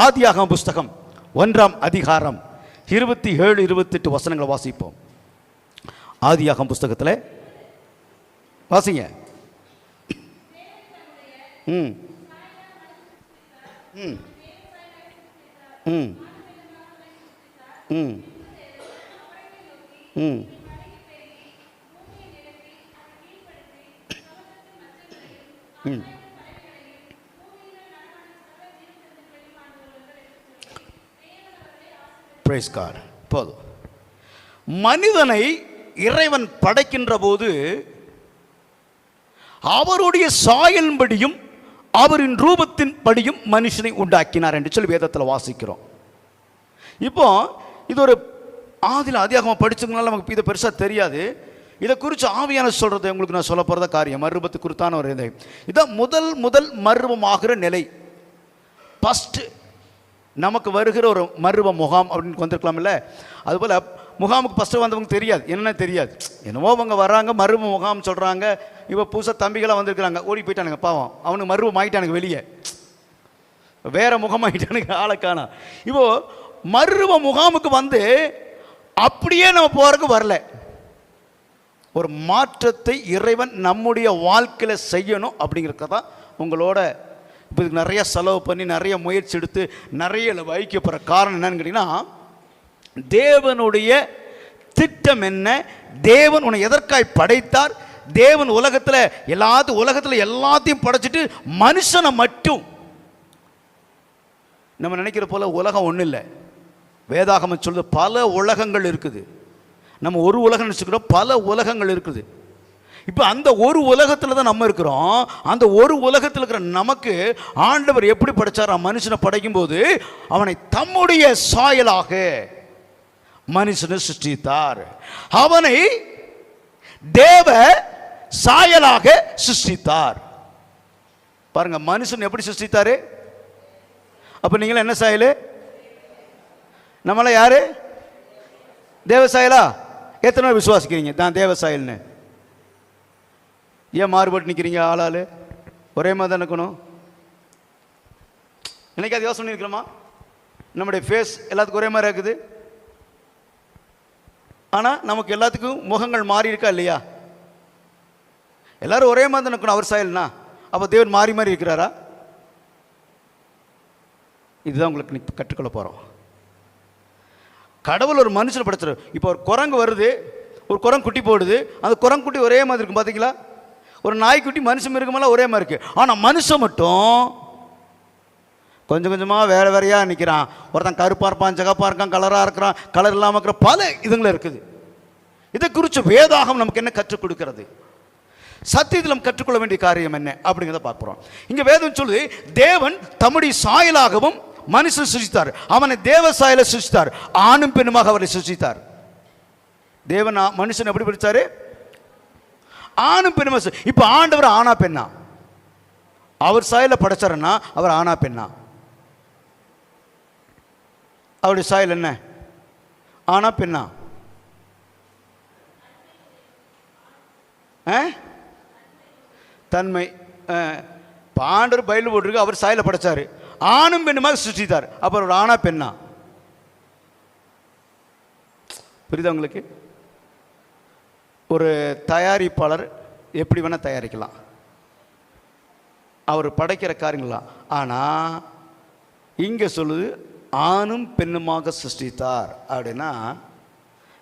ஆதியாகமம் புஸ்தகம் 1ஆம் அதிகாரம் 27, 28 வசனங்களை வாசிப்போம். ஆதியாகமம் புஸ்தகத்தில் வாசிங்க. ம் ம் ம் ம் ம் ம் பிரைஸ் காட். போதும். மனிதனை இறைவன் படைக்கின்ற போது அவருடைய சாயலின்படியும் அவரின் ரூபத்தின் படியும் மனுஷனை உண்டாக்கினார் என்று சொல்லி வேதத்தில் வாசிக்கிறோம். இப்போ இது ஒரு ஆதியாகமம் படிச்சதுனால நமக்கு இதை பெருசாக தெரியாது. இதை குறித்து ஆவியான சொல்கிறது உங்களுக்கு நான் சொல்ல போகிறத காரியம் மறுரூபத்து குறித்தான ஒரு இதை இதான் முதல் மறுரூபமாகிற நிலை. ஃபஸ்ட்டு நமக்கு வருகிற ஒரு மறுரூப முகாம் அப்படின்னு வந்திருக்கலாம்ல. அதுபோல் முகாமுக்கு ஃபஸ்ட்டு வந்தவங்க தெரியாது, என்னென்ன தெரியாது. என்னவோ அவங்க வர்றாங்க, மறுரூப முகாம் சொல்கிறாங்க. இப்போ புதுசாக தம்பிகளாக வந்திருக்கிறாங்க, ஓடி போயிட்டானுங்க பாவம். அவனுக்கு மறுரூபம் ஆகிட்டானுங்க, வெளியே வேற முகமாகிட்டானுங்க, ஆளைக்கானா. இப்போது மறுரூப முகாமுக்கு வந்து அப்படியே நம்ம போகிறதுக்கு வரல. ஒரு மாற்றத்தை இறைவன் நம்முடைய வாழ்க்கையில் செய்யணும் அப்படிங்கிறத தான் உங்களோட இப்போ இதுக்கு நிறைய செலவு பண்ணி நிறைய முயற்சி எடுத்து நிறைய வைக்கப்படுற காரணம் என்னன்னு கேட்டிங்கன்னா, தேவனுடைய திட்டம் என்ன, தேவன் உன்னை எதற்காய் படைத்தார், தேவன் உலகத்தில் எல்லாத்தையும் படைச்சிட்டு மனுஷனை மட்டும் நம்ம நினைக்கிற போல உலகம் ஒன்றும் இல்லை. வேதாகமம் சொல்லுது பல உலகங்கள் இருக்குது. நம்ம ஒரு உலகம் நினச்சிக்கிறோம், பல உலகங்கள் இருக்குது. இப்போ அந்த ஒரு உலகத்தில் தான் நம்ம இருக்கிறோம். அந்த ஒரு உலகத்தில் இருக்கிற நமக்கு ஆண்டவர் எப்படி படைச்சார்? மனுஷனை படைக்கும் போது அவனை தம்முடைய சாயலாக மனுஷனை சிருஷ்டித்தார். அவனை தேவ சாயலாக சிருஷ்டித்தார். பாருங்க, மனுஷன் எப்படி சிருஷ்டித்தாரு? அப்ப நீங்கள என்ன சாயல்? நம்மள யாரு? தேவ சாயலா? எத்தனை விசுவாசிக்கிறீங்க தான் தேவ சாயல்னு? ஏன் மாறுபட்டு நிற்கிறீங்க? ஆளாளு ஒரே மாதிரி தான் இருக்கணும். இன்னைக்கு அது யோசனை இருக்கிறோமா? நம்முடைய ஃபேஸ் எல்லாத்துக்கும் ஒரே மாதிரி இருக்குது. ஆனால் நமக்கு எல்லாத்துக்கும் முகங்கள் மாறி இருக்கா இல்லையா? எல்லாரும் ஒரே மாதிரி தான் இருக்கணும் அவர் சாயல்னா. அப்போ தேவன் மாறி மாறி இருக்கிறாரா? இதுதான் உங்களுக்கு கற்றுக்கொள்ள போகிறோம். கடவுள் ஒரு மனுஷனை படைச்சார். இப்போ ஒரு குரங்கு வருது, ஒரு குரங்கு குட்டி போடுது. அந்த குரங்கு குட்டி ஒரே மாதிரி இருக்கும், பார்த்தீங்களா? ஒரு நாய்க்குட்டி மனுஷன் மிருகமெல்லாம் ஒரே மாதிரி இருக்குது. ஆனால் மனுஷன் மட்டும் கொஞ்சம் கொஞ்சமாக வேறு வேறையாக நிற்கிறான். ஒருத்தன் கருப்பாக இருப்பான், ஜகப்பாக இருக்கான், கலராக இருக்கிறான், கலர் இல்லாமல் இருக்கிற பல இதுங்களும் இருக்குது. இதை குறித்து வேதாகம் நமக்கு என்ன கற்றுக் கொடுக்கிறது? சத்தியத்தில் நம்ம கற்றுக்கொள்ள வேண்டிய காரியம் என்ன அப்படிங்கிறத பார்க்குறோம். இங்கே வேதம் சொல்லுது, தேவன் தம்முடைய சாயலாகவும் மனுஷன் சிருஷ்டித்தார். அவனை தேவ சாயலை சிருஷ்டித்தார், ஆணும் பெண்ணுமாக அவரை சிருஷ்டித்தார். தேவன் மனுஷன் எப்படி படித்தாரு? ஆணும் பெண்ணுமா. இப்போ ஆண்டவர் ஆனா பெண்ணா? அவர் சாயலை படைச்சாருன்னா அவர் ஆனா பெண்ணா? அவருடைய சாயல் என்ன? ஆனா பெண்ணா? தன்மை. ஆண்டவர் பைபிள் போட்டிருக்கு, அவர் சாயலை படைச்சாரு, ஆணும் பெண்ணுமாக சிருஷ்டித்தார். அப்புறம் ஒரு ஆனா பெண்ணா? புரியுதா உங்களுக்கு? ஒரு தயாரிப்பாளர் எப்படி வேணால் தயாரிக்கலாம், அவர் படைக்கிற காரியங்களாம். ஆனால் இங்கே சொல்லுது ஆணும் பெண்ணுமாக சிருஷ்டித்தார் அப்படின்னா,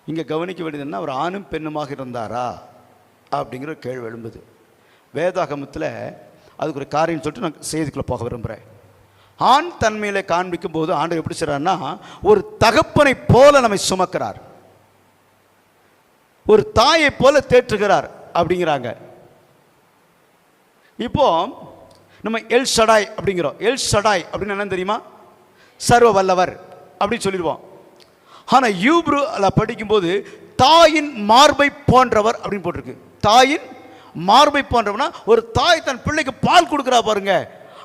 இங்கே கவனிக்க வேண்டியதுன்னா அவர் ஆணும் பெண்ணுமாக இருந்தாரா அப்படிங்கிற கேள்வி எழும்புது. வேதாகமத்தில் அதுக்கு ஒரு காரியம் சொல்லிட்டு நான் செய்திக்குள்ளே போக விரும்புகிறேன். ஆண் தன்மையில காண்பிக்கும் போது ஆண்டவர் எப்படி செய்றார்னா, ஒரு தகப்பனை போல நம்மை சுமக்கிறார், ஒரு தாயை போல தேற்றுகிறார் அப்படிங்கிறாங்க. இப்போ நம்ம எல் ஷடாய் அப்படிங்கிறோம். எல் ஷடாய் அப்படின்னு என்ன தெரியுமா? சர்வ வல்லவர் அப்படின்னு சொல்லிடுவோம். ஆனால் யூப்ரூல படிக்கும்போது தாயின் மார்பை போன்றவர் அப்படின்னு போட்டிருக்கு. தாயின் மார்பை போன்றவனா, ஒரு தாய் தன் பிள்ளைக்கு பால் கொடுக்குறா பாருங்க,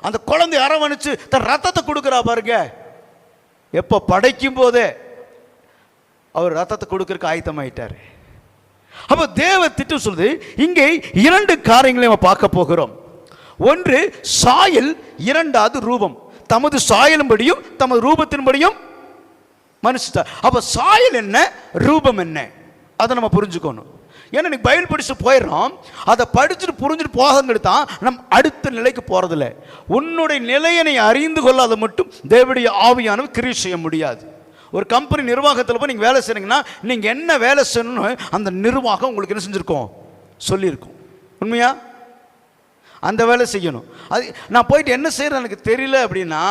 அந்த குழந்தை அரவணைச்சு தன் ரத்தத்தை கொடுக்குறா பாருங்க. எப்போ படைக்கும் போதே அவர் ரத்தத்தை கொடுக்கறதுக்கு ஆயத்தமாயிட்டார். அப்போ தேவ திட்டம் சொல்லுது. இங்கே 2 காரியங்களை நம்ம பார்க்க போகிறோம். ஒன்று சாயல், இரண்டாவது ரூபம். தமது சாயலின்படியும் தமது ரூபத்தின்படியும் மனுஷன். அப்போ சாயல் என்ன, ரூபம் என்ன, அதை நம்ம புரிஞ்சுக்கணும். ஏன்னா நீ பைபிள் படிச்சு போயிடுறோம், அதை படிச்சுட்டு புரிஞ்சுட்டு போகிறது தான் நம் அடுத்த நிலைக்கு போகிறதில்ல. உன்னுடைய நிலையை அறிந்து கொள்ளாத மட்டும் தேவனுடைய ஆவியானவர் கிரியை செய்ய முடியாது. ஒரு கம்பெனி நிர்வாகத்தில் போய் நீங்கள் வேலை செய்கிறீங்கன்னா நீங்கள் என்ன வேலை செய்யணும்னு அந்த நிர்வாகம் உங்களுக்கு என்ன செஞ்சுருக்கோம், சொல்லியிருக்கோம். உண்மையா? அந்த வேலை செய்யணும். அது நான் போயிட்டு என்ன செய்கிறேன் எனக்கு தெரியல அப்படின்னா,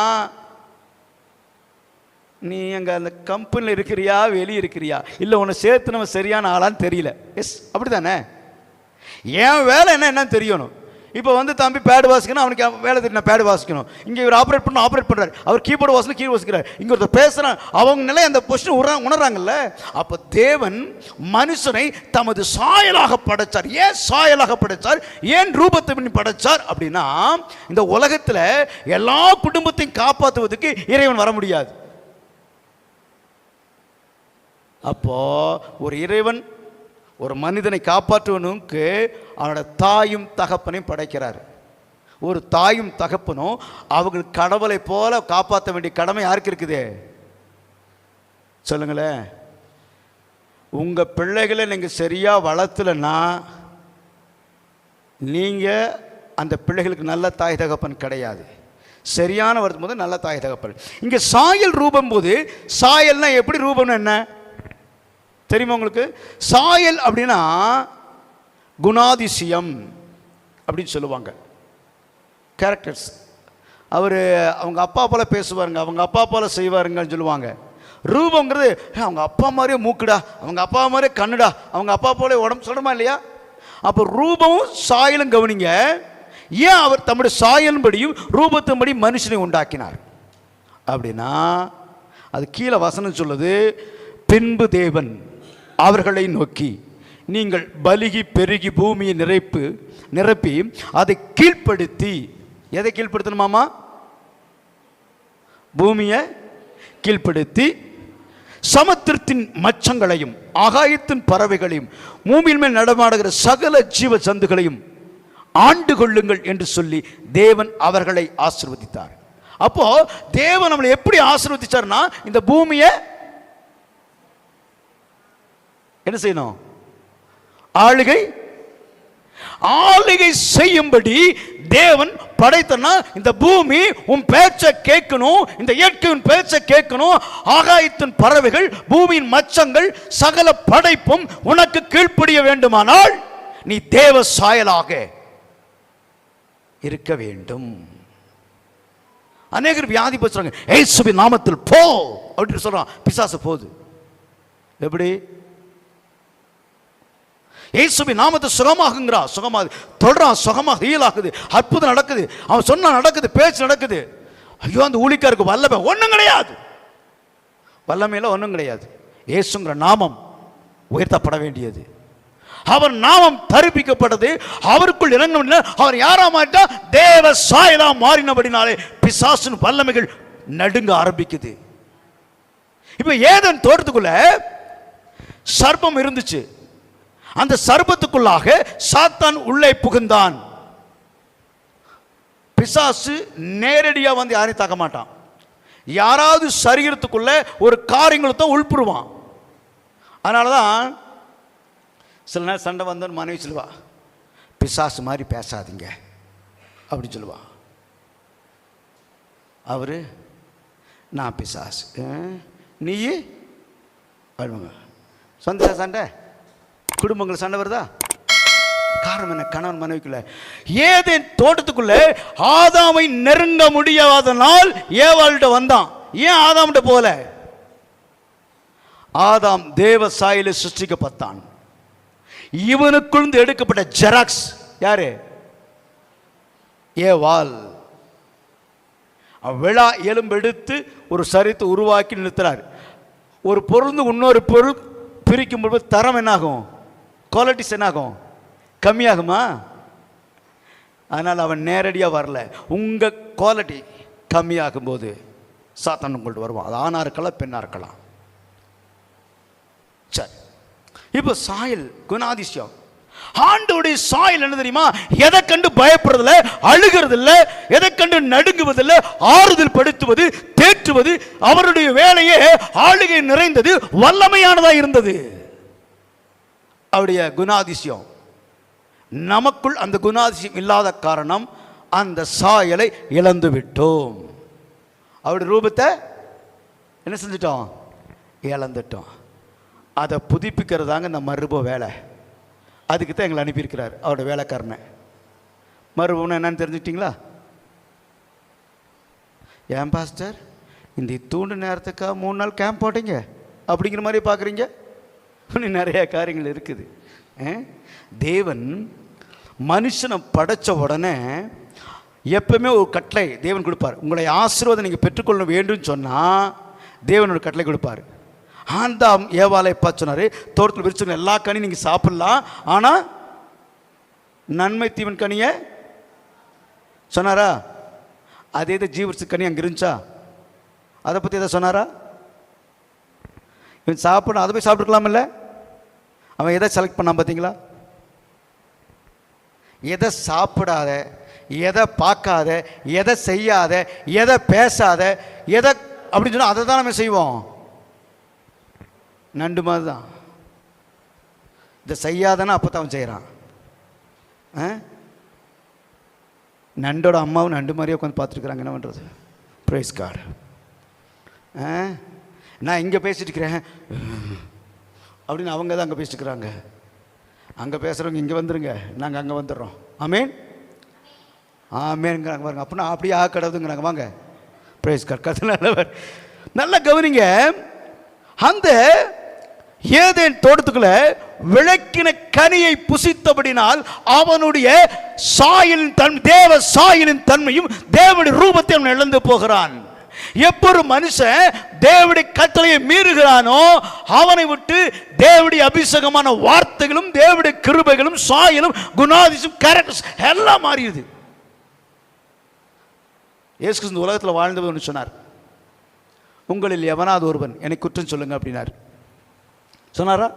நீ அங்கே அந்த கம்பெனியில் இருக்கிறியா வெளியே இருக்கிறியா, இல்லை உன்னை சேர்த்து நம்ம சரியான ஆளான்னு தெரியல. எஸ், அப்படி தானே? என் வேலை என்னன்னு தெரியணும். இப்போ வந்து தம்பி பேடு வாசிக்கணும், அவனுக்கு வேலை தெரியும் பேடு வாசிக்கணும். இங்கே இவர் ஆப்ரேட் பண்ணுறாரு, அவர் கீபோர்டு வாசலும் கீழ் வாசிக்கிறார். இங்கே ஒருத்தர் பேசுகிறான், அவங்க நிலை அந்த பொசிஷன் உணர்றாங்கல்ல. அப்போ தேவன் மனுஷனை தமது சாயலாக படைச்சார். ஏன் சாயலாக படைச்சார், ஏன் ரூபத்தை பண்ணி படைச்சார் அப்படின்னா, இந்த உலகத்தில் எல்லா குடும்பத்தையும் காப்பாற்றுவதற்கு இறைவன் வர முடியாது. அப்போ ஒரு இறைவன் ஒரு மனிதனை காப்பாற்றுவனுக்கு அவனோட தாயும் தகப்பனையும் படைக்கிறார். ஒரு தாயும் தகப்பனும் அவர்கள் கடவுளை போல காப்பாற்ற வேண்டிய கடமை யாருக்கு இருக்குது சொல்லுங்களேன். உங்கள் பிள்ளைகளை நீங்கள் சரியாக வளர்த்தலைன்னா நீங்கள் அந்த பிள்ளைகளுக்கு நல்ல தாய் தகப்பன் கிடையாது. சரியான வருதும் போது நல்ல தாய் தகப்பன். இங்கே சாயல் ரூபம் போது, சாயல்னா எப்படி, ரூபம்னு என்ன தெரியுமா உங்களுக்கு? சாயல் அப்படின்னா குணாதிசயம் அப்படின்னு சொல்லுவாங்க, கேரக்டர்ஸ். அவங்க அப்பா போல பேசுவாருங்க, அவங்க அப்பா போல செய்வாருங்கன்னு சொல்லுவாங்க. ரூபங்கிறது அவங்க அப்பா மாதிரியே மூக்குடா, அவங்க அப்பா மாதிரியே கண்ணுடா, அவங்க அப்பா போல உடம்பு சொல்கிறோமா இல்லையா? அப்போ ரூபமும் சாயலும் கவனிங்க. ஏன் அவர் தம்முடைய சாயலின்படியும் ரூபத்தின்படி மனுஷனை உண்டாக்கினார் அப்படின்னா, அது கீழே வசனம் சொல்லுது, பின்பு தேவன் அவர்களை நோக்கி, நீங்கள் பலுகி பெருகி பூமியை நிரப்பி அதை கீழ்ப்படுத்தி, எதை கீழ்ப்படுத்தணுமாமா? பூமியை கீழ்ப்படுத்தி சமுத்திரத்தின் மச்சங்களையும் ஆகாயத்தின் பறவைகளையும் பூமியின் மேல் நடமாடுகிற சகல ஜீவ ஜந்துகளையும் ஆண்டு கொள்ளுங்கள் என்று சொல்லி தேவன் அவர்களை ஆசீர்வதித்தார். அப்போ தேவன் நம்மளை எப்படி ஆசீர்வதிச்சார்னா, இந்த பூமியை என்ன செய்யணும், ஆளுகை செய்யும்படி தேவன் படைத்தனா. இந்த பூமி உன் பேச்சை கேட்கணும், இந்த இயற்கையின் பேச்சை கேட்கணும். ஆகாயத்தின் பறவைகள், பூமியின் மச்சங்கள், சகல படைப்பும் உனக்கு கீழ்ப்படிய வேண்டுமானால் நீ தேவ சாயலாக இருக்க வேண்டும். அநேகர் வியாதி பேசுறாங்க, இயேசுவின் நாமத்தில் போ அப்படின்னு சொல்றான், பிசாசு போகுது. எப்படி? இயேசுவின் நாமத்தை சுகமாகுங்கிறா, சுகமாகுது, தொடரான், சுகமாக ஹீல் ஆகுது, அற்புதம் நடக்குது, அவன் சொன்னா நடக்குது, பேச்சு நடக்குது. ஐயோ, அந்த ஊழிக்காருக்கு வல்லமை ஒன்றும் கிடையாது, வல்லமையில ஒன்றும் கிடையாது. இயேசுங்கிற நாமம் உயர்த்தப்பட வேண்டியது. அவர் நாமம் தரிப்பிக்கப்பட்டது, அவருக்குள் இறங்க. அவர் யாரா மாட்டா, தேவ சாயலா மாறினபடினாலே பிசாசின் வல்லமைகள் நடுங்க ஆரம்பிக்குது. இப்ப ஏதேன் தோட்டத்துக்குள்ள சர்ப்பம் இருந்துச்சு. அந்த சர்ப்பத்துக்குள்ளாக சாத்தான் உள்ளே புகுந்தான். பிசாசு நேரடியா வந்து யாரையும் தாக்க மாட்டான். யாராவது சரீரத்துக்குள்ள ஒரு காரியங்களை தான் உள்புருவான். அதனாலதான் சில நேரம் சண்டை வந்தோன்னு மனைவி சொல்லுவா, பிசாசு மாதிரி பேசாதீங்க அப்படின்னு சொல்லுவா. அவரு, நான் பிசாசு, நீ சொந்த சண்டை, குடும்பங்கள் சண்டை வருதா? காரணம் என்ன? கணவன் மனைவிக்குள்ள. ஏதேன் தோட்டத்துக்குள்ள ஆதாமை நெருங்க முடியாதனால் ஏவாள்கிட்ட வந்தான். ஏன் ஆதாம்கிட்ட போல? ஆதாம் தேவ சாயலில் சிருஷ்டிக்கப்பட்டான். இவனுக்குள் எடுக்கப்பட்ட ஜெராக்ஸ் யாரு? ஏவாள். விழா எலும்பு எடுத்து ஒரு சரித்து உருவாக்கி நிறுத்துறார். ஒரு பொருள் இன்னொரு பொருள் பிரிக்கும் பொழுது தரம் என்னாகும்? குவாலிட்டிஸ் என்னாகும்? கம்மியாகுமா? அதனால் அவன் நேரடியாக வரல. உங்கள் குவாலிட்டி கம்மியாகும் போது சாத்தான் உங்கள்ட்ட வருவான். அது ஆணா இருக்கலாம், பெண்ணா இருக்கலாம். சரி, இப்போ சாயல், குணாதிசயம். ஆண்டவருடைய சாயல் என்ன தெரியுமா? எதை கண்டு பயப்படுறதில்ல, அழுகிறதில்ல, எதை கண்டு நடுங்குவதில்லை, ஆறுதல் படுத்துவது, தேற்றுவது. அவருடைய வேலையே ஆளுகை நிறைந்தது, வல்லமையானதாக இருந்தது. அவருடைய குணாதிசயம். நமக்குள் அந்த குணாதிசயம் இல்லாத காரணம் அந்த சாயலை இழந்து விட்டோம். அவருடைய ரூபத்தை என்ன செஞ்சிட்டோம்? இழந்துட்டோம். அதை புதுப்பிக்கிறதாங்க இந்த மறுப வேலை. அதுக்கு தான் எங்களை அனுப்பியிருக்கிறார் அவருடைய வேலைக்காரனை. மறுபடியும் என்னன்னு தெரிஞ்சுக்கிட்டீங்களா? ஏன் பாஸ்டர் இந்த தூண்டு நேரத்துக்காக 3 நாள் கேம்ப் போட்டீங்க அப்படிங்கிற மாதிரி பார்க்குறீங்க? இன்னும் நிறைய காரியங்கள் இருக்குது. தேவன் மனுஷனை படைச்ச உடனே எப்பவுமே ஒரு கட்டளை தேவன் கொடுப்பார். உங்களை ஆசீர்வாதம் நீங்கள் பெற்றுக்கொள்ள வேண்டும் சொன்னால் தேவன் ஒரு கட்டளை கொடுப்பார். ஆண்டாம் ஏவாளை பார்த்து சொன்னார், தோட்டத்தில் விரிச்சு எல்லா கனியும் நீங்கள் சாப்பிடலாம், ஆனால் நன்மை தீவன் கனியை சொன்னாரா? அதே தான் ஜீவர்ஸ் கனி அங்கே இருந்துச்சா? அதை பற்றி எதை சொன்னாரா? இவன் சாப்பிட அதை போய் சாப்பிட்டுக்கலாம் இல்லை? அவன் எதை செலக்ட் பண்ணான் பார்த்தீங்களா? எதை சாப்பிடாத, எதை பார்க்காத, எதை செய்யாத, எதை பேசாத, எதை அப்படின்னு சொன்னால் அதை தான் நம்ம செய்வோம். நண்டு மாதிரி தான். இதை செய்யாதன்னா அப்போ தான் அவன் செய்கிறான். நண்டோட அம்மாவும் நண்டு மாதிரியே உட்காந்து பார்த்துருக்குறாங்க. என்ன பண்ணுறது? Price card. நான் இங்கே பேசிட்டு இருக்கிறேன் அப்படின்னு அவங்க தான் அங்கே பேசிட்டு இருக்கிறாங்க. அங்கே பேசுகிறவங்க இங்கே வந்துடுங்க, நாங்கள் அங்கே வந்துடுறோம். ஆமேன் ஆமேங்கிறாங்க பாருங்க. அப்படின்னா அப்படியே கடவுதுங்கிறாங்க. வாங்க, ப்ரைஸ் கார்டு. கதை நல்லவர். நல்லா கவனிங்க. அந்த ஏதேன் தோட்டத்துக்குள்ள விளக்கின கனியை புசித்தபடினால் அவனுடைய சாயலின் தன்மை, தேவ சாயலின் தன்மையும் தேவனுடைய ரூபத்தை அவன் இழந்து போகிறான். எப்பொரு மனுஷன் தேவனுடைய கட்டளையை மீறுகிறானோ அவனை விட்டு தேவனுடைய அபிஷேகமான வார்த்தைகளும் தேவனுடைய கிருபைகளும் சாயலும் குணாதிசயம் கேரக்டர்ஸ் எல்லாம் மாறிடுது. இயேசு கிறிஸ்து உலகத்தில் வாழ்ந்தவர் சொன்னார், உங்களில் எவனாவது ஒருவன் என்னை குற்றம் சொல்லுங்க அப்படின்னார். சொன்னாரா?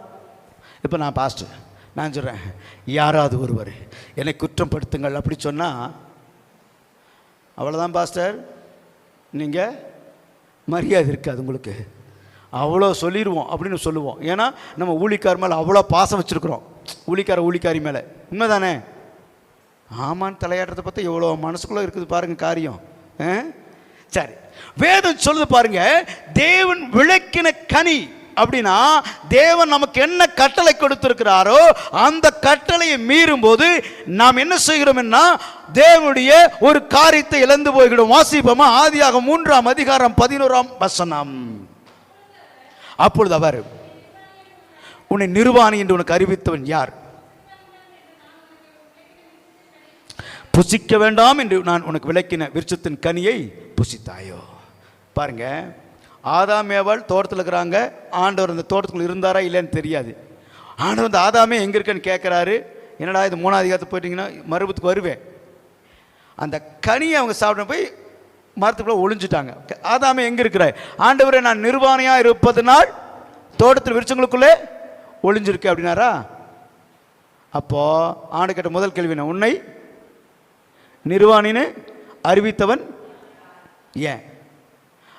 இப்போ நான் பாஸ்டர், நான் சொல்கிறேன், யாராவது ஒருவர் என்னை குற்றம் படுத்துங்கள் அப்படி சொன்னால் அவ்வளோதான் பாஸ்டர், நீங்கள் மரியாதை இருக்காது உங்களுக்கு. அவ்வளோ சொல்லிடுவோம் அப்படின்னு சொல்லுவோம். ஏன்னா நம்ம ஊழிக்கார் மேலே அவ்வளோ பாசம் வச்சுருக்குறோம், ஊழிக்காரி மேலே. உண்மை தானே? ஆமான்னு தலையாடுறதை பார்த்தா எவ்வளோ மனசுக்குள்ளே இருக்குது பாருங்கள் காரியம். சரி, வேதம் சொல்லுது பாருங்க, தேவன் விளக்கின கனி அப்படின்னா தேவன் நமக்கு என்ன கட்டளை கொடுத்திருக்கிறாரோ அந்த கட்டளையை மீறும் போது நாம் என்ன செய்கிறோம்னா தேவனுடைய ஒரு காரியத்தை இழந்து போய்கிறோம். வாசிப்போமா? ஆதியாகமம் 3ஆம் அதிகாரம் 11ஆம் வசனம். அப்பொழுது அவர், உன்னை நிர்வாணி என்று உனக்கு அறிவித்தவன் யார்? புசிக்க வேண்டாம் என்று நான் உனக்கு விளக்கின விருட்சத்தின் கனியை புசித்தாயோ? பாருங்க, ஆதாம் ஏவாள் தோட்டத்தில் இருக்கிறாங்க. ஆண்டவர் அந்த தோட்டத்துக்குள்ள இருந்தாரா இல்லைன்னு தெரியாது. ஆண்டவர் அந்த ஆதாமே எங்கே இருக்கேன்னு கேட்குறாரு. என்னடா இது 3ஆம் அதிகாரத்துக்கு போயிட்டீங்கன்னா மறுபத்துக்கு வருவேன். அந்த கனியை அவங்க சாப்பிட போய் மரத்துக்குள்ளே ஒளிஞ்சிட்டாங்க. ஆதாமே எங்கே இருக்கிறார்? ஆண்டவரை நான் நிர்வாணியாக இருப்பதனால் தோட்டத்தில் விருட்சங்களுக்குள்ளே ஒளிஞ்சிருக்கு அப்படின்னாரா? அப்போது ஆண்டு கேட்ட முதல் கேள்வி, உன்னை நிர்வாணின்னு அறிவித்தவன் ஏன்?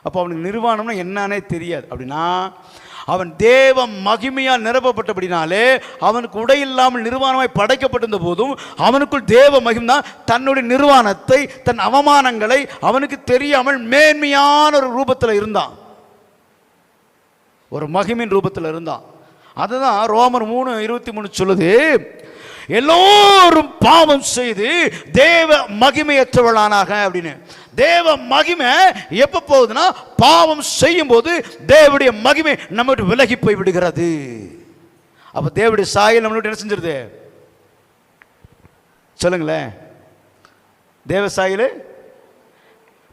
அப்போ அவனுக்கு நிர்வாணம்னா என்னன்னே தெரியாது. அப்படின்னா அவன் தேவ மகிமையால் நிரப்பப்பட்டபடினாலே அவனுக்கு உடை இல்லாமல் நிர்வாணமாய் படைக்கப்பட்டிருந்த போதும் அவனுக்குள் தேவ மகிமை தான் தன்னுடைய நிர்வாணத்தை, தன் அவமானங்களை அவனுக்கு தெரியாமல் மேன்மையான ஒரு ரூபத்தில் இருந்தான், ஒரு மகிமையின் ரூபத்தில் இருந்தான். அதுதான் ரோமர் 3:23 சொல்லுது, எல்லோரும் பாவம் செய்து தேவ மகிமையற்றவளானாக அப்படின்னு. தேவ மகிமை எப்ப போகுதுன்னா பாவம் செய்யும் போது தேவனுடைய மகிமை நம்ம விலகி போய் விடுகிறது. அப்ப தேவனுடைய சாயல் நம்மளோட என்ன செஞ்சிருது? சொல்லுங்களேன். தேவ சாயல்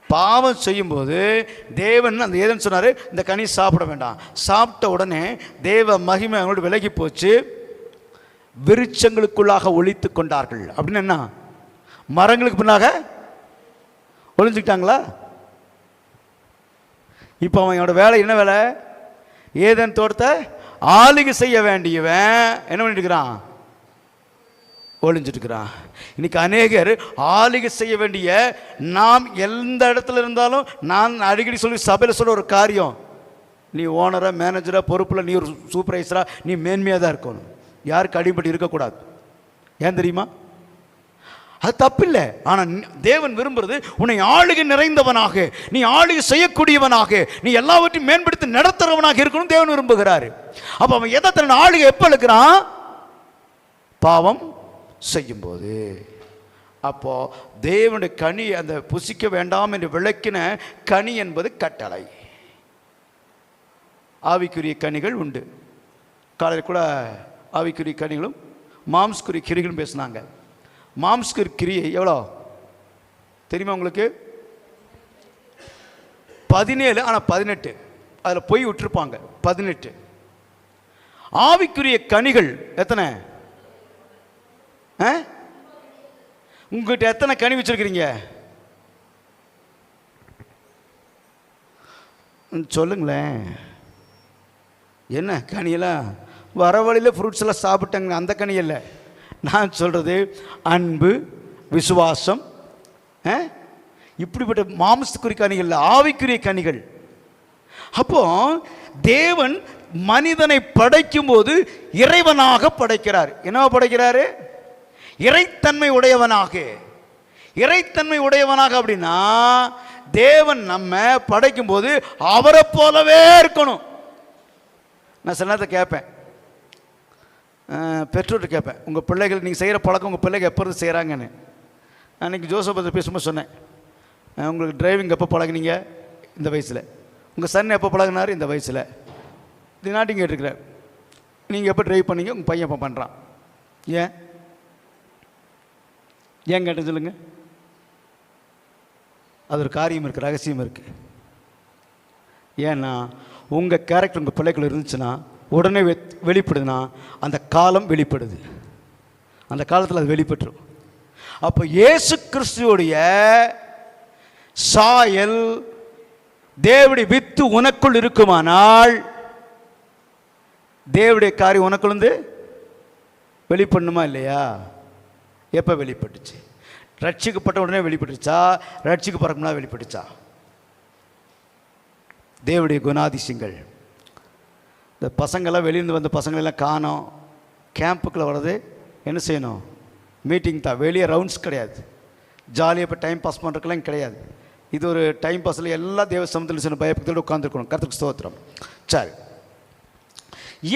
பாவம் செய்யும் போது தேவன் அந்த ஏதேன்னு சொன்னாரு, இந்த கனி சாப்பிட வேண்டாம். சாப்பிட்ட உடனே தேவ மகிமை அவங்களோட விலகி போச்சு. விருட்சங்களுக்குள்ளாக ஒளித்து கொண்டார்கள். அப்படின்னு என்ன? மரங்களுக்கு பின்னாக ஒளிஞ்சுக்கிட்டாங்களா? இப்போ அவனோட வேலை என்ன வேலை? ஏதேன் தோட்டத்தை ஆளுகை செய்ய வேண்டியவன் என்ன பண்ணிட்டு இருக்கிறான்? ஒளிஞ்சிட்டு இருக்கிறான். இன்னைக்கு அநேகர் ஆளுகை செய்ய வேண்டிய, நாம் எந்த இடத்துல இருந்தாலும் நான் அடிக்கடி சொல்லி சபையில் சொல்ல ஒரு காரியம், நீ ஓனரா மேனேஜரா பொறுப்பில், நீ ஒரு சூப்பர்வைசரா, நீ மேன்மையாக தான் இருக்கணும். யாருக்கு அடிபட்டு இருக்கக்கூடாது. ஏன் தெரியுமா? அது தப்பில்லை. ஆனால் தேவன் விரும்புறது உன்னை ஆளுகை நிறைந்தவனாக, நீ ஆளுகை செய்யக்கூடியவனாக, நீ எல்லாவற்றையும் மேம்படுத்தி நடத்துறவனாக இருக்கணும் தேவன் விரும்புகிறாரு. அப்போ அவன் எதை தன் ஆளுகை எப்போ இருக்கிறான்? பாவம் செய்யும்போது. அப்போ தேவனுடைய கனி, அந்த புசிக்க வேண்டாம் என்று விளக்கின கனி என்பது கட்டளை. ஆவிக்குரிய கனிகள் உண்டு. காலையில் கூட ஆவிக்குரிய கனிகளும் மாம்ஸ்குரிய கிரிகளும் பேசினாங்க. மாம்ஸ்குரிய கிரியை எவ்வளோ தெரியுமா உங்களுக்கு? 17, ஆனால் 18 அதில் போய் விட்டுருப்பாங்க. 18. ஆவிக்குரிய கனிகள் எத்தனை? உங்ககிட்ட எத்தனை கனி வச்சிருக்கிறீங்க சொல்லுங்களேன். என்ன கனியெல்லாம் வர வழியில் ஃப்ரூட்ஸ் எல்லாம் சாப்பிட்டாங்க, அந்த கனி இல்லை. நான் சொல்கிறது அன்பு, விசுவாசம், இப்படிப்பட்ட மாம்சத்துக்குரிய கனிகள், ஆவிக்குரிய கனிகள். அப்போ தேவன் மனிதனை படைக்கும் போது இறைவனாக படைக்கிறார். என்ன படைக்கிறாரு? இறைத்தன்மை உடையவனாக. இறைத்தன்மை உடையவனாக அப்படின்னா தேவன் நம்ம படைக்கும் போது அவரை போலவே இருக்கணும். நான் சில நேரத்தை கேட்பேன், பெற்றோர்கிட்ட கேட்பேன், உங்கள் பிள்ளைகள் நீங்கள் செய்கிற பழக்கம் உங்கள் பிள்ளைகள் எப்போ இருந்து செய்கிறாங்கன்னு. அன்றைக்கி ஜோசப் பற்றி பேசும்போது சொன்னேன், உங்களுக்கு டிரைவிங் எப்போ பழகுனீங்க? இந்த வயசில். உங்கள் சன் எப்போ பழகினார்? இந்த வயசில். தினாட்டிங் கேட்டுருக்கிறேன், நீங்கள் எப்போ ட்ரைவ் பண்ணீங்க? உங்கள் பையன் எப்போ பண்ணுறான்? ஏன் கேட்டேன் சொல்லுங்கள். அது ஒரு காரியம் இருக்குது, ரகசியம் இருக்குது. ஏன்னா உங்கள் கேரக்டர் உங்கள் பிள்ளைக்குள்ள இருந்துச்சுன்னா உடனே வெளிப்படுதுன்னா அந்த காலம் வெளிப்படுது, அந்த காலத்தில் அது வெளிப்பட்டுரும். அப்போ இயேசு கிறிஸ்துவோடைய சாயல், தேவனுடைய வித்து உனக்குள் இருக்குமானால் தேவனுடைய காரியம் உனக்குள் வந்து வெளிப்படணுமா இல்லையா? எப்போ வெளிப்பட்டுச்சு? ரட்சிக்கப்பட்ட உடனே வெளிப்பட்டுச்சா? ரட்சிக்கப்படுறதுக்கு முன்னாடி வெளிப்பட்டுச்சா? தேவனுடைய குணாதிசயங்கள். இந்த பசங்கள்லாம் வெளியிருந்து வந்த பசங்களெல்லாம் காணோம். கேம்புக்குள்ளே வர்றது என்ன செய்யணும்? மீட்டிங் தான், வெளியே ரவுண்ட்ஸ் கிடையாது. ஜாலியாக இப்போ டைம் பாஸ் பண்ணுறதுக்கெல்லாம் கிடையாது. இது ஒரு டைம் பாஸில் எல்லா தேவ சமூகத்தில் சின்ன பயப்பத்தோடு உட்காந்துருக்கணும். கர்த்தருக்கு ஸ்தோத்திரம். சரி,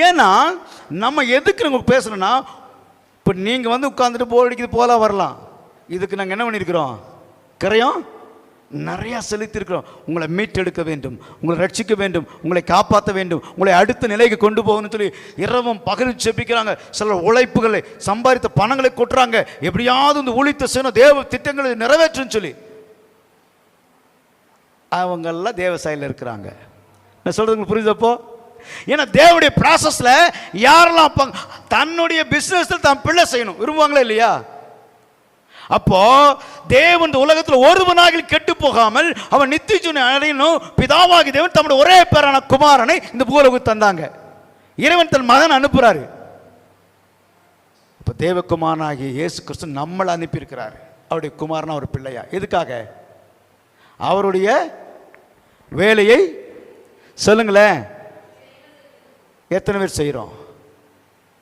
ஏன்னா நம்ம எதுக்கு நமக்கு பேசுகிறோன்னா, இப்போ நீங்கள் வந்து உட்காந்துட்டு போர் அடிக்கிறது போலாம் வரலாம். இதுக்கு நாங்கள் என்ன பண்ணியிருக்கிறோம்? கிரயம் நிறையா செலுத்தியிருக்கிறோம். உங்களை மீட்டெடுக்க வேண்டும், உங்களை ரட்சிக்க வேண்டும், உங்களை காப்பாற்ற வேண்டும், உங்களை அடுத்த நிலைக்கு கொண்டு போகணும்னு சொல்லி இரவும் பகலும் செபிக்கிறாங்க. சில உழைப்புகளை சம்பாதித்த பணங்களை கொட்டுறாங்க. எப்படியாவது இந்த ஊழியத்தை செய்யணும், தேவ திட்டங்களை நிறைவேற்றுன்னு சொல்லி அவங்கெல்லாம் தேவ சாயலில் இருக்கிறாங்க. நான் சொல்கிறது உங்களுக்கு புரியுதப்போ? ஏன்னா தேவனுடைய ப்ராசஸில் யாரெல்லாம் தன்னுடைய பிஸ்னஸில் தான் பிள்ளை செய்யணும் விரும்புவாங்களா இல்லையா? அப்போ தேவன் இந்த உலகத்தில் ஒருவனாக கெட்டு போகாமல் அவன் நித்திய ஜீவனை அடையணும். பிதாவாகி தேவன் தம்முடைய ஒரே பேரான குமாரனை இந்த பூலோகத்துக்கு தந்தாங்க. இறைவன் தன் மகன் அனுப்புறாரு. இப்போ தேவகுமாரனாகிய இயேசு கிறிஸ்து நம்மளை அனுப்பியிருக்கிறார். அவருடைய குமாரனா ஒரு பிள்ளையா. எதுக்காக? அவருடைய வேலையை சொல்லுங்களேன். எத்தனை பேர் செய்கிறோம்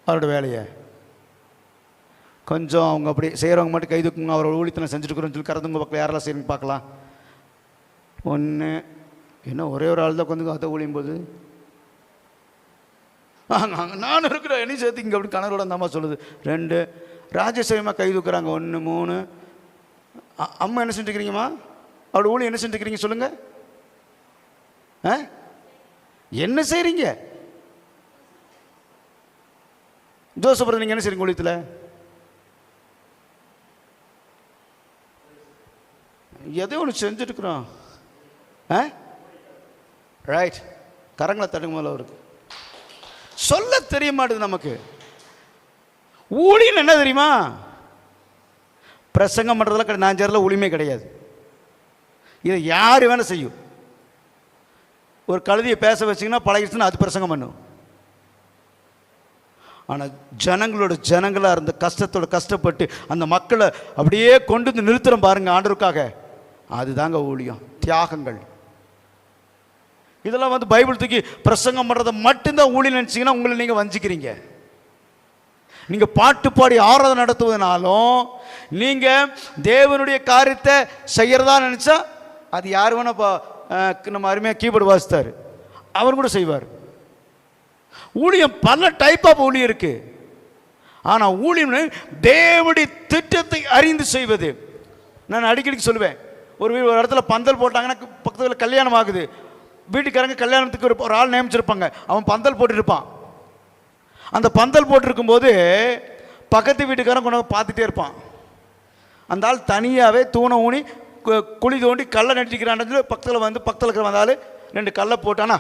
அவரோட வேலையை? கொஞ்சம் அவங்க அப்படி செய்கிறவங்க மட்டும் கை தூக்குங்க, அவரோட ஊழியத்தை செஞ்சுட்டுருக்குறோன்னு சொல்லி கறந்துங்க பக்கம் யாரெல்லாம் செய்யணுங்க பார்க்கலாம். ஒன்று என்ன ஒரே ஒரு ஆள் தான் கொஞ்சம் அதை ஊழியும் போது நானும் இருக்கிறேன் என்ன சேர்த்துங்க அப்படி கணவரோட அந்த அம்மா சொல்லுது. 2 ராஜசேகமாக கை தூக்குறாங்க. 1 3 அம்மா என்ன செஞ்சுருக்கிறீங்கம்மா? அவரோட ஊழியம் என்ன செஞ்சுருக்கிறீங்க சொல்லுங்கள். என்ன செய்கிறீங்க? ஜோசப் நீங்கள் என்ன செய்றீங்க ஊழியத்தில்? எதோ ஒன்று செஞ்சுட்டுருக்குறோம். ரைட், கரங்களை தடுங்க மேலே அவருக்கு சொல்ல தெரிய மாட்டேது நமக்கு. ஊழியம் என்ன தெரியுமா? பிரசங்கம் பண்ணுறதுல நான் சேரில் ஊழியமே கிடையாது. இதை யார் வேணால் செய்யும். ஒரு கழுதியை பேச வச்சிங்கன்னா பழகிடுச்சுன்னா அது பிரசங்கம் பண்ணும். ஆனால் ஜனங்களாக இருந்த கஷ்டத்தோட கஷ்டப்பட்டு அந்த மக்களை அப்படியே கொண்டு வந்து நிறுத்துகிறோம் பாருங்க ஆண்டவருக்காக, அதுதாங்க ஊழியம், தியாகங்கள். இதெல்லாம் வந்து பைபிள் தூக்கி பிரசங்கம் பண்ணுறதை மட்டும்தான் ஊழியம் நினச்சிங்கன்னா உங்களை நீங்கள் வஞ்சிக்கிறீங்க. நீங்கள் பாட்டு பாடி ஆராதனை நடத்துவதனாலும் நீங்கள் தேவனுடைய காரியத்தை செய்கிறதா நினச்சா அது யார் வேணா நம்ம அருமையாக கீபோர்டு வாசித்தார், அவர் கூட செய்வார். ஊழியம் பல டைப் ஆஃப் ஊழியம் இருக்கு. ஆனால் ஊழியம் தேவனுடைய திட்டத்தை அறிந்து செய்வது. நான் அடிக்கடி சொல்லுவேன், ஒரு இடத்துல பந்தல் போட்டாங்கன்னா பக்கத்தில் கல்யாணம் ஆகுது, வீட்டுக்காரங்க கல்யாணத்துக்கு ஒரு ஆள் நியமிச்சிருப்பாங்க, அவன் பந்தல் போட்டுருப்பான். அந்த பந்தல் போட்டிருக்கும்போது பக்கத்து வீட்டுக்காரன் கொண்டு பார்த்துட்டே இருப்பான். அந்த ஆள் தனியாகவே தூணை ஊனி குழி தோண்டி கல்லை நட்டிக்கிறான்னு பக்கத்தில் இருக்கிற வந்தாலும் 2 கல்லை போட்டானா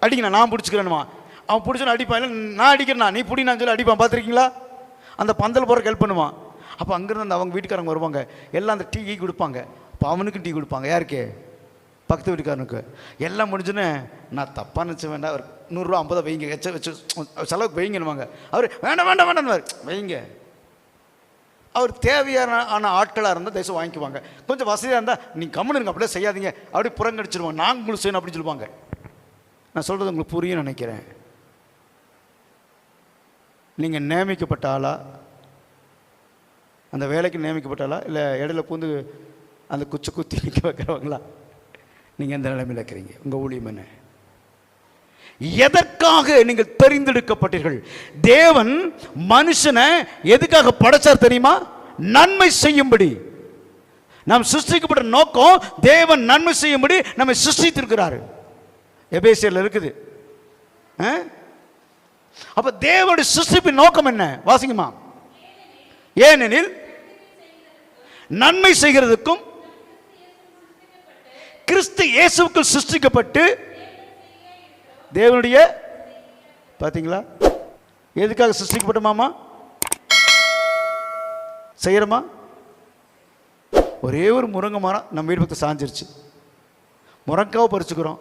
அடிக்கணும், நான் பிடிச்சிக்கிறேன்னுமா. அவன் பிடிச்சோன்னு அடிப்பான், இல்லை நான் அடிக்கிறேன்னா நீ பிடி நான் சொல்லி அடிப்பான். பார்த்துருக்கீங்களா? அந்த பந்தல் போகிற ஹெல்ப் பண்ணுவான். அப்போ அங்கேருந்து அந்த அவங்க வீட்டுக்காரங்க வருவாங்க, எல்லாம் அந்த டீ கொடுப்பாங்க. இப்போ அவனுக்கும் டீ கொடுப்பாங்க. யாருக்கு? பக்கத்து வீட்டுக்காரனுக்கு. எல்லாம் முடிஞ்சுன்னு நான் தப்பாக நினச்ச வேண்டாம், ஒரு 100 ரூபா 50 வைங்க, வச்சு செலவுக்கு வைங்கன்னுவாங்க. அவர் வேண்டாம் வேண்டாம் வேண்டாம் வைங்க. அவர் தேவையான ஆட்களாக இருந்தால் தயவுசு வாங்கிக்குவாங்க. கொஞ்சம் வசதியாக இருந்தால் நீங்கள் கம்முன்னு இருங்க, அப்படியே செய்யாதீங்க, அப்படி புறங்கடிச்சிருவாங்க, நாங்கள் உங்களுக்கு செய்யணும் அப்படின்னு சொல்லுவாங்க. நான் சொல்கிறது உங்களுக்கு புரியும் நினைக்கிறேன். நீங்கள் நியமிக்கப்பட்ட ஆளா, அந்த வேலைக்கு நியமிக்கப்பட்டாலா, இல்லை இடையில பூந்து அந்த குச்சி குத்தி நிற்க வைக்கிறவங்களா? நீங்கள் எந்த நிலைமையில் இருக்கிறீங்க? உங்கள் ஊழியம் என்ன? எதற்காக நீங்கள் தெரிந்தெடுக்கப்பட்டீர்கள்? தேவன் மனுஷனை எதுக்காக படைச்சார் தெரியுமா? நன்மை செய்யும்படி. நாம் சிருஷ்டிக்கப்பட்ட நோக்கம் தேவன் நன்மை செய்யும்படி நம்மை சிருஷ்டித்திருக்கிறார். எபேசியர்ல இருக்குது. அப்ப தேவனுடைய சிருஷ்டிப்பின் நோக்கம் என்ன? வாசிங்கம்மா. ஏனெனில் நன்மை செய்கிறதுக்கும் கிறிஸ்து இயேசுவுக்குள் சிருஷ்டிக்கப்பட்டு தேவனுடைய, பார்த்தீங்களா எதுக்காக சிருஷ்டிக்கப்பட்டோமாமா? செய்யறோமா? ஒரே ஒரு முருங்கை மரம் நம்ம வீடு பக்கத்தில் சாஞ்சிருச்சு, முருங்காவை பறிச்சுக்கிறோம்.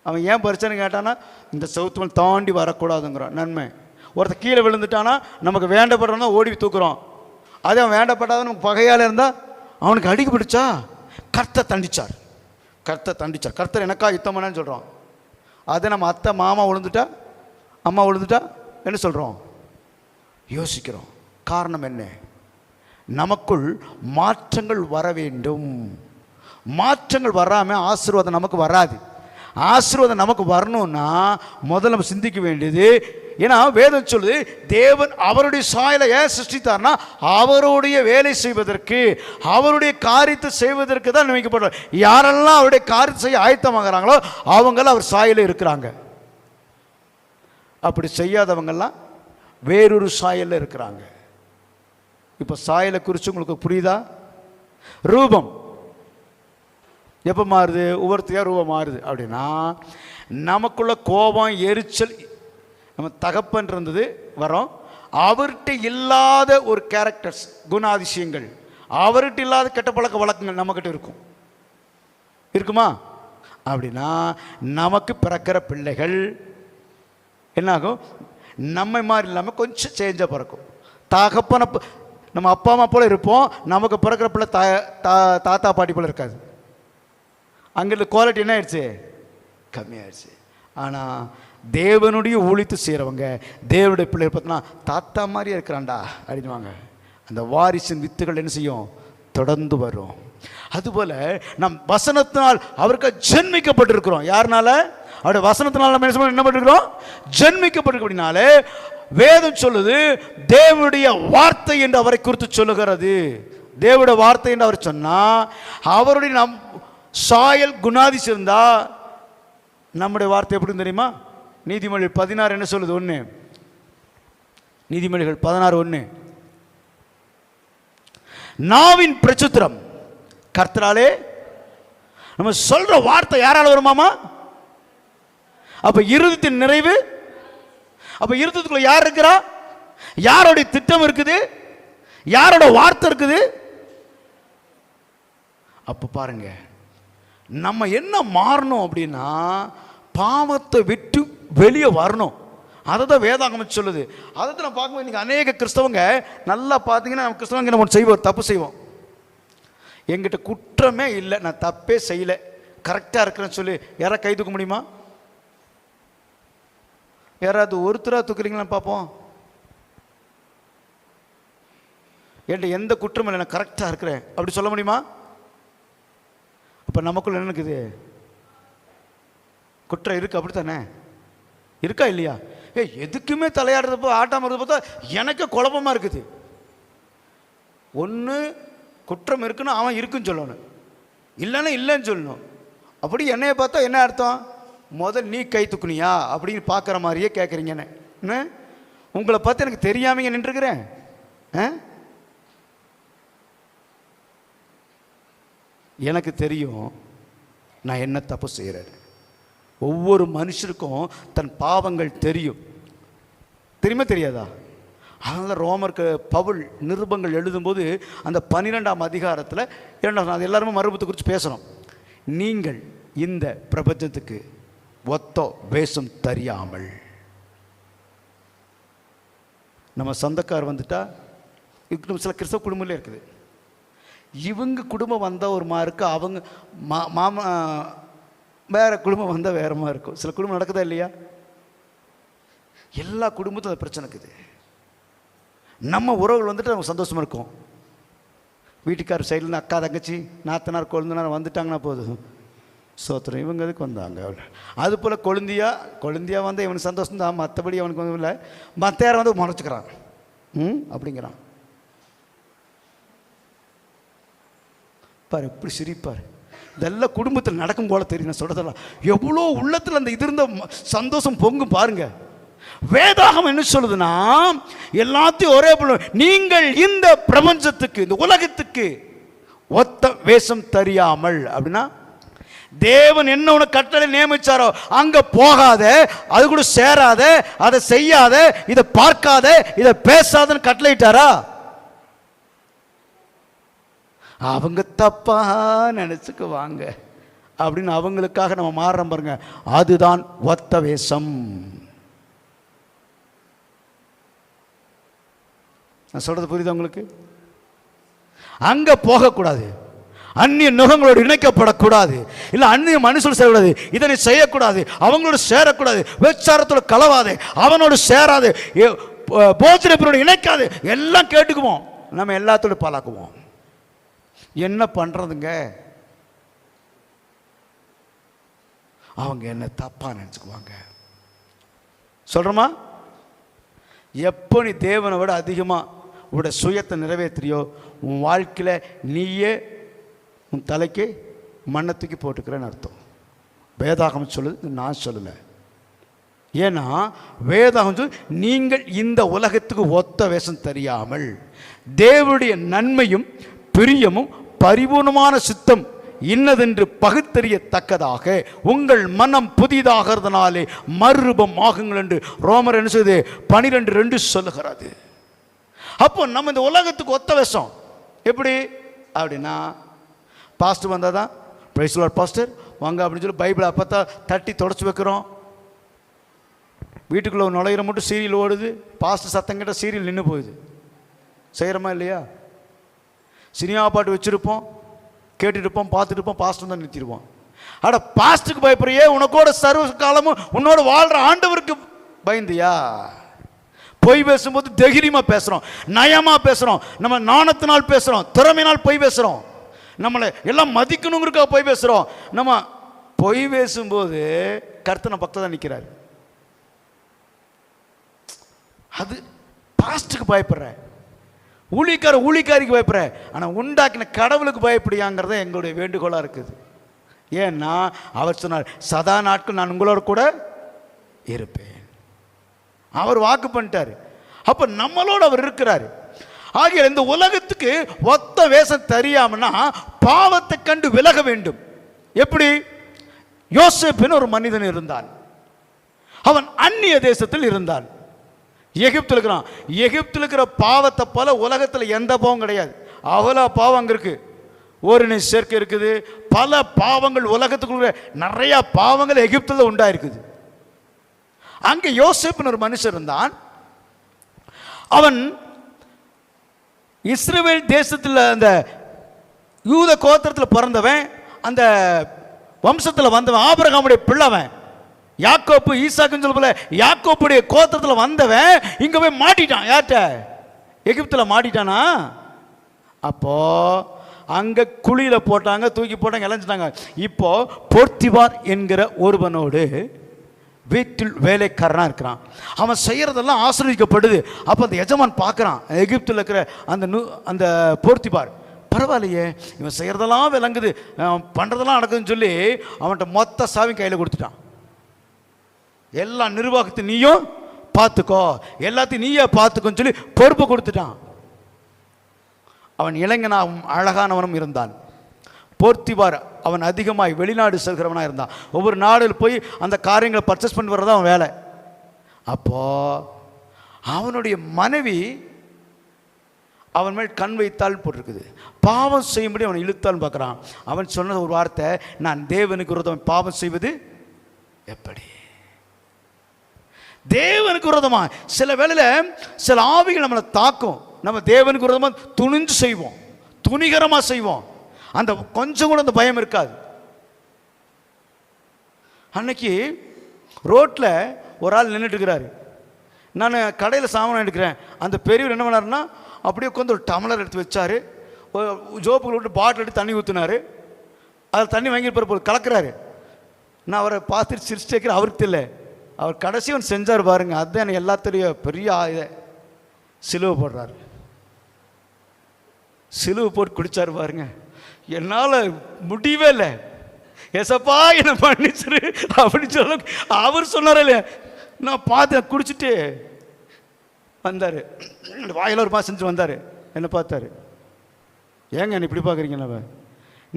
அவன் ஏன் பறிச்சான்னு கேட்டானா, இந்த சவுத்து தாண்டி வரக்கூடாதுங்கிறான். நன்மை. ஒருத்தர் கீழே விழுந்துட்டானா நமக்கு வேண்டப்படுறோம்னா ஓடி தூக்குறோம். அதே அவன் வேண்டப்படாத நமக்கு பகையால் இருந்தால் அவனுக்கு அடிக்க பிடிச்சா கர்த்தர் தண்டிச்சார். கர்த்தர் எனக்கா யுத்தம் பண்ணான்னு சொல்கிறோம். அதை நம்ம அத்தை மாமா விழுந்துட்டா, அம்மா விழுந்துட்டா என்ன சொல்கிறோம்? யோசிக்கிறோம். காரணம் என்ன? நமக்குள் மாற்றங்கள் வர வேண்டும். மாற்றங்கள் வராமல் ஆசீர்வாதம் நமக்கு வராது. ஆசீர்வாதம் நமக்கு வரணும்னா முதல்ல நம்ம சிந்திக்க வேண்டியது, ஏன்னா வேதம் சொல்லுது தேவன் அவருடைய சாயலை ஏன் சிருஷ்டித்தார்னா அவருடைய வேலை செய்வதற்கு, அவருடைய காரியத்தை செய்வதற்கு தான் நியமிக்கப்படுறார். யாரெல்லாம் அவருடைய காரியத்தை செய்ய ஆயத்தமாகறாங்களோ அவங்களாம் அவர் சாயல இருக்கிறாங்க. அப்படி செய்யாதவங்கெல்லாம் வேறொரு சாயலில் இருக்கிறாங்க. இப்போ சாயலை குறித்து உங்களுக்கு புரியுதா? ரூபம் எப்போ மாறுது? ஒவ்வொருத்தையாக ரூபம் மாறுது. அப்படின்னா நமக்குள்ள கோபம், எரிச்சல், நம்ம தகப்பன் இருந்தது வரோம், அவர்கிட்ட இல்லாத ஒரு கேரக்டர்ஸ், குணாதிசயங்கள், அவர்கிட்ட இல்லாத கெட்ட பழக்க வழக்கங்கள் நம்மக்கிட்ட இருக்குமா? அப்படின்னா நமக்கு பிறக்கிற பிள்ளைகள் என்னாகும்? நம்மை மாதிரி இல்லாமல் கொஞ்சம் சேஞ்சாக பிறக்கும். தகப்பனை நம்ம அப்பா அம்மா போல இருப்போம், நமக்கு பிறக்கிற பிள்ளை தாத்தா பாட்டி போல இருக்காது. அங்கிருந்து குவாலிட்டி என்ன ஆயிடுச்சு? கம்மியாயிடுச்சு. ஆனால் தேவனுடைய ஊழித்து செய்கிறவங்க, தேவனுடைய பிள்ளைகள் பார்த்தோன்னா தாத்தா மாதிரியே இருக்கிறான்டா அப்படின்வாங்க. அந்த வாரிசின் வித்துகள் என்ன செய்யும்? தொடர்ந்து வரும். அதுபோல் நம் வசனத்தினால் அவருக்கு ஜென்மிக்கப்பட்டிருக்கிறோம். யாருனால? அவருடைய வசனத்தினால் நம்ம என்ன பண்ணிருக்கிறோம்? ஜென்மிக்கப்பட்டிருக்கிறதுனாலே வேதம் சொல்லுது தேவனுடைய வார்த்தை என்று அவரை குறித்து சொல்லுகிறது. தேவனுடைய வார்த்தை என்று அவர் சொன்னா அவருடைய நம் சாயல் குணாதிசயம் இருந்தா நம்முடைய வார்த்தை எப்படி தெரியுமா? நீதிமொழிகள் 16 என்ன சொல்லுது? 1 நீதிமொழிகள் 16:1 நாவின் பிரசுத்திரம் கர்த்தராலே. நம்ம சொல்ற வார்த்தை யாரால வருமாமா? அப்ப இருதயத்தின் நிறைவு. அப்ப இருதயத்துக்குள்ள யார் இருக்கிறா? யாரோட திட்டம் இருக்குது? யாரோட வார்த்தை இருக்குது? அப்ப பாருங்க, நம்ம என்ன மாறணும் அப்படின்னா பாவத்தை விட்டு வெளியே வரணும். அதை தான் வேதாகமம் சொல்லுது. அதை தான் நான் பார்க்கும்போது இன்றைக்கி அநேக கிறிஸ்தவங்க நல்லா பார்த்தீங்கன்னா, நம்ம கிறிஸ்தவங்க நம்ம செய்வோம், தப்பு செய்வோம். என்கிட்ட குற்றமே இல்லை, நான் தப்பே செய்யலை, கரெக்டாக இருக்கிறேன்னு சொல்லி யாராவது கை தூக்க முடியுமா? யாராவது ஒருத்தராக தூக்குறீங்களான்னு பார்ப்போம். என்கிட்ட எந்த குற்றமும் இல்லை, நான் கரெக்டாக இருக்கிறேன் அப்படி சொல்ல முடியுமா? அப்போ நமக்குள்ள என்ன இருக்குது? குற்றம் இருக்குது, அப்படி தானே இருக்கா இல்லையா? எதுக்குமே தலையாடுறப்போ ஆட்டாமல் இருந்தது பார்த்தா எனக்கு குழப்பமாக இருக்குது. ஒன்று குற்றம் இருக்குன்னு அவன் இருக்குன்னு சொல்லணும், இல்லைன்னா இல்லைன்னு சொல்லணும். அப்படி என்னைய பார்த்தா என்ன அர்த்தம்? முதல் நீ கை தூக்குனியா அப்படின்னு பார்க்குற மாதிரியே கேட்குறீங்கன்னு. உங்களை பார்த்து எனக்கு தெரியாமங்க நின்றுக்கிறேன். எனக்கு தெரியும் நான் என்ன தப்பு செய்கிறேன். ஒவ்வொரு மனுஷருக்கும் தன் பாவங்கள் தெரியும். தெரியுமா தெரியாதா? அதனால் ரோமருக்கு பவுல் நிருபங்கள் எழுதும்போது அந்த 12ஆம் அதிகாரத்தில் 2 அது எல்லாருமே மறுபத்தை குறித்து பேசணும். நீங்கள் இந்த பிரபஞ்சத்துக்கு ஒத்த வேஷம் தெரியாமல். நம்ம சொந்தக்கார் வந்துட்டா நம்ம சில கிறிஸ்தவ குடும்பங்களே இருக்குது. இவங்க குடும்பம் வந்தால் ஒரு மாதிரி இருக்குது, அவங்க மாமா வேறு குடும்பம் வந்தால் வேறு மாதிரி இருக்கும். சில குடும்பம் நடக்குதா இல்லையா? எல்லா குடும்பத்தும் அந்த பிரச்சனை இருக்குது. நம்ம உறவுகள் வந்துட்டு நமக்கு சந்தோஷமாக இருக்கும். வீட்டுக்கார் சைடில் அக்கா தங்கச்சி நாத்தனார் கொழுந்தனார் வந்துட்டாங்கன்னா போதும், சோத்திரம் இவங்க எதுக்கு வந்தாங்க. அது போல் கொழுந்தியா வந்து இவனுக்கு சந்தோஷம் தான், மற்றபடி அவனுக்கு வந்து இல்லை. மற்ற யாரை வந்து மறைச்சிக்கிறான் அப்படிங்கிறான். பாரு எப்படி சிரிப்பார். இதெல்லாம் குடும்பத்தில் நடக்கும் போல தெரியும். நான் சொல்கிறதெல்லாம் எவ்வளோ உள்ளத்தில் அந்த இது இருந்த சந்தோஷம் பொங்கும் பாருங்க. வேதாகம் என்ன சொல்லுதுன்னா, எல்லாத்தையும் ஒரே போல நீங்கள் இந்த பிரபஞ்சத்துக்கு இந்த உலகத்துக்கு ஒத்த வேஷம் தெரியாமல். அப்படின்னா தேவன் என்ன உனக்கு கட்டளை நியமிச்சாரோ அங்க போகாத, அது கூட சேராத, அதை செய்யாத, இதை பார்க்காத, இதை பேசாதன்னு கட்டளையிட்டாரா? அவங்க தப்பா நினைச்சுக்குவாங்க அப்படின்னு அவங்களுக்காக நம்ம மாறுறோம் பாருங்க. அதுதான் ஒத்த வேஷம். நான் சொல்றது புரியுது உங்களுக்கு? அங்க போகக்கூடாது, அந்நிய நுகங்களோடு இணைக்கப்படக்கூடாது, இல்லை அந்நிய மனுஷோடு சேரக்கூடாது, இதனை செய்யக்கூடாது, அவங்களோட சேரக்கூடாது, விபச்சாரத்தோட கலவாது, அவனோடு சேராது, போஜனப்பரோடு இணைக்காது, எல்லாம் கேட்டுக்குவோம். நம்ம எல்லாத்தோடு பாலாக்குவோம். என்ன பண்றதுங்க? அவங்க என்ன தப்பா நினைச்சுக்குவாங்க. சொல்றோமா? எப்போ நீ தேவனை விட அதிகமாக உன்னோட சுயத்தை நிறைவேற்றியோ உன் வாழ்க்கையில் நீயே உன் தலைக்கு மண்ணத்துக்கு போட்டுக்கிறேன்னு அர்த்தம். வேதாகம் சொல்லுது, நான் சொல்லலை. ஏன்னா வேதாகம் சொல்லு, நீங்கள் இந்த உலகத்துக்கு ஒத்த வேஷம் தெரியாமல் தேவனுடைய நன்மையும் பிரியமும் பரிபூர்ணமான சித்தம் இன்னதென்று பகுத்தறியத்தக்கதாக உங்கள் மனம் புதிதாகிறதுனாலே மறுரூபம் ஆகுங்கள் என்று ரோமர் என்ன செய்து 12:2 சொல்லுகிறது. அப்போ நம்ம இந்த உலகத்துக்கு ஒத்த வேஷம் எப்படி அப்படின்னா, பாஸ்டர் வந்தால் தான் பிரைஸ் லார்ட் பாஸ்டர் வாங்க அப்படின்னு சொல்லி பைபிளை அப்போ தான் தட்டி தொடச்சி வைக்கிறோம். வீட்டுக்குள்ளே நுழையிற மட்டும் சீரியல் ஓடுது, பாஸ்டர் சத்தம் கேட்டால் சீரியல் நின்று போகுது. செய்கிறோமா இல்லையா? சினிமா பாட்டு வச்சுருப்போம், கேட்டுட்டு இருப்போம், பார்த்துட்டு இருப்போம், பாஸ்டர் தான் நிறுத்திடுவோம். அட பாஸ்டருக்கு பயப்படுறியே, உனக்கோட சர்வ காலமும் உன்னோட வாழ்கிற ஆண்டவருக்கு பயந்தியா? பொய் பேசும்போது தைரியமாக பேசுகிறோம், நயமாக பேசுகிறோம், நம்ம நாணத்தினால் பேசுகிறோம், திறமையினால் பொய் பேசுகிறோம், நம்மளை எல்லாம் மதிக்கணுங்கிறதுக்காக பொய் பேசுகிறோம். நம்ம பொய் பேசும்போது கர்த்தனை பக்கத்தில் தான் நிற்கிறார். அது பாஸ்டருக்கு பயப்படுற, ஊழிக்காரிக்கு பயப்படுற, ஆனால் உண்டாக்கின கடவுளுக்கு பயப்படியாங்கிறத எங்களுடைய வேண்டுகோளாக இருக்குது. ஏன்னா அவர் சொன்னார், சதா நாட்கள் நான் உங்களோட கூட இருப்பேன். அவர் வாக்கு பண்ணிட்டார். அப்போ நம்மளோட அவர் இருக்கிறார். ஆகிய இந்த உலகத்துக்கு ஒத்த வேஷம் தெரியாமன்னா பாவத்தை கண்டு விலக வேண்டும். எப்படி? யோசேப்புன்னு ஒரு மனிதன் இருந்தான். அவன் அந்நிய தேசத்தில் இருந்தான், எகிப்தில் இருக்கிறான். எகிப்தில் இருக்கிற பாவத்தை போல உலகத்தில் எந்த பாவம் கிடையாது. அவ்வளோ பாவம் அங்கே இருக்கு. ஒரு சேர்க்கை இருக்குது, பல பாவங்கள், உலகத்துக்குள்ள நிறைய பாவங்கள் எகிப்தில் உண்டாயிருக்குது. அங்கே யோசேப்புன்னு ஒரு மனுஷன் இருந்தான். அவன் இஸ்ரவேல் தேசத்தில் அந்த யூத கோத்திரத்தில் பிறந்தவன், அந்த வம்சத்தில் வந்தவன், ஆபிரகாமுடைய பிள்ளைவன், யாக்கோப்பு ஈசாக்குன்னு சொல்ல யாக்கோப்புடைய கோத்திரத்தில் வந்தவன் இங்கே போய் மாட்டிட்டான். யார்கிட்ட? எகிப்தில் மாட்டிட்டானா? அப்போ அங்கே குழியில் போட்டாங்க, தூக்கி போட்டாங்க, இளைஞ்சிட்டாங்க. இப்போ போர்த்திபார் என்கிற ஒருவனோடு வீட்டில் வேலைக்காரனாக இருக்கிறான். அவன் செய்கிறதெல்லாம் ஆசீர்வதிக்கப்படுது. அப்போ அந்த எஜமான் பார்க்குறான், எகிப்தில் இருக்கிற அந்த போர்த்திபார், பரவாயில்லையே இவன் செய்கிறதெல்லாம் விளங்குது, பண்ணுறதெல்லாம் நடக்குதுன்னு சொல்லி அவன்கிட்ட மொத்த சாவியும் கையில் கொடுத்துட்டான். எல்லா நிர்வாகத்தை நீயும் பார்த்துக்கோ, எல்லாத்தையும் நீயே பார்த்துக்கோன்னு சொல்லி பொறுப்பு கொடுத்துட்டான். அவன் இளைஞனாகவும் அழகானவனும் இருந்தான். போர்த்திபார் அவன் அதிகமாக வெளிநாடு செல்கிறவனாக இருந்தான். ஒவ்வொரு நாடில் போய் அந்த காரியங்களை பர்ச்சேஸ் பண்ணி வர்றது அவன் வேலை. அப்போ அவனுடைய மனைவி அவன் மேல் கண் வைத்தால் போட்டிருக்குது. பாவம் செய்யும்படி அவன் இழுத்தால் பார்க்குறான். அவன் சொன்ன ஒரு வார்த்தை, நான் தேவனுக்கு விரோதம் பாவம் செய்வது எப்படி? தேவனுக்கு விரோதமா சில வேளையில் சில ஆவிகள் நம்மளை தாக்கும். நம்ம தேவனுக்கு விரோதமாக துணிஞ்சு செய்வோம், துணிகரமாக செய்வோம். அந்த கொஞ்சம் கூட அந்த பயம் இருக்காது. அன்னைக்கு ரோட்டில் ஒரு ஆள் நின்றுட்டு இருக்கிறாரு. நான் கடையில் சாமான் எடுக்கிறேன். அந்த பெரியவர் என்ன பண்ணாருன்னா, அப்படியே உட்காந்து ஒரு டம்ளர் எடுத்து வச்சார், ஜோப்புகள் விட்டு பாட்டில் எடுத்து தண்ணி ஊற்றினார். அதில் தண்ணி வாங்கிட்டு போய் கலக்கிறாரு. நான் அவரை பார்த்துட்டு சிரிச்சு கேட்குறேன், அவருக்கு தெரியல. அவர் கடைசி ஒன்று செஞ்சார் பாருங்க, அதுதான் எனக்கு எல்லாத்தையும் பெரிய இதை சிலுவை போடுறாரு. சிலுவை போட்டு குடித்தார் பாருங்க. என்னால் முடியவே இல்லை. எசப்பா என்ன பண்ணிச்சிரு அப்படின்னு சொல்ல அவர் சொன்னார் இல்லையா. நான் பார்த்து குடிச்சிட்டு வந்தார். வாயில் ஒரு மாதம் செஞ்சு வந்தார். என்னை பார்த்தாரு, ஏங்க என்ன இப்படி பார்க்குறீங்க?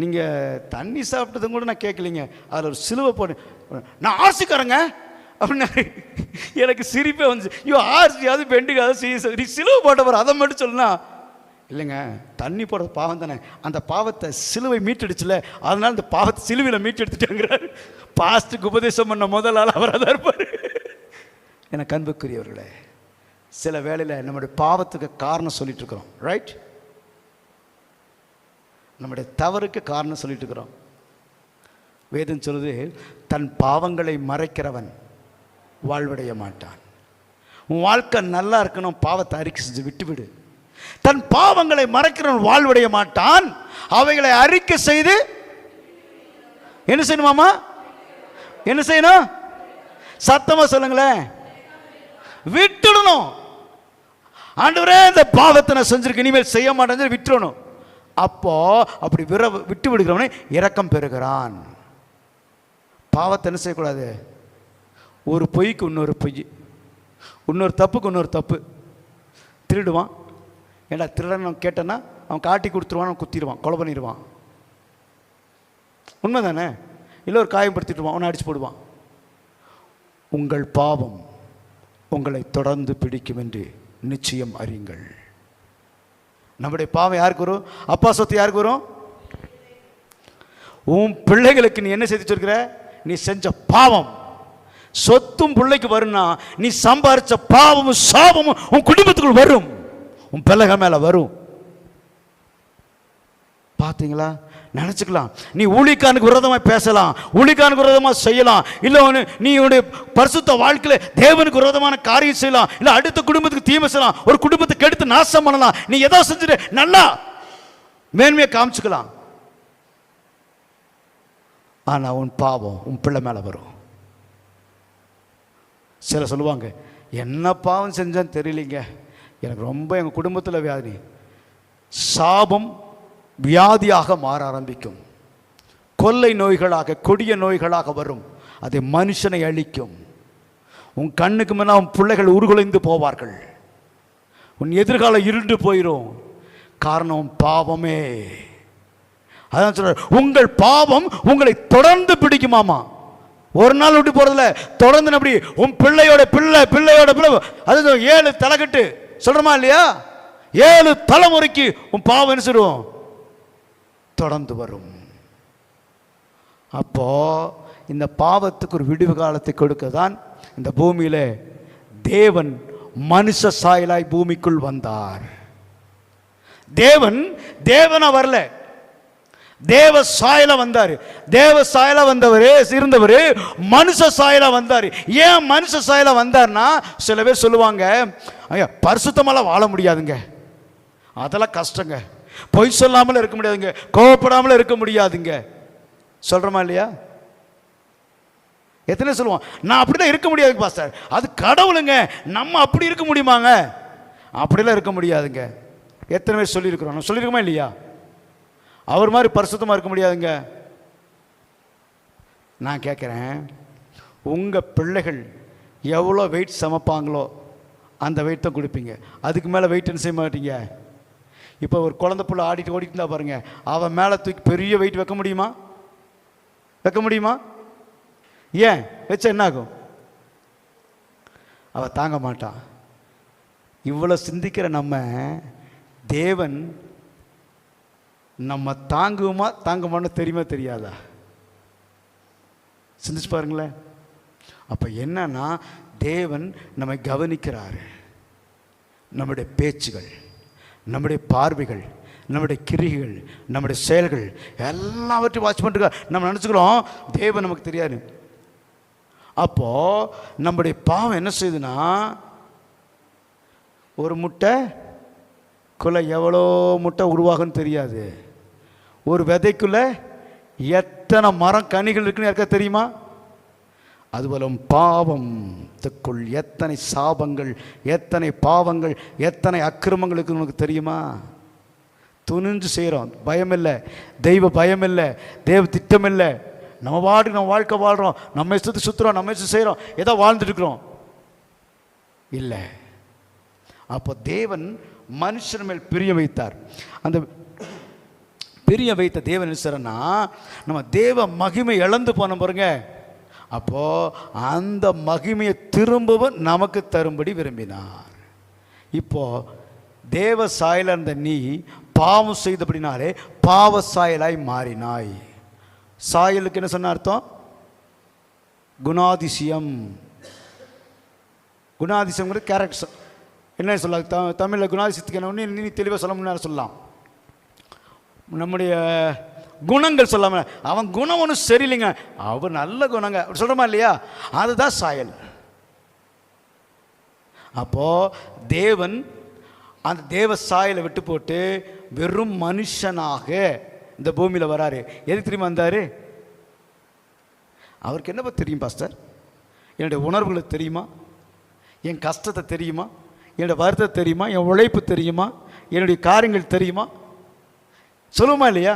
நீங்கள் தண்ணி சாப்பிட்டதும் கூட நான் கேட்கலிங்க, அதில் ஒரு சிலுவை போடு, நான் ஆசிக்காரங்க அப்படின்னாரு. எனக்கு சிரிப்பே வந்துச்சு. ஐயோ ஆர்சியாவது பெண்டுக்காவது நீ சிலுவை போட்டவர் அதை மட்டும் சொல்லுனா, இல்லைங்க தண்ணி போடுறது பாவம் தானே, அந்த பாவத்தை சிலுவை மீட்டெடுச்சுல, அதனால இந்த பாவத்தை சிலுவையில் மீட்டெடுத்துட்டாங்கிறார். பாஸ்ட்டுக்கு உபதேசம் பண்ண முதல் ஆள் அவராக தான் இருப்பார். எனக்கு அன்புக்குரியவர்களே, சில வேளையில் நம்முடைய பாவத்துக்கு காரணம் சொல்லிட்டு இருக்கிறோம். ரைட்? நம்முடைய தவறுக்கு காரணம் சொல்லிட்டு இருக்கிறோம். வேதம் சொல்லுது, தன் பாவங்களை மறைக்கிறவன் வாழ்வடைய மாட்டான். உன் வாழ்க்கை நல்லா இருக்கணும், பாவத்தை அறிக்கை செஞ்சு விட்டுவிடு. தன் பாவங்களை மறைக்கிறவன் வாழ்வடைய மாட்டான். அவைகளை அறிக்கை செய்து என்ன செய்யணுமாமா? என்ன செய்யணும்? சத்தமா சொல்லுங்களேன். விட்டுடணும். ஆண்டவரே இந்த பாவத்தை நான் செஞ்சிருக்கேன், இனிமேல் செய்ய மாட்டேன்னு விட்டுறணும். அப்போ அப்படி விட்டு விடுகிறவனை இரக்கம் பெறுகிறான். பாவத்தை என்ன செய்யக்கூடாது? ஒரு பொய்க்கு இன்னொரு பொய், இன்னொரு தப்புக்கு இன்னொரு தப்பு. திருடுவான், ஏண்டா திருடன் கேட்டேன்னா அவன் காட்டி கொடுத்துருவான், அவன் குத்திடுவான், கொலை பண்ணிடுவான். உண்மை தானே? இல்லை ஒரு காயப்படுத்திடுவான், அவனை அடிச்சு போடுவான். உங்கள் பாவம் உங்களை தொடர்ந்து பிடிக்கும் என்று நிச்சயம் அறியுங்கள். நம்முடைய பாவம் யாருக்கு வரும்? அப்பா சொத்து யாருக்கு வரும்? உன் பிள்ளைகளுக்கு நீ என்ன செய்து வச்சிருக்கிற? நீ செஞ்ச பாவம் சொத்தும் பிள்ளைக்கு வரும்னா, நீ சம்பாரிச்ச பாவமும் சாபமும் உன் குடும்பத்துக்குள் வரும், உன் பிள்ளைகள் மேல வரும். பார்த்தீங்களா? நினச்சிக்கலாம், நீ ஊழியக்காரனுக்கு விரோதமாக பேசலாம், ஊழியக்காரனுக்கு விரோதமாக செய்யலாம், இல்லை நீ உன்னுடைய பரிசுத்த வாழ்க்கையில் தேவனுக்கு விரோதமான காரியம் செய்யலாம், இல்லை அடுத்த குடும்பத்துக்கு தீமை செய்யலாம், ஒரு குடும்பத்தை கெடுத்து நாசம் பண்ணலாம். நீ எதோ செஞ்சுட்டு நல்லா மேன்மையை காமிச்சுக்கலாம். ஆனால் உன் பாவம் உன் பிள்ளை மேலே வரும். சில சொல்லுவாங்க, என்ன பாவம் செஞ்சான்னு தெரியலிங்க, எனக்கு ரொம்ப எங்கள் குடும்பத்தில் வியாதி. சாபம் வியாதியாக மாற ஆரம்பிக்கும், கொள்ளை நோய்களாக கொடிய நோய்களாக வரும், அதை மனுஷனை அழிக்கும். உன் கண்ணுக்கு முன்னால் உன் பிள்ளைகள் உருகுலைந்து போவார்கள், உன் எதிர்காலம் இருண்டு போயிடும். காரணம் பாவமே. அதான் சொல்ற, உங்கள் பாவம் உங்களை தொடர்ந்து பிடிக்குமாமா. ஒரு நாள் விட்டு போறதில்ல, தொடர்ந்து. அப்படி உன் பிள்ளையோட பிள்ளை பிள்ளையோட பிள்ளை, அது 7 தலைக்கட்டு சொல்றமா இல்லையா? 7 தலைமுறைக்கு உன் பாவம் என்ன சொல்லுவோம்? தொடர்ந்து வரும். அப்போ இந்த பாவத்துக்கு ஒரு விடுவு காலத்தை கொடுக்க தான் இந்த பூமியில தேவன் மனுஷ சாயலாய் பூமிக்குள் வந்தார். தேவனா வரல, தேவ சாயல வந்தார். தேவ சாயல வந்தவரு இருந்தவர் மனுஷ சாயல வந்தார். ஏன் மனுஷ சாயல வந்தார்னா, சில பேர் சொல்லுவாங்க, ஐயா பரிசுத்தமெல்லாம் வாழ முடியாதுங்க, அதெல்லாம் கஷ்டங்க, பொய் சொல்லாமல் இருக்க முடியாதுங்க, கோவப்படாமல் இருக்க முடியாதுங்க, சொல்றோமா இல்லையா? எத்தனை சொல்லுவோம், நான் அப்படிதான் இருக்க முடியாதுங்க பாஸ்டர், அது கடவுளுங்க, நம்ம அப்படி இருக்க முடியுமாங்க? அப்படிலாம் இருக்க முடியாதுங்க. எத்தனை பேர் சொல்லியிருக்கிறோம், நம்ம சொல்லியிருக்கோமா இல்லையா? அவர் மாதிரி பரிசுத்தமாக இருக்க முடியாதுங்க. நான் கேட்குறேன், உங்கள் பிள்ளைகள் எவ்வளோ வெயிட் சமைப்பாங்களோ அந்த வெயிட் தான் கொடுப்பீங்க, அதுக்கு மேலே வெயிட் என்ன செய்ய மாட்டீங்க. இப்போ ஒரு குழந்தை புள்ள ஆடிட்டு ஓடிட்டு இருந்தா பாருங்க, அவன் மேலே தூக்கி பெரிய வெயிட் வைக்க முடியுமா? வைக்க முடியுமா? ஏன் வச்சா என்ன ஆகும்? அவன் தாங்க மாட்டான். இவ்வளோ சிந்திக்கிற நம்ம தேவன் நம்ம தாங்குமா தாங்குமான்னு தெரியுமா தெரியாதா? சிந்திச்சு பாருங்களேன். அப்போ என்னன்னா, தேவன் நம்மை கவனிக்கிறாரு. நம்முடைய பேச்சுகள், நம்முடைய பார்வைகள், நம்முடைய கிரிகள், நம்முடைய செயல்கள் எல்லாவற்றையும் வாட்ச் பண்ணிருக்க. நம்ம நினச்சிக்கிறோம் தேவன் நமக்கு தெரியாது. அப்போ நம்முடைய பாவம் என்ன செய்யுதுன்னா, ஒரு முட்டைக்குள்ள எவ்வளோ முட்டை உருவாகுன்னு தெரியாது, ஒரு விதைக்குள்ள எத்தனை மரம் கனிகள் இருக்குன்னு யாருக்கா தெரியுமா? அதுபோல பாவத்துக்குள் எத்தனை சாபங்கள், எத்தனை பாவங்கள், எத்தனை அக்கிரமங்களுக்கு உனக்கு தெரியுமா? துணிஞ்சு செய்கிறோம், பயம் இல்லை, தெய்வ பயம் இல்லை, தெய்வ திட்டம் இல்லை, நம்ம பாட்டுக்கு நம்ம வாழ்க்கை வாழ்கிறோம், நம்ம இஷ்டத்துக்கு சுற்றுறோம், நம்ம இஷ்டம் செய்கிறோம், ஏதோ வாழ்ந்துட்டு இருக்கிறோம் இல்லை. அப்போ தேவன் மனுஷன் மேல் பிரிய வைத்தார். அந்த பிரிய வைத்த தேவன் என்ன செய்யறன்னா, நம்ம தேவ மகிமை இழந்து போன பாருங்க, அப்போ அந்த மகிமையை திரும்பவும் நமக்கு தரும்படி விரும்பினார். இப்போ தேவ சாயல இருந்த நீ பாவம் செய்தபடினாலே பாவ சாயலாய் மாறினாய். சாயலுக்கு என்ன சொன்ன அர்த்தம்? குணாதிசயம். குணாதிசயம்ங்கிறது கேரக்டர். என்ன சொல்ல தமிழில் குணாதிசயத்துக்கு என்ன ஒன்று நீ தெளிவாக சொல்ல முன்னாடி சொல்லலாம். நம்முடைய குணங்கள் சொல்லாம, அவன் குணம் ஒன்றும் சரியில்லைங்க, அவர் நல்ல குணங்க அப்படி சொல்கிறோமா இல்லையா? அதுதான் சாயல். அப்போ தேவன் அந்த தேவ சாயலை விட்டு போட்டு வெறும் மனுஷனாக இந்த பூமியில் வராரு. எதுக்கு தெரியுமா வந்தாரு? அவருக்கு என்ன தெரியும் பாஸ்டர்? என்னுடைய உணர்வுகளை தெரியுமா? என் கஷ்டத்தை தெரியுமா? என்னுடைய வருத்தத்தை தெரியுமா? என் உழைப்பு தெரியுமா? என்னுடைய காரியங்கள் தெரியுமா? சொல்லுமா இல்லையா?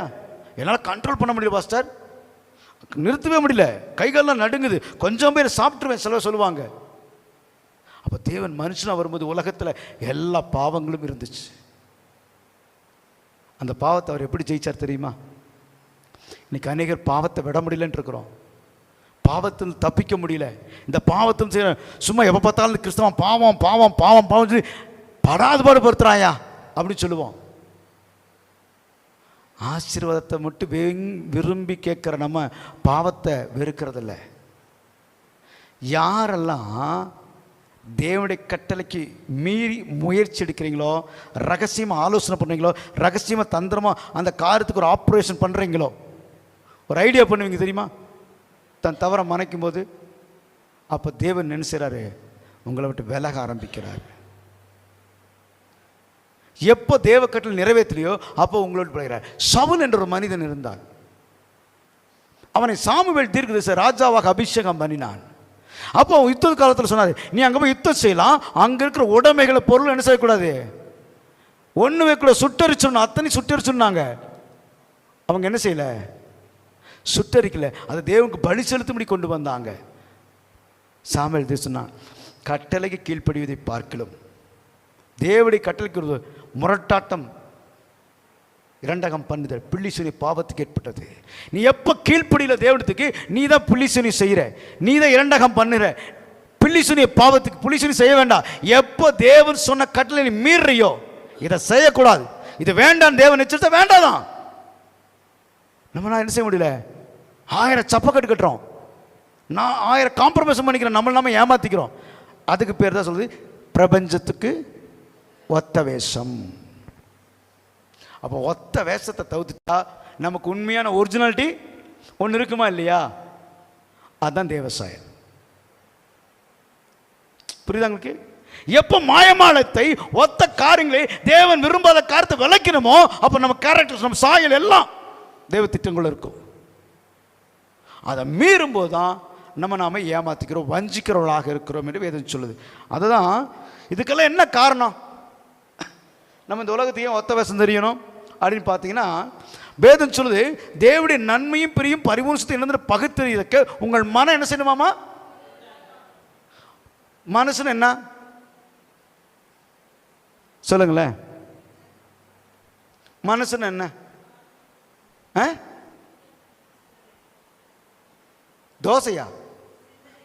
என்னால் கண்ட்ரோல் பண்ண முடியல பாஸ்டர், நிறுத்தவே முடியல, கைகாலெலாம் நடுங்குது, கொஞ்சம் பேர் சாப்பிட்டுருவேன் சில சொல்லுவாங்க. அப்போ தேவன் மனுஷனாக வரும்போது உலகத்தில் எல்லா பாவங்களும் இருந்துச்சு. அந்த பாவத்தை அவர் எப்படி ஜெயிச்சார் தெரியுமா? இன்னைக்கு அநேகர் பாவத்தை விட முடியலன்னு இருக்கிறோம், பாவத்தில் தப்பிக்க முடியல. இந்த பாவத்தில் செய்ய சும்மா எப்போ பார்த்தாலும் கிறிஸ்தவன் பாவம் பாவம் பாவம் பாவம் சொல்லி படாது பாடுபடுத்துறாயா அப்படின்னு சொல்லுவோம். ஆசீர்வாதத்தை மட்டும் விரும்பி கேட்குற நம்ம பாவத்தை வெறுக்கிறதில்ல. யாரெல்லாம் தேவனுடைய கட்டளைக்கு மீறி முயற்சி எடுக்கிறீங்களோ, ரகசியமாக ஆலோசனை பண்ணுறீங்களோ, ரகசியமாக தந்திரமாக அந்த காரியத்துக்கு ஒரு ஆப்ரேஷன் பண்ணுறீங்களோ, ஒரு ஐடியா பண்ணுவீங்க தெரியுமா? தன் தவறை மறைக்கும் போது அப்போ தேவன் நினைச்சாரு உங்களை விட்டு விலக ஆரம்பிக்கிறார். எப்போ தேவ கட்டளை நிறைவேற்றலையோ அப்போ உங்களோடு விளைகிறார். சவுல் என்ற ஒரு மனிதன் இருந்தான். அவனை சாமுவேல் தீர்க்கதரிசி ராஜாவாக அபிஷேகம் பண்ணினான். அப்போ யுத்த காலத்தில் சொன்னார், நீ அங்கே போய் யுத்தம் செய்யலாம், அங்கே இருக்கிற உடைமைகளை பொருள் என்ன செய்யக்கூடாது, ஒன்று வைக்கூட சுட்டரிச்சிடணும். அத்தனை சுட்டரிச்சுன்னாங்க. அவங்க என்ன செய்யலை, சுட்டரிக்கல, அதை தேவனுக்கு பலி செலுத்தும்படி கொண்டு வந்தாங்க. சாமுவேல் சொன்னான், கட்டளைக்கு கீழ்ப்படிவதை பார்க்கலாம் தேவனுடைய கட்டளைக்கு முரட்டாட்டம், இரண்டகம் பண்ணுதல், பிள்ளிசுனி பாவத்துக்கு ஏற்பட்டது. நீ எப்போ கீழ்ப்படியில தேவனத்துக்கு, நீ தான் பிள்ளிசுனி செய்கிற, நீ தான் இரண்டகம் பண்ணுற. பிள்ளிசுனி பாவத்துக்கு புள்ளிசுனி செய்ய வேண்டாம். எப்போ தேவன் சொன்ன கட்டளை நீ மீறியோ, இதை செய்யக்கூடாது, இது வேண்டாம், தேவன் எச்சரித்த வேண்டாதான். நம்மளால என்ன செய்ய முடியல, 1000 சப்பக்கட்டு கட்டுறோம், நான் 1000 காம்ப்ரமைஸ் பண்ணிக்கிறோம், நம்ம ஏமாத்திக்கிறோம். அதுக்கு பேர் தான் சொல்லுது பிரபஞ்சத்துக்கு ஒத்த வேஷம். அப்போ ஒத்த வேஷத்தை தவிர்த்துட்டா நமக்கு உண்மையான ஒரிஜினாலிட்டி ஒன்று இருக்குமா இல்லையா? அதுதான் தேவசாயம். புரியுதா உங்களுக்கு? எப்போ மாயமாலத்தை ஒத்த காரியங்களை தேவன் விரும்பாத காரியத்தை விளக்கணுமோ அப்போ நம்ம கேரக்டர், நம்ம சாயல் எல்லாம் தேவ திட்டங்கள் இருக்கும். அதை மீறும் போது தான் நாம ஏமாத்திக்கிறோம், வஞ்சிக்கிறவர்களாக இருக்கிறோம் என்று வேதம் சொல்லுது. அதுதான் இதுக்கெல்லாம் என்ன காரணம்? நம்ம இந்த உலகத்தையும் ஒத்த வேஷம் தெரியணும் அப்படின்னு பார்த்தீங்கன்னா, வேதம் சொல்லுது தேவனுடைய நன்மையும் பிரியும் பரிபூர்ணத்தை இழந்து பகுத்தறிக்க உங்கள் மனம் என்ன செய்யணுமாமா? மனசுன்னு என்ன சொல்லுங்களேன்? மனசுன்னு என்ன? தோசையா?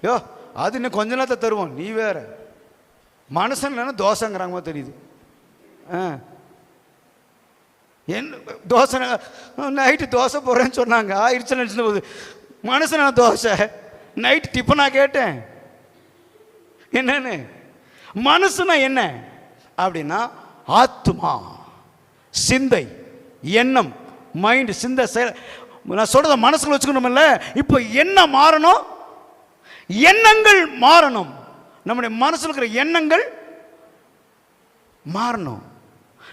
யோ அது இன்னும் கொஞ்ச நேரத்தை தருவோம், நீ வேற. மனசுன்னு இல்லைன்னா தோசைங்கிறாங்க தெரியுது. என்ன தோசை? நைட்டு தோசை போடுறேன்னு சொன்னாங்க, ஆயிடுச்சுன்னு நினச்சின போது மனசு நான் தோசை நைட்டு டிஃபனா கேட்டேன். என்னன்னு மனசுனா என்ன அப்படின்னா ஆத்மா, சிந்தை, எண்ணம், மைண்டு, சிந்தை, செயல். நான் சொல்றத மனசுல வச்சுக்கணும்ல. இப்போ என்ன மாறணும்? எண்ணங்கள் மாறணும். நம்முடைய மனசுல இருக்கிற எண்ணங்கள் மாறணும்.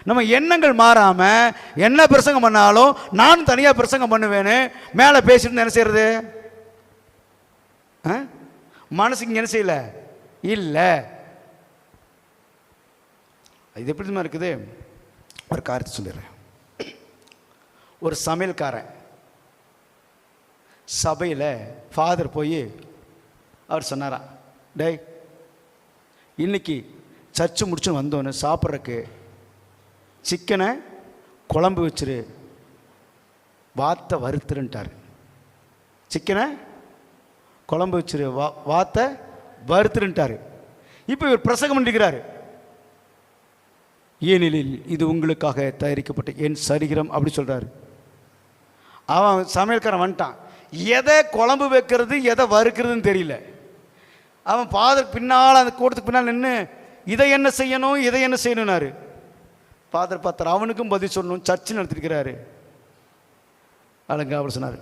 நம்ம எண்ணங்கள் மாறாம என்ன பிரசங்கம் பண்ணாலும் நான் தனியா பிரசங்கம் பண்ணுவேன்னு மேலே பேசிட்டு என்ன செய்யறது? மனசுக்கு என்ன செய்யல இல்லை. இது எப்படி இருக்குது? ஒரு காரியத்தை சொல்லிடுறேன். ஒரு சமையல்காரன் சபையில் ஃபாதர் போய் அவர் சொன்னாரா, டேய் இன்னைக்கு சர்ச்சு முடிச்சுன்னு வந்தோன்னு சாப்பிட்றக்கு சிக்கனை குழம்பு வச்சிரு, வாத்தை வறுத்துருன்ட்டார். சிக்கனை குழம்பு வச்சிரு, வாத்தை வறுத்துருன்ட்டார். இப்போ இவர் பிரசங்கம் பண்ணிக்கிறாரு, ஏனெனில் இது உங்களுக்காக தயாரிக்கப்பட்ட என் சரீரம் அப்படி சொல்கிறாரு. அவன் சமையல்காரன் வந்துட்டான், எதை குழம்பு வைக்கிறது எதை வறுக்கிறதுன்னு தெரியல. அவன் ஃபாதர் பின்னால் அந்த கூட்டத்துக்கு பின்னால் நின்று இதை என்ன செய்யணும் இதை என்ன செய்யணும்னாரு. ஃபாதர் பார்த்தார், அவனுக்கும் பதில் சொல்லணும், சர்ச்சு நடத்திருக்கிறாரு. அழங்க அவர் சொன்னார்,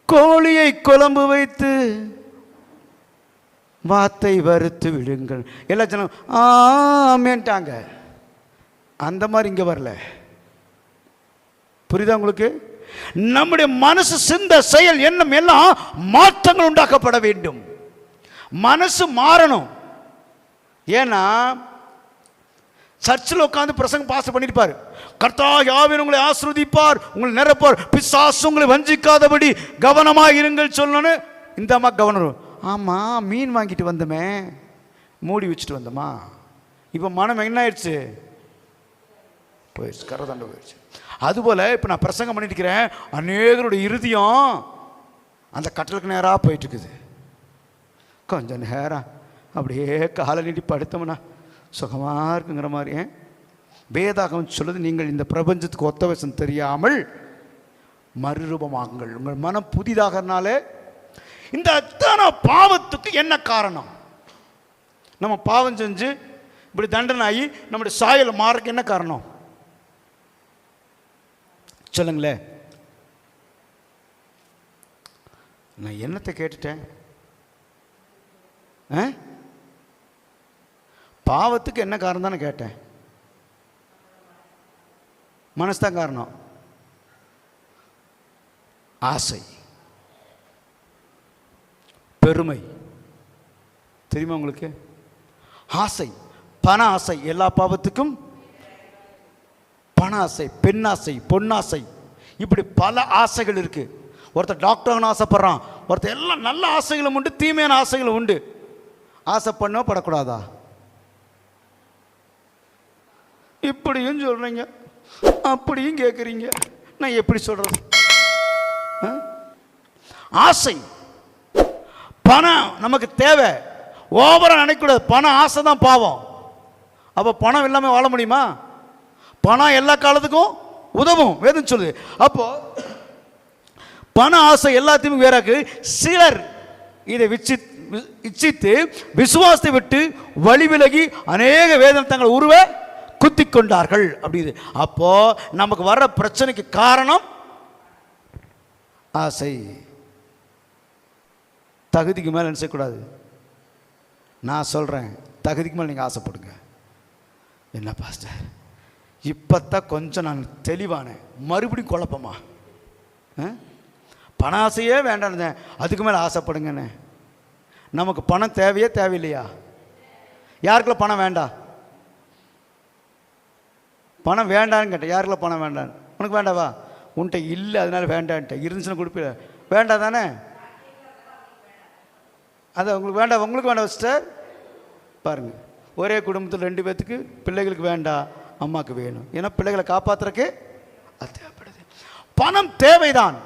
கோழியை குழம்பு வைத்து வாத்தை வறுத்து விடுங்கள். எல்லா ஜனம் ஆமேன்ட்டாங்க. அந்த மாதிரி இங்கே வரல. புரியுதா உங்களுக்கு? நம்முடைய மனசு, சிந்த, செயல், எண்ணம் எல்லாம் மாற்றங்கள் உண்டாக்கப்பட வேண்டும். மனசு மாறணும். ஏன்னா சர்ச்சில் உட்காந்து பிரசங்கம் பாஸ் பண்ணிருப்பார், கர்த்தர் யாவரும் உங்களை ஆசீர்வதிப்பார், உங்களை நிரப்பார், பிசாசு உங்களை வஞ்சிக்காதபடி கவனமாக இருங்கள் சொல்லணும். இந்த அம்மா கவனம், ஆமாம் மீன் வாங்கிட்டு வந்தோமே, மூடி வச்சுட்டு வந்தோமா, இப்போ மனம் என்ன ஆயிடுச்சு? போயிடுச்சு, கரதாண்ட போயிடுச்சு. அதுபோல் இப்போ நான் பிரசங்கம் பண்ணிட்டு இருக்கிறேன், அநேகருடைய இறுதியம் அந்த கட்டலுக்கு நேராக போயிட்டு இருக்குது. கொஞ்சம் நேரம் அப்படியே காலை நீட்டி படுத்தோம்னா சுகமாக இருக்குங்கிற மாதிரி. வேதாகம் சொல்லுது, நீங்கள் இந்த பிரபஞ்சத்துக்கு ஒத்த வசம் தெரியாமல் மறுரூபமாகுங்கள். உங்கள் மனம் புதிதாகனாலே. இந்த அத்தனை பாவத்துக்கு என்ன காரணம்? நம்ம பாவம் செஞ்சு இப்படி தண்டனை ஆகி நம்முடைய சாயல் மாறக்கு என்ன காரணம் சொல்லுங்களேன்? நான் என்னத்தை கேட்டுட்டேன்? பாவத்துக்கு என்ன காரணம் தானே கேட்டேன். மனசுதான் காரணம். ஆசை, பெருமை, தெரியுமா உங்களுக்கு? ஆசை, பண ஆசை. எல்லா பாவத்துக்கும் பண ஆசை, பெண்ணாசை, பொன்னாசை, இப்படி பல ஆசைகள் இருக்கு. ஒருத்தர் டாக்டர் ஆசைப்படுறான், ஒருத்தர் எல்லாம் நல்ல ஆசைகளும் உண்டு, தீமையான ஆசைகளும் உண்டு. ஆசை பண்ண படக்கூடாதா? இப்படியும் சொல்றீங்க, அப்படியும் கேட்குறீங்க, நான் எப்படி சொல்றது? ஆசை, பணம் நமக்கு தேவை, ஓவரா நினைக்கூடாது. பணம் ஆசை தான் பாவம். அப்போ பணம் இல்லாமல் வாழ முடியுமா? பணம் எல்லா காலத்துக்கும் உதவும், வேதம் சொல்லுது. அப்போ பண ஆசை எல்லாத்தையுமே வேறாக்கு. சிலர் இதை இச்சித்து விசுவாசத்தை விட்டு வழி விலகி அநேக வேதனை தங்கள் உருவ குத்தி கொண்டார்கள். அப்படி அப்போ நமக்கு வர்ற பிரச்சனைக்கு காரணம் ஆசை. தகுதிக்கு மேலே என்ன செய்யக்கூடாது? நான் சொல்கிறேன், தகுதிக்கு மேலே நீங்கள் ஆசைப்படுங்க. என்ன பாஸ்டர் இப்போத்தான் கொஞ்சம் நான் தெளிவானேன், மறுபடியும் குழப்பமா? பண ஆசையே வேண்டாம், அதுக்கு மேலே ஆசைப்படுங்கண்ணே. நமக்கு பணம் தேவையே தேவையில்லையா? யாருக்குள்ள பணம் வேண்டாம்? பணம் வேண்டான்னு கேட்டேன். யாருக்குள்ள பணம் வேண்டான்னு? உனக்கு வேண்டாவா? உன்கிட்ட இல்லை அதனால வேண்டான்ட்ட. இருந்துச்சுன்னா கொடுப்பீங்க. வேண்டாம் தானே? அதான் உங்களுக்கு வேண்டாம். உங்களுக்கு வேண்டாம் சிஸ்டர். பாருங்கள், ஒரே குடும்பத்தில் 2 பேர்த்துக்கு பிள்ளைகளுக்கு வேண்டாம், அம்மாவுக்கு வேணும். ஏன்னா பிள்ளைகளை காப்பாற்றுறக்கு அது தேவைப்படுது. பணம் தேவைதான்.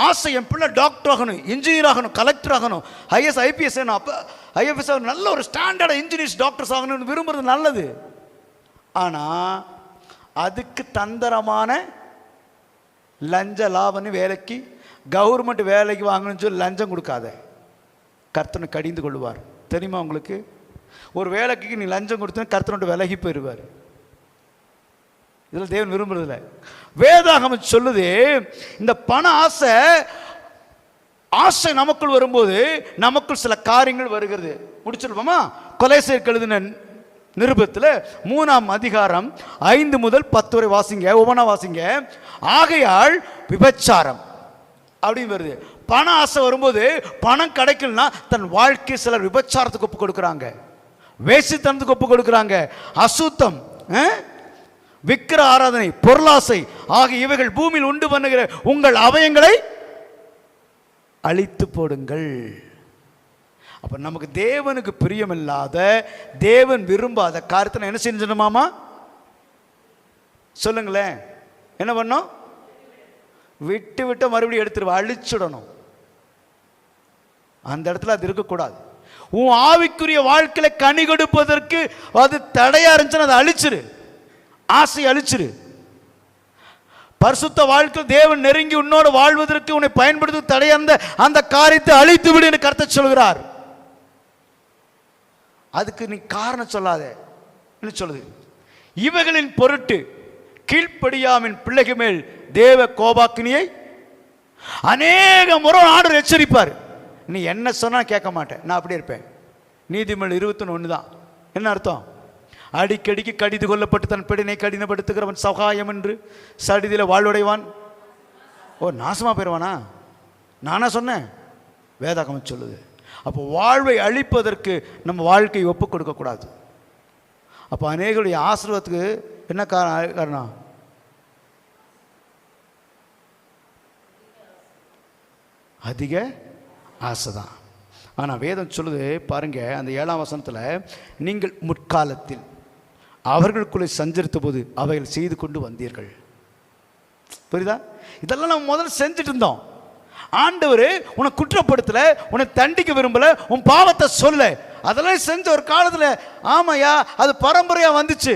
ஆசை, என் பிள்ளை டாக்டர் ஆகணும், இன்ஜினியர் ஆகணும், கலெக்டர் ஆகணும், ஐஎஸ் ஐபிஎஸ் ஆகணும், அப்போ ஐஎஃப்எஸ் ஆகணும், நல்ல ஒரு ஸ்டாண்டர்ட் இன்ஜினியர்ஸ் டாக்டர்ஸ் ஆகணும்னு விரும்புறது நல்லது. ஆனால் அதுக்கு தந்திரமான லஞ்ச லாபம்னு வேலைக்கு கவர்மெண்ட் வேலைக்கு வாங்கணும்னு சொல்லி லஞ்சம் கொடுக்காத, கர்த்தனை கடிந்து கொள்வார். தெரியுமா உங்களுக்கு? ஒரு வேலைக்கு நீ லஞ்சம் கொடுத்தா கர்த்தனோட விலகி போயிடுவார். இதில் தேவன் விரும்புறதில்ல. வேதாகமம் சொல்லுது, இந்த பண ஆசை நமக்குள் வரும்போது நமக்குள் சில காரியங்கள் வருகிறது. முடிச்சிருப்போமா? கொலைசேர் எழுதின நிருபத்தில் 3ஆம் அதிகாரம் 5 முதல் 10 வரை வாசிங்க, ஒவ்வொன்றா வாசிங்க. ஆகையால் விபச்சாரம் அப்படின்னு வருது. பண ஆசை வரும்போது பணம் கிடைக்கலன்னா தன் வாழ்க்கை சிலர் விபச்சாரத்துக்கு ஒப்பு கொடுக்குறாங்க, வேசித்தனத்துக்கு ஒப்பு கொடுக்குறாங்க, அசுத்தம், விக்கிர ஆராதனை, பொருளாசை ஆகிய இவைகள் பூமியில் உண்டு பண்ணுகிற உங்கள் அவயங்களை அழித்து போடுங்கள். அப்ப நமக்கு தேவனுக்கு பிரியமில்லாத, தேவன் விரும்பாத காரியத்தை என்ன செஞ்சணுமாமா? சொல்லுங்களேன். என்ன பண்ணும்? விட்டு விட்டு மறுபடியும் எடுத்துருவா, அழிச்சுடணும். அந்த இடத்துல அது இருக்கக்கூடாது. உன் ஆவிக்குரிய வாழ்க்கையில கனி கொடுப்பதற்கு அது தடையா இருந்துச்சுன்னா அதை அழிச்சிரு, ஆசை அழிச்சிரு. பரிசுத்த வாழ்க்கை தேவன் நெருங்கி உன்னோடு வாழ்வதற்கு உன்னை பயன்படுத்த தடையா இருந்த அந்த காரியத்தை அழித்து விடு என்று கர்த்தர் சொல்கிறார். அதுக்கு நீ காரணம் சொல்லாத சொல்லுது. இவைகளின் பொருட்டு கீழ்ப்படியாமின் பிள்ளைகள் மேல் தேவ கோபாக்கினியை அநேக முறை ஆண்டவர் எச்சரிப்பார். நீ என்ன சொன்னா கேட்க மாட்டேன், நான் அப்படியே இருப்பேன். நீதிமொழி 21 தான். என்ன அர்த்தம்? அடிக்கடிக்கு கடிது கொள்ளப்பட்டு தன் பிடினை கடினப்படுத்துகிறவன் சகாயம் என்று சடிதில வாழ்வடைவான். ஓ, நாசமா போயிடுவானா? நானா சொன்னேன்? வேதாகமம் சொல்லுது. அப்போ வாழ்வை அழிப்பதற்கு நம்ம வாழ்க்கையை ஒப்பு கொடுக்கக்கூடாது. அப்போ அநேகருடைய ஆசீர்வாதத்துக்கு என்ன காரணம்? அதிக ஆசை தான். ஆனால் வேதம் சொல்லுது பாருங்க, அந்த 7ஆம் வசனத்தில், நீங்கள் முற்காலத்தில் அவர்களுக்குள்ளே சஞ்சரித்த போது அவைகள் செய்து கொண்டு வந்தீர்கள். புரியுதா? இதெல்லாம் நம்ம முதல்ல செஞ்சுட்டு இருந்தோம். ஆண்டவர் உன்னை குற்றப்படுத்தல, உன்னை தண்டிக்க விரும்பல, உன் பாவத்தை சொல்ல, அதெல்லாம் செஞ்ச ஒரு காலத்தில். ஆமாயா, அது பரம்பரையா வந்துச்சு,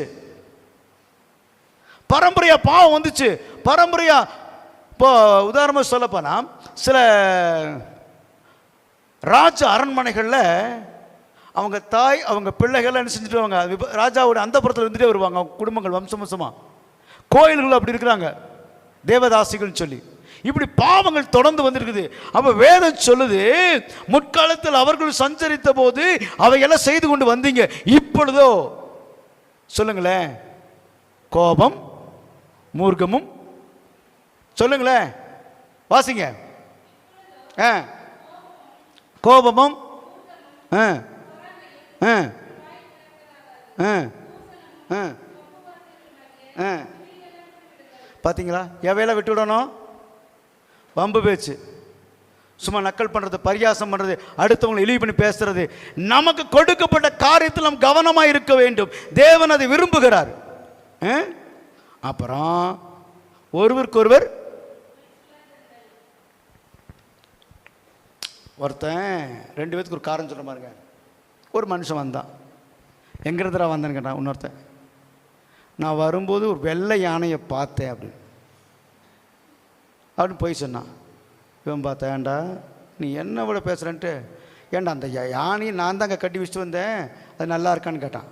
பரம்பரையா பாவம் வந்துச்சு, பரம்பரையா. இப்போ உதாரணமாக சொல்லப்போனா, சில ராஜ அரண்மனைகளில் அவங்க தாய் அவங்க பிள்ளைகள் என்ன செஞ்சுட்டு வருவாங்க, ராஜாவோட அந்த புறத்தில் இருந்துகிட்டே வருவாங்க. அவங்க குடும்பங்கள் வம்சம் வம்சமாக. கோயில்கள் அப்படி இருக்கிறாங்க, தேவதாசிகள் சொல்லி. இப்படி பாவங்கள் தொடர்ந்து வந்திருக்குது. அப்ப வேதம் சொல்லுது, முற்காலத்தில் அவர்கள் சஞ்சரித்த போது அவையெல்லாம் செய்து கொண்டு வந்தீங்க. இப்பொழுதோ சொல்லுங்களேன், கோபம், மூர்க்கமும், சொல்லுங்களேன், வாசிங்க. கோபமும், பார்த்தீங்களா? எவையெல்லாம் விட்டு விடணும்? வம்பு பேச்சு, சும்மா நக்கல் பண்ணுறது, பரியாசம் பண்ணுறது, அடுத்தவங்களை இழிவு பண்ணி பேசுறது. நமக்கு கொடுக்கப்பட்ட காரியத்தில் நாம் கவனமாக இருக்க வேண்டும். தேவன் அதை விரும்புகிறார். அப்புறம் ஒருவருக்கொருவர், ஒருத்தன் 2 பேத்துக்கு ஒரு காரணம் சொல்ல பாருங்க. ஒரு மனுஷன் வந்தான். எங்கிறதுரா வந்தேன்னு கேட்டான். இன்னொருத்தன், நான் வரும்போது ஒரு வெள்ளை யானையை பார்த்தேன் அப்படின்னு போய் சொன்னான். இவன் பார்த்தா, ஏண்டா நீ என்ன விட பேசுகிறேன்ட்டு, ஏண்டா அந்த யானையை நான் தாங்க கட்டி வச்சுட்டு வந்தேன், அது நல்லா இருக்கான்னு கேட்டான்.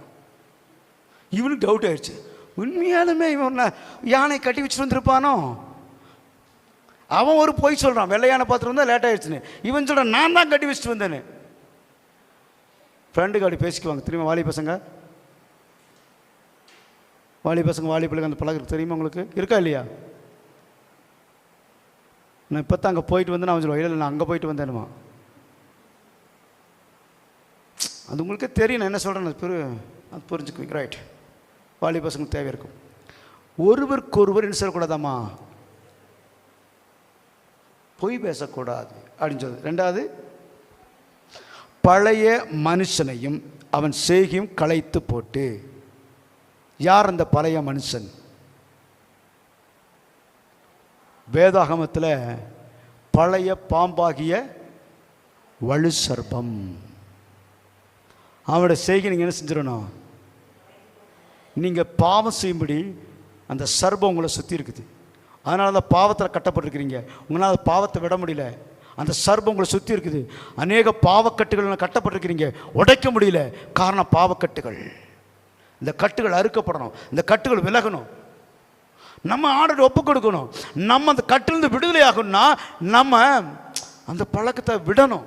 இவனுக்கு டவுட் ஆயிடுச்சு, உண்மையாலுமே இவன் யானை கட்டி வச்சுட்டு வந்திருப்பானோ. அவன் ஒரு பொய் சொல்கிறான், வெள்ளை யானை பார்த்துட்டு வந்தால் லேட் ஆகிடுச்சுன்னு. இவன் சொல்கிறான் நான் தான் கட்டி வச்சுட்டு வந்தேன்னு. ஃப்ரெண்டுக்கு அப்படி பேசிக்குவாங்க தெரியுமா? வாலி பசங்க வாலி பிள்ளைங்க அந்த பழகிறது தெரியுமா உங்களுக்கு? இருக்கா இல்லையா? நான் இப்போ தான் அங்கே போயிட்டு வந்தேன், அவன் சொல்லுவான் இல்லை நான் அங்கே போயிட்டு வந்தேனுமா. அது உங்களுக்கே தெரியும் நான் என்ன சொல்கிறேன், அது புரிஞ்சுக்குவீங்க. ரைட். வாலி பசங்களுக்கு தேவை இருக்கும். ஒருவருக்கொருவர் என்ன சொல்லக்கூடாதாம்மா, பொய் பேசக்கூடாது அப்படின்னு சொல்லுது. ரெண்டாவது, பழைய மனுஷனையும் அவன் செய்கையும் களைத்து போட்டு. யார் அந்த பழைய மனுஷன்? வேதாகமத்தில் பழைய பாம்பாகிய வலு சர்ப்பம். அவனுடைய செய்கை நீங்கள் என்ன செஞ்சிடணும், நீங்கள் பாவம் செய்யும்படி அந்த சர்ப்பம் உங்களை சுற்றி இருக்குது. அதனால தான் பாவத்தில் கட்டப்பட்டிருக்கிறீங்க. உங்களால் பாவத்தை விட முடியல. அந்த சர்ப்பம் உங்களை சுற்றி இருக்குது. அநேக பாவக்கட்டுகள் கட்டப்பட்டிருக்கிறீங்க, உடைக்க முடியல. காரணம் பாவக்கட்டுகள். இந்த கட்டுகள் அறுக்கப்படணும், இந்த கட்டுகள் விலகணும். நம்ம ஆர்டர் ஒப்பு கொடுக்கணும். நம்ம அந்த கட்டிலிருந்து விடுதலை ஆகணும்னா நம்ம அந்த பழக்கத்தை விடணும்.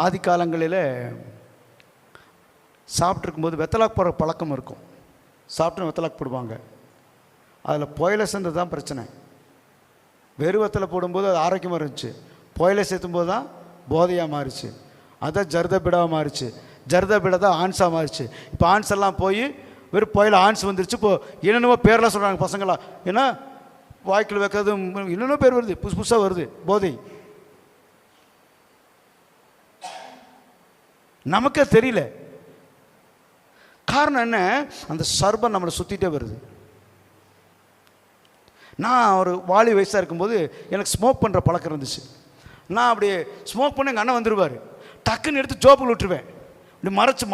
ஆதி காலங்களில் சாப்பிட்ருக்கும்போது வெத்தலாக்கு போடுற பழக்கம் இருக்கும். சாப்பிட்டு வெத்தலாக்கு போடுவாங்க. அதில் புயலை சேர்ந்தது தான் பிரச்சனை. வெறும் வெத்தலை போடும்போது அது ஆரோக்கியமாக இருந்துச்சு. புயலை சேர்த்தும்போது தான் போதையாக மாறிச்சு. அதான் ஜர்தபிடாவாக மாறிச்சு. ஜர்தபிடா தான் ஆன்ஸாக மாறிச்சு. இப்போ ஆன்ஸ் எல்லாம் போய் வெறும் புயல ஆன்ஸ் வந்துருச்சு. இப்போ என்னென்னமோ பேரெலாம் சொல்கிறாங்க பசங்களாம். ஏன்னா வாய்க்கில் வைக்கிறது என்னென்னோ பேர் வருது, புதுசு புதுசாக வருது போதை. நமக்கே தெரியல. காரணம் என்ன? அந்த சர்பம் நம்மளை சுற்றிட்டே வருது. நான் ஒரு வாலி வயசாக இருக்கும்போது எனக்கு ஸ்மோக் பண்ணுற பழக்கம் இருந்துச்சு. நான் அப்படியே ஸ்மோக் பண்ண எங்கள் அண்ணன் வந்துடுவார். டக்குன்னு எடுத்து ஜோப்புக்குள்ள விட்டுருவேன். இப்படி மறைச்சு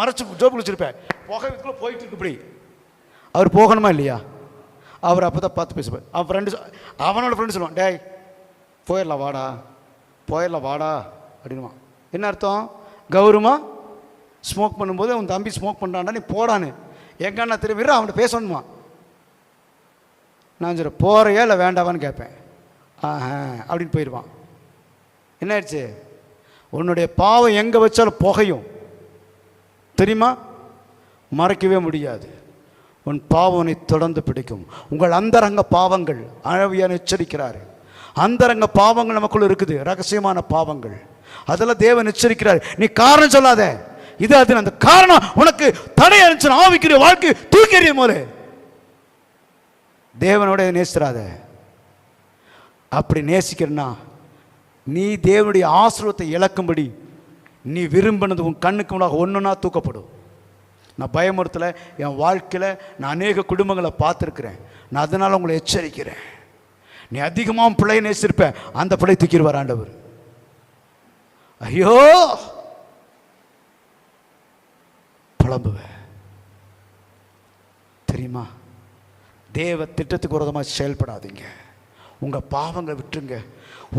ஜோப்புக்குள்ள வச்சுருப்பேன். புகை இதுக்குள்ளே போயிட்டு இருக்கு. இப்படி அவர் போகணுமா இல்லையா? அவர் அப்போ தான் பார்த்து பேசுவார். அவன் ஃப்ரெண்டு, அவனோட ஃப்ரெண்டு சொல்லுவான், டேய் போயிடலாம் வாடா அப்படின்வான். என்ன அர்த்தம்? கௌரவமாக ஸ்மோக் பண்ணும்போது அவன் தம்பி ஸ்மோக் பண்ணுறான்டா, நீ போடான்னு. எங்க அண்ணா திரும்பி அவன்கிட்ட பேசணுமா? நான் சொல்கிறேன் போகிறையா இல்லை வேண்டாவான்னு கேட்பேன். அப்படின்னு போயிடுவான். என்ன ஆயிடுச்சு? உன்னுடைய பாவம் எங்கே வச்சாலும் புகையும் தெரியுமா? மறைக்கவே முடியாது. உன் பாவனை தொடர்ந்து பிடிக்கும். உங்கள் அந்தரங்க பாவங்கள் ஆவியானவர் எச்சரிக்கிறார். அந்தரங்க பாவங்கள் நமக்குள்ள இருக்குது, ரகசியமான பாவங்கள். அதெல்லாம் தேவன் எச்சரிக்கிறார். நீ காரணம் சொல்லாத, இது அது. அந்த காரணம் உனக்கு தடை அனுப்பிச்சு ஆவிக்குரிய வாழ்க்கை தூக்கி எறியும் போது தேவனோட நேசிராத. அப்படி நேசிக்கிறனா நீ தேவனுடைய ஆசீர்வாதத்தை இழக்கும்படி நீ விரும்பினது உன் கண்ணுக்கு முன்னாக ஒன்றுனா தூக்கப்படும். நான் பயமுறுத்தலை. என் வாழ்க்கையில் நான் அநேக குடும்பங்களை பார்த்துருக்கிறேன். நான் அதனால் உங்களை எச்சரிக்கிறேன். நீ அதிகமாக பிள்ளையை நேசிருப்ப, அந்த பிள்ளை தூக்கிடுவார் ஆண்டவர். ஐயோ புலம்புவேன் தெரியுமா? தேவ திட்டத்துக்கு விரோதமாக செயல்படாதீங்க. உங்கள் பாவங்களை விட்டுருங்க.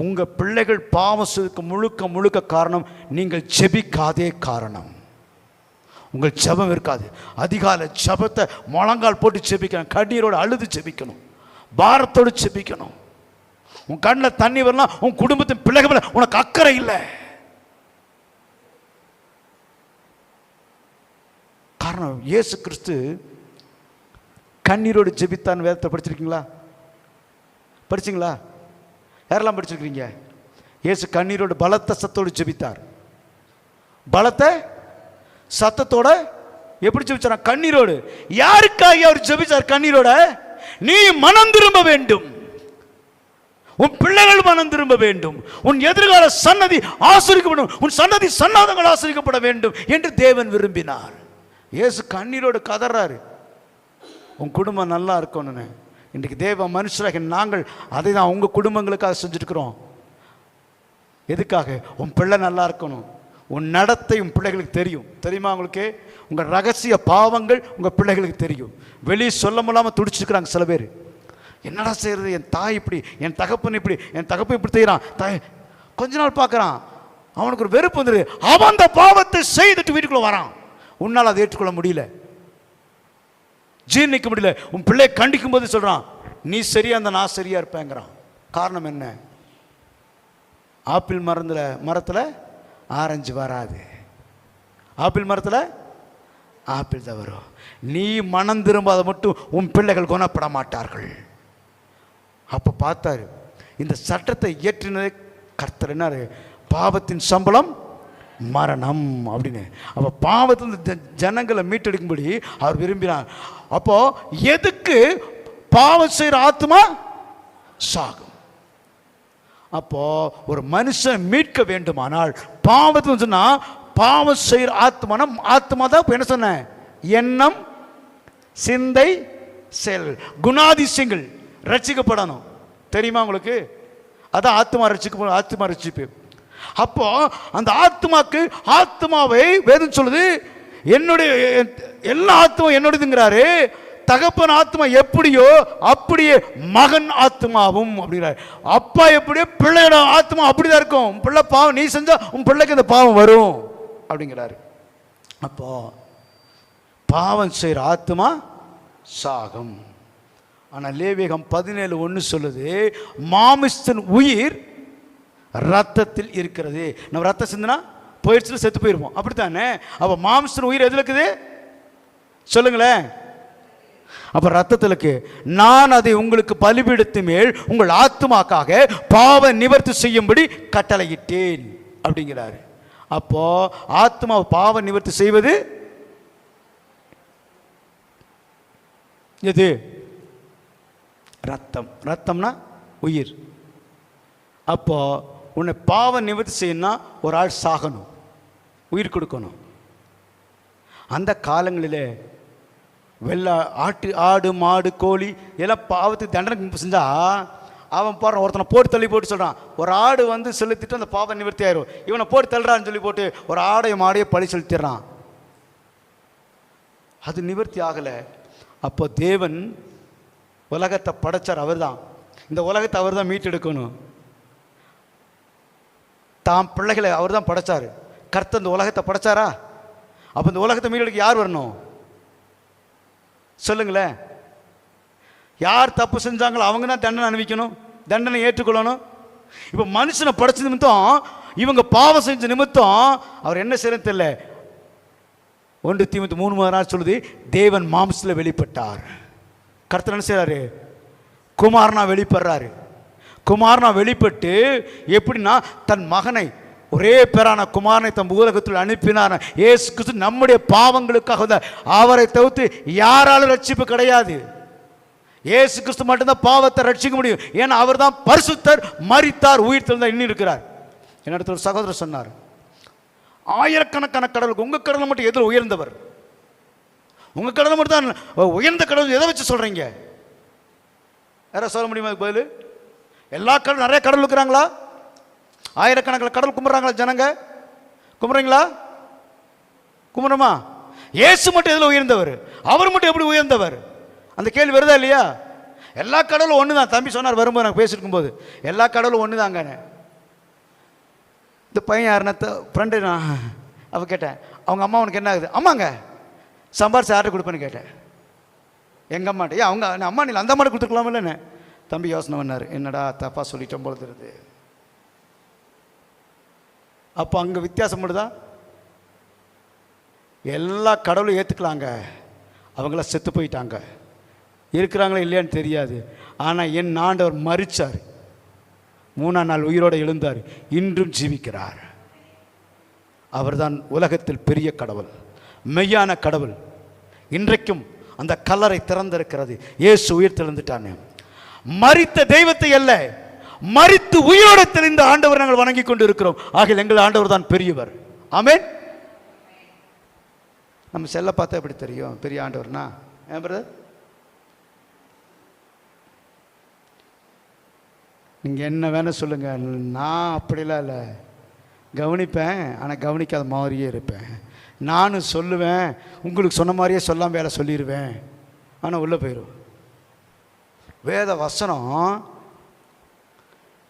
உங்கள் பிள்ளைகள் பாவம் செய்வதற்கு முழுக்க காரணம் நீங்கள் ஜெபிக்காதே காரணம். உங்கள் ஜெபம் இருக்காது. அதிகாலை ஜெபத்தை முழங்கால் போட்டு ஜெபிக்கணும். கண்ணீரோடு அழுது ஜெபிக்கணும். பாரத்தோடு ஜெபிக்கணும். உன் கண்ணில் தண்ணி வரலாம், உன் குடும்பத்தின் பிள்ளைகள் உனக்கு அக்கறை இல்லை. காரணம் இயேசு கிறிஸ்து கண்ணீரோடு ஜெபித்தான். வேதத்தை படிச்சிருக்கீங்களா? படிச்சிங்களா? யாரெல்லாம் படிச்சிருக்கீங்க? இயேசு கண்ணீரோடு பலத்த சத்தோடு ஜெபித்தார். பலத்த சத்தத்தோட எப்படி ஜெபிச்சார்? கண்ணீரோடு. யாருக்காக அவர் ஜெபிச்சார் கண்ணீரோட? நீ மனம் திரும்ப வேண்டும், உன் பிள்ளைகள் மனம் திரும்ப வேண்டும், உன் எதிர்கால சன்னதி ஆசீர்வதிக்கப்படும், உன் சன்னதி சன்னாதங்கள் ஆசீர்வதிக்கப்பட வேண்டும் என்று தேவன் விரும்பினார். இயேசு கண்ணீரோடு கதறாரு, உன் குடும்பம் நல்லா இருக்கணும்னு. இன்றைக்கு தேவ மனுஷராக நாங்கள் அதை தான் உங்கள் குடும்பங்களுக்காக செஞ்சுருக்கிறோம். எதுக்காக? உன் பிள்ளை நல்லா இருக்கணும். உன் நடத்தை உன் பிள்ளைகளுக்கு தெரியும். தெரியுமா உங்களுக்கு? உங்கள் ரகசிய பாவங்கள் உங்கள் பிள்ளைகளுக்கு தெரியும். வெளியே சொல்ல முடியாமல் துடிச்சிருக்கிறாங்க சில பேர். என்னடா செய்யறது, என் தாய் இப்படி, என் தகப்பன் இப்படி, என் தகப்பன் இப்படி செய்கிறான். தாய் கொஞ்ச நாள் பார்க்குறான், அவனுக்கு ஒரு வெறுப்பு வந்துடுது. அவன் அந்த பாவத்தை செய்துட்டு வீட்டுக்குள்ள வரான். உன்னால் அதை ஏற்றுக்கொள்ள முடியல, ஜீர்ணிக்க முடியல. உன் பிள்ளையை கண்டிக்கும் போது சொல்றான், நீ சரியா இருந்தா நான் சரியா இருப்பேங்கிறான். காரணம் என்ன? ஆப்பிள் மரத்தில் ஆரஞ்சு வராது, ஆப்பிள் மரத்தில் ஆப்பிள் தான் வரும். நீ மனம் திரும்பாத மட்டும் உன் பிள்ளைகள் குணப்பட மாட்டார்கள். அப்போ பார்த்தாரு, இந்த சட்டத்தை இயற்றினதே கர்த்தர். என்னாரு? பாவத்தின் சம்பளம் மரணம் அப்படின்னு. அப்போ பாவத்திலிருந்து ஜனங்களை மீட்டெடுக்கும்படி அவர் விரும்பினார். அப்போ எதுக்கு பாவம் செய்கிற ஆத்மா சாகும்? அப்போ ஒரு மனுஷன் மீட்க வேண்டுமானால் பாவத்தில் சொன்னா பாவம் செய்கிற ஆத்மா தான் என்ன சொன்ன, எண்ணம், சிந்தை, செயல், குணாதிசயங்கள் ரட்சிக்கப்படணும். தெரியுமா உங்களுக்கு? அதான் ஆத்மா ரட்சிப்பு. அப்போ அந்த ஆத்மாவை வேதம் சொல்லுது, என்னுடைய எல்லா ஆத்மா என்னுடையதுங்கிறாரு. தகப்பன் ஆத்மா எப்படியோ அப்படியே மகன் ஆத்மாவும் அப்படிங்கிறார். அப்பா எப்படியோ பிள்ளையோட ஆத்மா அப்படிதான் இருக்கும். பிள்ளை பாவம் நீ செஞ்சா உன் பிள்ளைக்கு இந்த பாவம் வரும் அப்படிங்கிறாரு. அப்போ பாவம் செய்கிற ஆத்மா சாகும். ஆனால் லேவியகம் 17:1 சொல்லுது, மாமிசத்தின் உயிர் ரத்தத்தில் இருக்கிறது. நம்ம ரத்தம் சிந்தினா போயிடுச்சுன்னு செத்து போயிருவோம், அப்படித்தானே? அப்போ மாமிசத்தின் உயிர் எதில் இருக்குது சொல்லுங்களேன்? அப்போ ரத்தத்தில் இருக்கு. நான் அதை உங்களுக்கு பலிபீடத்து மேல் உங்கள் ஆத்மாக்காக பாவ நிவர்த்தி செய்யும்படி கட்டளையிட்டேன் அப்படிங்கிறாரு. அப்போ ஆத்மா பாவ நிவர்த்தி செய்வது எது? ரத்தம். ரத்தம்னா உயிர். அப்போ உன்னை பாவ நிவர்த்தி செய்யணும்னா ஒரு ஆள் சாகணும், உயிர் கொடுக்கணும். அந்த காலங்களில் ஆடு மாடு கோழி எல்லாம் பாவத்துக்கு தண்டனை செஞ்சா அவன் போடுறான், ஒருத்தனை போட்டு தள்ளி போட்டு சொல்கிறான், ஒரு ஆடு வந்து செலுத்திட்டு அந்த பாவ நிவர்த்தி ஆயிரும், இவனை போட்டு தள்ளுறான்னு சொல்லி போட்டு ஒரு மாடையை பழி செலுத்திடுறான். அது நிவர்த்தி ஆகலை. அப்போ தேவன் உலகத்தை படைச்சார், அவர் தான். இந்த உலகத்தை அவர் தான் மீட்டெடுக்கணும். தாம் பிள்ளைகளை அவர் தான் படைச்சார். கர்த்தர் இந்த உலகத்தை படைச்சாரா? அப்போ இந்த உலகத்தை மீட்டெடுக்க யார் வரணும் சொல்லுங்களேன்? யார் தப்பு செஞ்சாங்களோ அவங்க தான் தண்டனை அனுபவிக்கணும், தண்டனை ஏற்றுக்கொள்ளணும். இப்போ மனுஷனை படைச்ச நிமித்தம் இவங்க பாவம் செஞ்ச நிமித்தம் அவர் என்ன செய்யறது தெரியல. 1 தீமோத்தேயு 3:3 சொல்லுது, தேவன் மாம்சத்தில் வெளிப்பட்டார். கர்த்தர் என்ன செய்றாரு? குமாரனா வெளிப்படுறாரு. குமாரனா வெளிப்பட்டு எப்படின்னா தன் மகனை, ஒரே பேரான குமாரனை தம் உலகத்தில் அனுப்பினார். இயேசு கிறிஸ்து நம்முடைய பாவங்களுக்காக, அவரை தவிர்த்து யாராலும் ரட்சிப்பு கிடையாது. இயேசு கிறிஸ்து மட்டும்தான் பாவத்தை ரட்சிக்க முடியும். ஏன்னா அவர் தான் பரிசுத்தர், மரித்தார், உயிர் தெழுந்தார், இன்னும் இருக்கிறார். என்னிடத்தில் ஒரு சகோதரர் சொன்னார், ஆயிரக்கணக்கான கடவுளுக்கு உங்க கடவுள் மட்டும் எதில் உயர்ந்தவர்? உங்க கடவுள் மட்டும் தான் உயர்ந்த கடவுள். எதை வச்சு சொல்றீங்க? யாராவது சொல்ல முடியுமா பதில்? எல்லா கடவுள், நிறைய கடவுள் இருக்கிறாங்களா? ஆயிரக்கணக்கில் கடவுள் கும்பிட்றாங்களா ஜனங்க? கும்பிட்றீங்களா? கும்பிட்றோமா? இயேசு மட்டும் எதில் உயர்ந்தவர்? அவர் மட்டும் எப்படி உயர்ந்தவர்? அந்த கேள்வி வருதா இல்லையா? எல்லா கடவுளும் ஒன்று தான். தம்பி சொன்னார் வரும்போது நாங்கள் பேசியிருக்கும் போது, எல்லா கடவுளும் ஒன்று தாங்க. இந்த பையன் யாருன்னா ஃப்ரெண்டு, நான் அவ கேட்டேன், அவங்க அம்மா உனக்கு என்ன ஆகுது? அம்மாங்க சம்பாரிச்சு யார்கிட்ட கொடுப்பேன்னு கேட்டேன். எங்கள் அம்மாட்ட. அவங்க அம்மா நீ அந்த அம்மாட்ட கொடுத்துருக்கலாமில்லன்னு தம்பி யோசனை பண்ணார். என்னடா தப்பா சொல்லிட்டோம் போல தெரியுது. அப்போ அங்கே வித்தியாசம் மட்டும்தான். எல்லா கடவுளும் ஏற்றுக்கலாங்க, அவங்களாம் செத்து போயிட்டாங்க, இருக்கிறாங்களா இல்லையான்னு தெரியாது. ஆனால் என் ஆண்டவர் மரிச்சார், 3ஆம் நாள் உயிரோடு எழுந்தார், இன்றும் ஜீவிக்கிறார். அவர்தான் உலகத்தில் பெரிய கடவுள், மெய்யான கடவுள். இன்றைக்கும் அந்த கல்லறை திறந்திருக்கிறது. இயேசு உயிர் தெழுந்துட்டானே. மரித்த தெய்வத்தை அல்ல, மரித்து உயிரோடு தெளிந்த ஆண்டவர் நாங்கள் வணங்கி கொண்டு இருக்கிறோம். ஆகிய எங்கள் ஆண்டவர் தான் பெரியவர். ஆமென். நம்ம செல்ல பார்த்தா எப்படி தெரியும் பெரிய ஆண்டவர்னா? ஏன் பிரதர்? நீங்கள் என்ன வேணும் சொல்லுங்கள், நான் அப்படிலாம் இல்லை, கவனிப்பேன், ஆனால் கவனிக்காத மாதிரியே இருப்பேன். நானும் சொல்லுவேன், உங்களுக்கு சொன்ன மாதிரியே சொல்லாமல் வேலை சொல்லிடுவேன், ஆனால் உள்ளே போயிடும். வேத வசனம்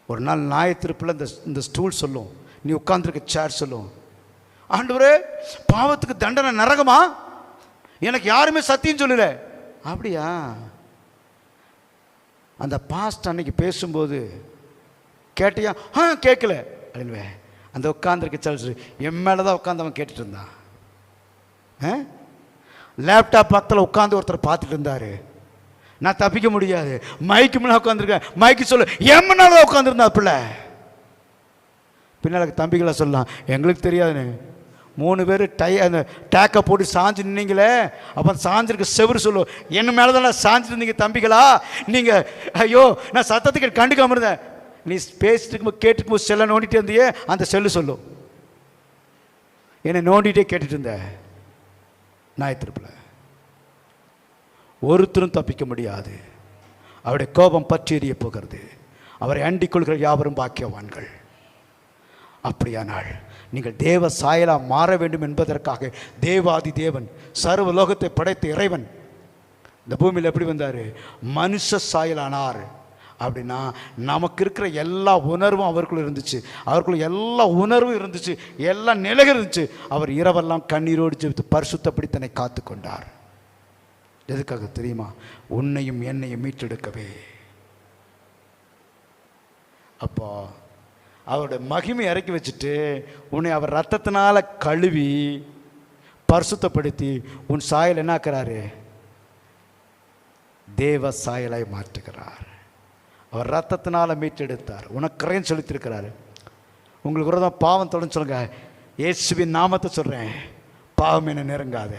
ஒரு நாள் நியாயத்தீர்ப்பில் இந்த ஸ்டூல் சொல்லும், நீ உட்கார்ந்துருக்க சேர் சொல்லும், ஆண்டவரே பாவத்துக்கு தண்டனை நரகமா, எனக்கு யாருமே சத்தியம் சொல்லல. அப்படியா? அந்த பாஸ்ட் அன்னைக்கு பேசும்போது கேட்டியா? கேட்கல அப்படின்வே. அந்த உட்காந்துருக்க சேர் என் மேலே தான் உட்காந்து அவன் கேட்டுட்டு இருந்தான். லேப்டாப் பக்கத்தில் உட்காந்து ஒருத்தர் பார்த்துட்டு இருந்தாரு. நான் தப்பிக்க முடியாது, மைக்கு முன்னாடி உட்காந்துருக்கேன், மைக்கு சொல்லு என் முன்னால உட்காந்துருந்தா பிள்ளை. பின்னால் தம்பிகளை சொல்லலாம், எங்களுக்கு தெரியாதுன்னு 3 பேர் அந்த டேக்கை போட்டு சாஞ்சு நின்னீங்களே, அப்போ சாஞ்சிருக்க செவரு சொல்லும், என்ன மேலே தான் சாஞ்சிருந்தீங்க தம்பிகளா நீங்கள். ஐயோ நான் சத்தத்துக்கு கண்டுக்காம இருந்தேன், நீ பேசிட்டு இருக்கும்போது கேட்டுக்கும்போது செல்லை நோண்டிகிட்டே இருந்தியே, அந்த செல்லு சொல்லும் என்னை நோண்டிகிட்டே கேட்டுட்டு இருந்த. நியாயத்தீர்ப்பில் ஒருத்தரும் தப்பிக்க முடியாது. அவருடைய கோபம் பற்றி எறிய போகிறது. அவரை அண்டிக் கொள்கிற யாவரும் பாக்கியவான்கள். அப்படியானால் நீங்கள் தேவ சாயலாக மாற வேண்டும் என்பதற்காக தேவாதி தேவன் சர்வ லோகத்தை படைத்த இறைவன் இந்த பூமியில் எப்படி வந்தார்? மனுஷ சாயலானார். அப்படின்னா நமக்கு இருக்கிற எல்லா உணர்வும் அவருக்குள்ள இருந்துச்சு, அவருக்குள்ள எல்லா உணர்வும் இருந்துச்சு, எல்லா நிலையும் இருந்துச்சு. அவர் இரவெல்லாம் கண்ணீரோடு ஜெபித்து பரிசுத்தப்படி தன்னை காத்து கொண்டார். எதுக்காக தெரியுமா? உன்னையும் என்னையும் மீட்டெடுக்கவே. அப்போ அவருடைய மகிமை இறக்கி வச்சுட்டு உன்னை அவர் ரத்தத்தினால கழுவி பரிசுத்தப்படுத்தி உன் சாயல் என்ன ஆக்குறாரு? தேவ சாயலாய் மாற்றுகிறார். அவர் ரத்தத்தினால மீட்டெடுத்தார், உனக்கு கரையும் செலுத்திருக்கிறாரு. உங்களுக்கு ஒரு தான் பாவம் தொடர்ந்து சொல்லுங்க, இயேசுவின் நாமத்தை சொல்கிறேன், பாவம் என்ன நெருங்காத.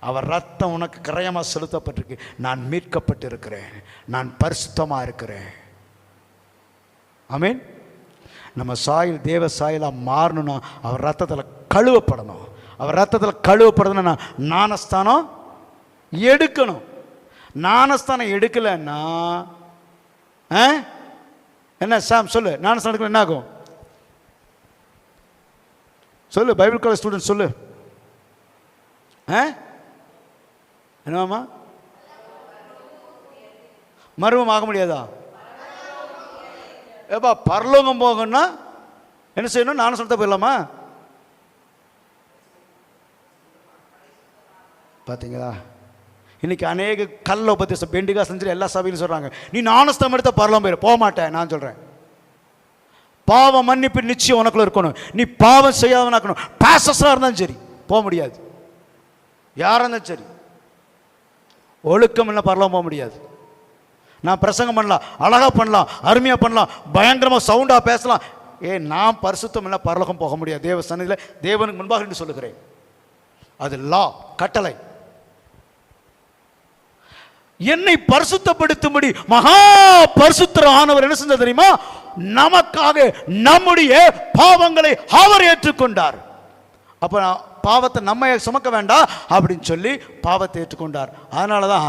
அவர் ரத்தம் உனக்கு கரையமாக செலுத்தப்பட்டிருக்கு. நான் மீட்கப்பட்டு இருக்கிறேன், நான் பரிசுத்தமாக இருக்கிறேன். ஆமீன். நம்ம சாயல் தேவ சாயலாக மாறணும்னா அவர் ரத்தத்தில் கழுவப்படணும். அவர் ரத்தத்தில் கழுவப்படணும்னா ஞானஸ்தானம் எடுக்கணும். ஞானஸ்தானம் எடுக்கலைன்னா என்ன சாம் சொல்லு, ஞானஸ்தானம் எடுக்கல என்ன ஆகும் சொல்லு, பைபிள் காலேஜ் ஸ்டூடெண்ட் சொல்லு. என்னவாமா? மர்மம் ஆக முடியாதா? ஏப்பா பரலோகம் போகணும்னா என்ன செய்யணும்? நானும் சொல்லிட்டு போயிடலாமா? பார்த்தீங்களா? இன்னைக்கு அநேக கல்ல உபதேசம் பெண்டிகா செஞ்சு எல்லா சபையிலும் சொல்கிறாங்க, நீ ஞானஸ்தானம் எடுத்த பரலோகம் போயிட. போக மாட்டேன். நான் சொல்கிறேன், பாவம் மன்னிப்பு நிச்சயம் உனக்குள்ள இருக்கணும். நீ பாவம் செய்யாதவனாக்கணும். பாசஸாக இருந்தாலும் சரி போக முடியாது. யாராக இருந்தாலும் சரி, ஒழுக்கம் இல்லை பரலோகம் போக முடியாது. நான் பிரசங்கம் பண்ணலாம், அழகாக பண்ணலாம், அருமையாக பண்ணலாம், பயங்கரமாக சவுண்டாக பேசலாம், நான் பரிசுத்தம் இல்லை பரலோகம் போக முடியாது. தேவ சன்னிதியில் தேவனுக்கு முன்பாக என்று சொல்லுகிறேன். அது லா, கட்டளை. என்னை பரிசுத்தப்படுத்தும்படி மகா பரிசுத்தர் ஆனவர் என்ன செஞ்சார் தெரியுமா? நமக்காக நம்முடைய பாவங்களை அவர் ஏற்றுக்கொண்டார். அப்ப பாவத்தை நம்ம சுமக்க வேண்டாம் அப்படின்னு சொல்லி பாவத்தை ஏற்றுக்கொண்டார். அதனால தான்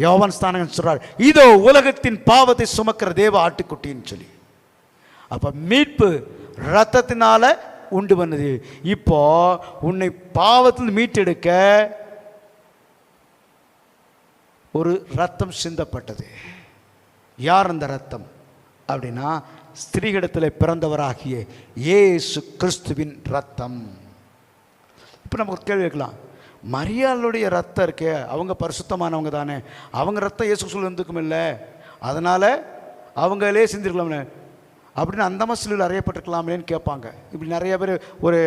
யோவான் ஸ்நானகன் சொல்றார், இதோ உலகத்தின் பாவத்தை சுமக்கிற தேவ ஆட்டுக்குட்டின்னு சொல்லி. அப்ப மீட்பு ரத்தத்தினால உண்டு பண்ணது. இப்போ உன்னை பாவத்தில் மீட்டெடுக்க ஒரு ரத்தம் சிந்தப்பட்டது. யார் அந்த ரத்தம் அப்படின்னா, ஸ்திரீகளிடத்தில் பிறந்தவராகிய இயேசு கிறிஸ்துவின் ரத்தம். இப்போ நமக்கு ஒரு கேள்வி கேட்கலாம், மரியாளுடைய ரத்தம் இருக்கே, அவங்க பரிசுத்தமானவங்க தானே, அவங்க ரத்தம் இயேசு கிறிஸ்துவில் இருந்துக்கும் இல்லை, அதனால் அவங்களே சிந்திருக்கலாம்னு அப்படின்னு அந்த அம்மா சிலுவையில் அறையப்பட்டிருக்கலாமேன்னு கேட்பாங்க. இப்படி நிறைய பேர் ஒரு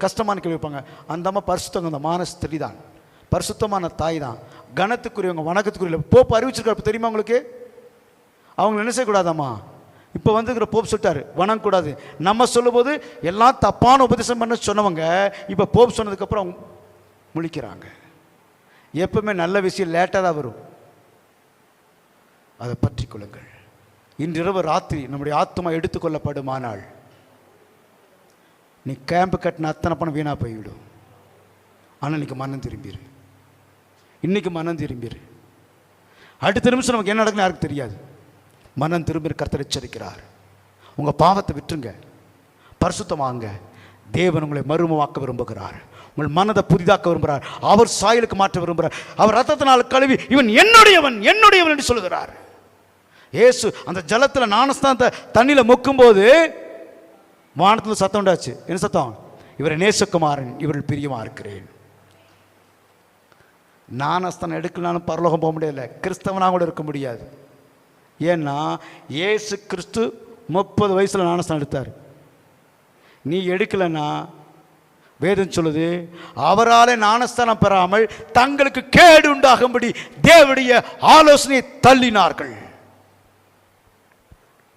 கஷ்டமான கேள்வி வைப்பாங்க. அந்த அம்மா பரிசுத்தவங்க, அந்த மானஸ்திரி தான், பரிசுத்தமான தாய் தான், கனத்துக்குரியவங்க, வணக்கத்துக்குரிய போப்பு அறிவிச்சிருக்காரு. தெரியுமா உங்களுக்கு? அவங்க என்ன செய்யக்கூடாதாம்மா? இப்போ வந்துக்கிற போப் சொல்லிட்டாரு வணங்கக்கூடாது. நம்ம சொல்லும்போது எல்லாம் தப்பான உபதேசம் பண்ண சொன்னவங்க இப்போ போப் சொன்னதுக்கப்புறம் அவங்க முழிக்கிறாங்க. எப்பவுமே நல்ல விஷயம் லேட்டாக தான் வரும், அதை பற்றி கொள்ளுங்கள். இன்றிரவு ராத்திரி நம்முடைய ஆத்மா எடுத்துக்கொள்ளப்படுமானால் நீ கேம்பு கட்டின அத்தனை பணம் வீணாக போய்விடும். ஆனால் இன்னைக்கு மனம் திரும்பிடு, இன்னைக்கு மனம் திரும்பிடு. அடுத்த நிமிஷம் நமக்கு என்ன நடக்குன்னு யாருக்கு தெரியாது. மனம் திரும்பி கர்த்தர் எச்சரிக்கிறார். உங்கள் பாவத்தை விட்டுருங்க, பரிசுத்தமாங்க. தேவன் உங்களை மறுமமாக்க விரும்புகிறார், உங்கள் மனதை புதிதாக்க விரும்புகிறார், அவர் சாயலுக்கு மாற்ற விரும்புகிறார். அவர் ரத்தத்தினால் கழுவி இவன் என்னுடையவன் என்னுடையவன் என்று சொல்லுகிறார். இயேசு அந்த ஜலத்தில் ஞானஸ்தானத்தை தண்ணியில் முக்கும்போது வானத்தில் சத்தம் உண்டாச்சு. என்ன சத்தம்? இவரை நேசகுமாரன், இவர்கள் பிரியமா இருக்கிறேன். ஞானஸ்தானம் எடுக்கலான்னு பரலோகம் போக முடியல, கிறிஸ்தவனாக கூட இருக்க முடியாது. ஏன்னா இயேசு கிறிஸ்து 30 வயசுல ஞானஸ்தானம் எடுத்தார். நீ எடுக்கலைன்னா வேதம் சொல்லுது, அவராலே ஞானஸ்தானம் பெறாமல் தங்களுக்கு கேடு உண்டாகும்படி தேவனுடைய ஆலோசனையை தள்ளினார்கள்.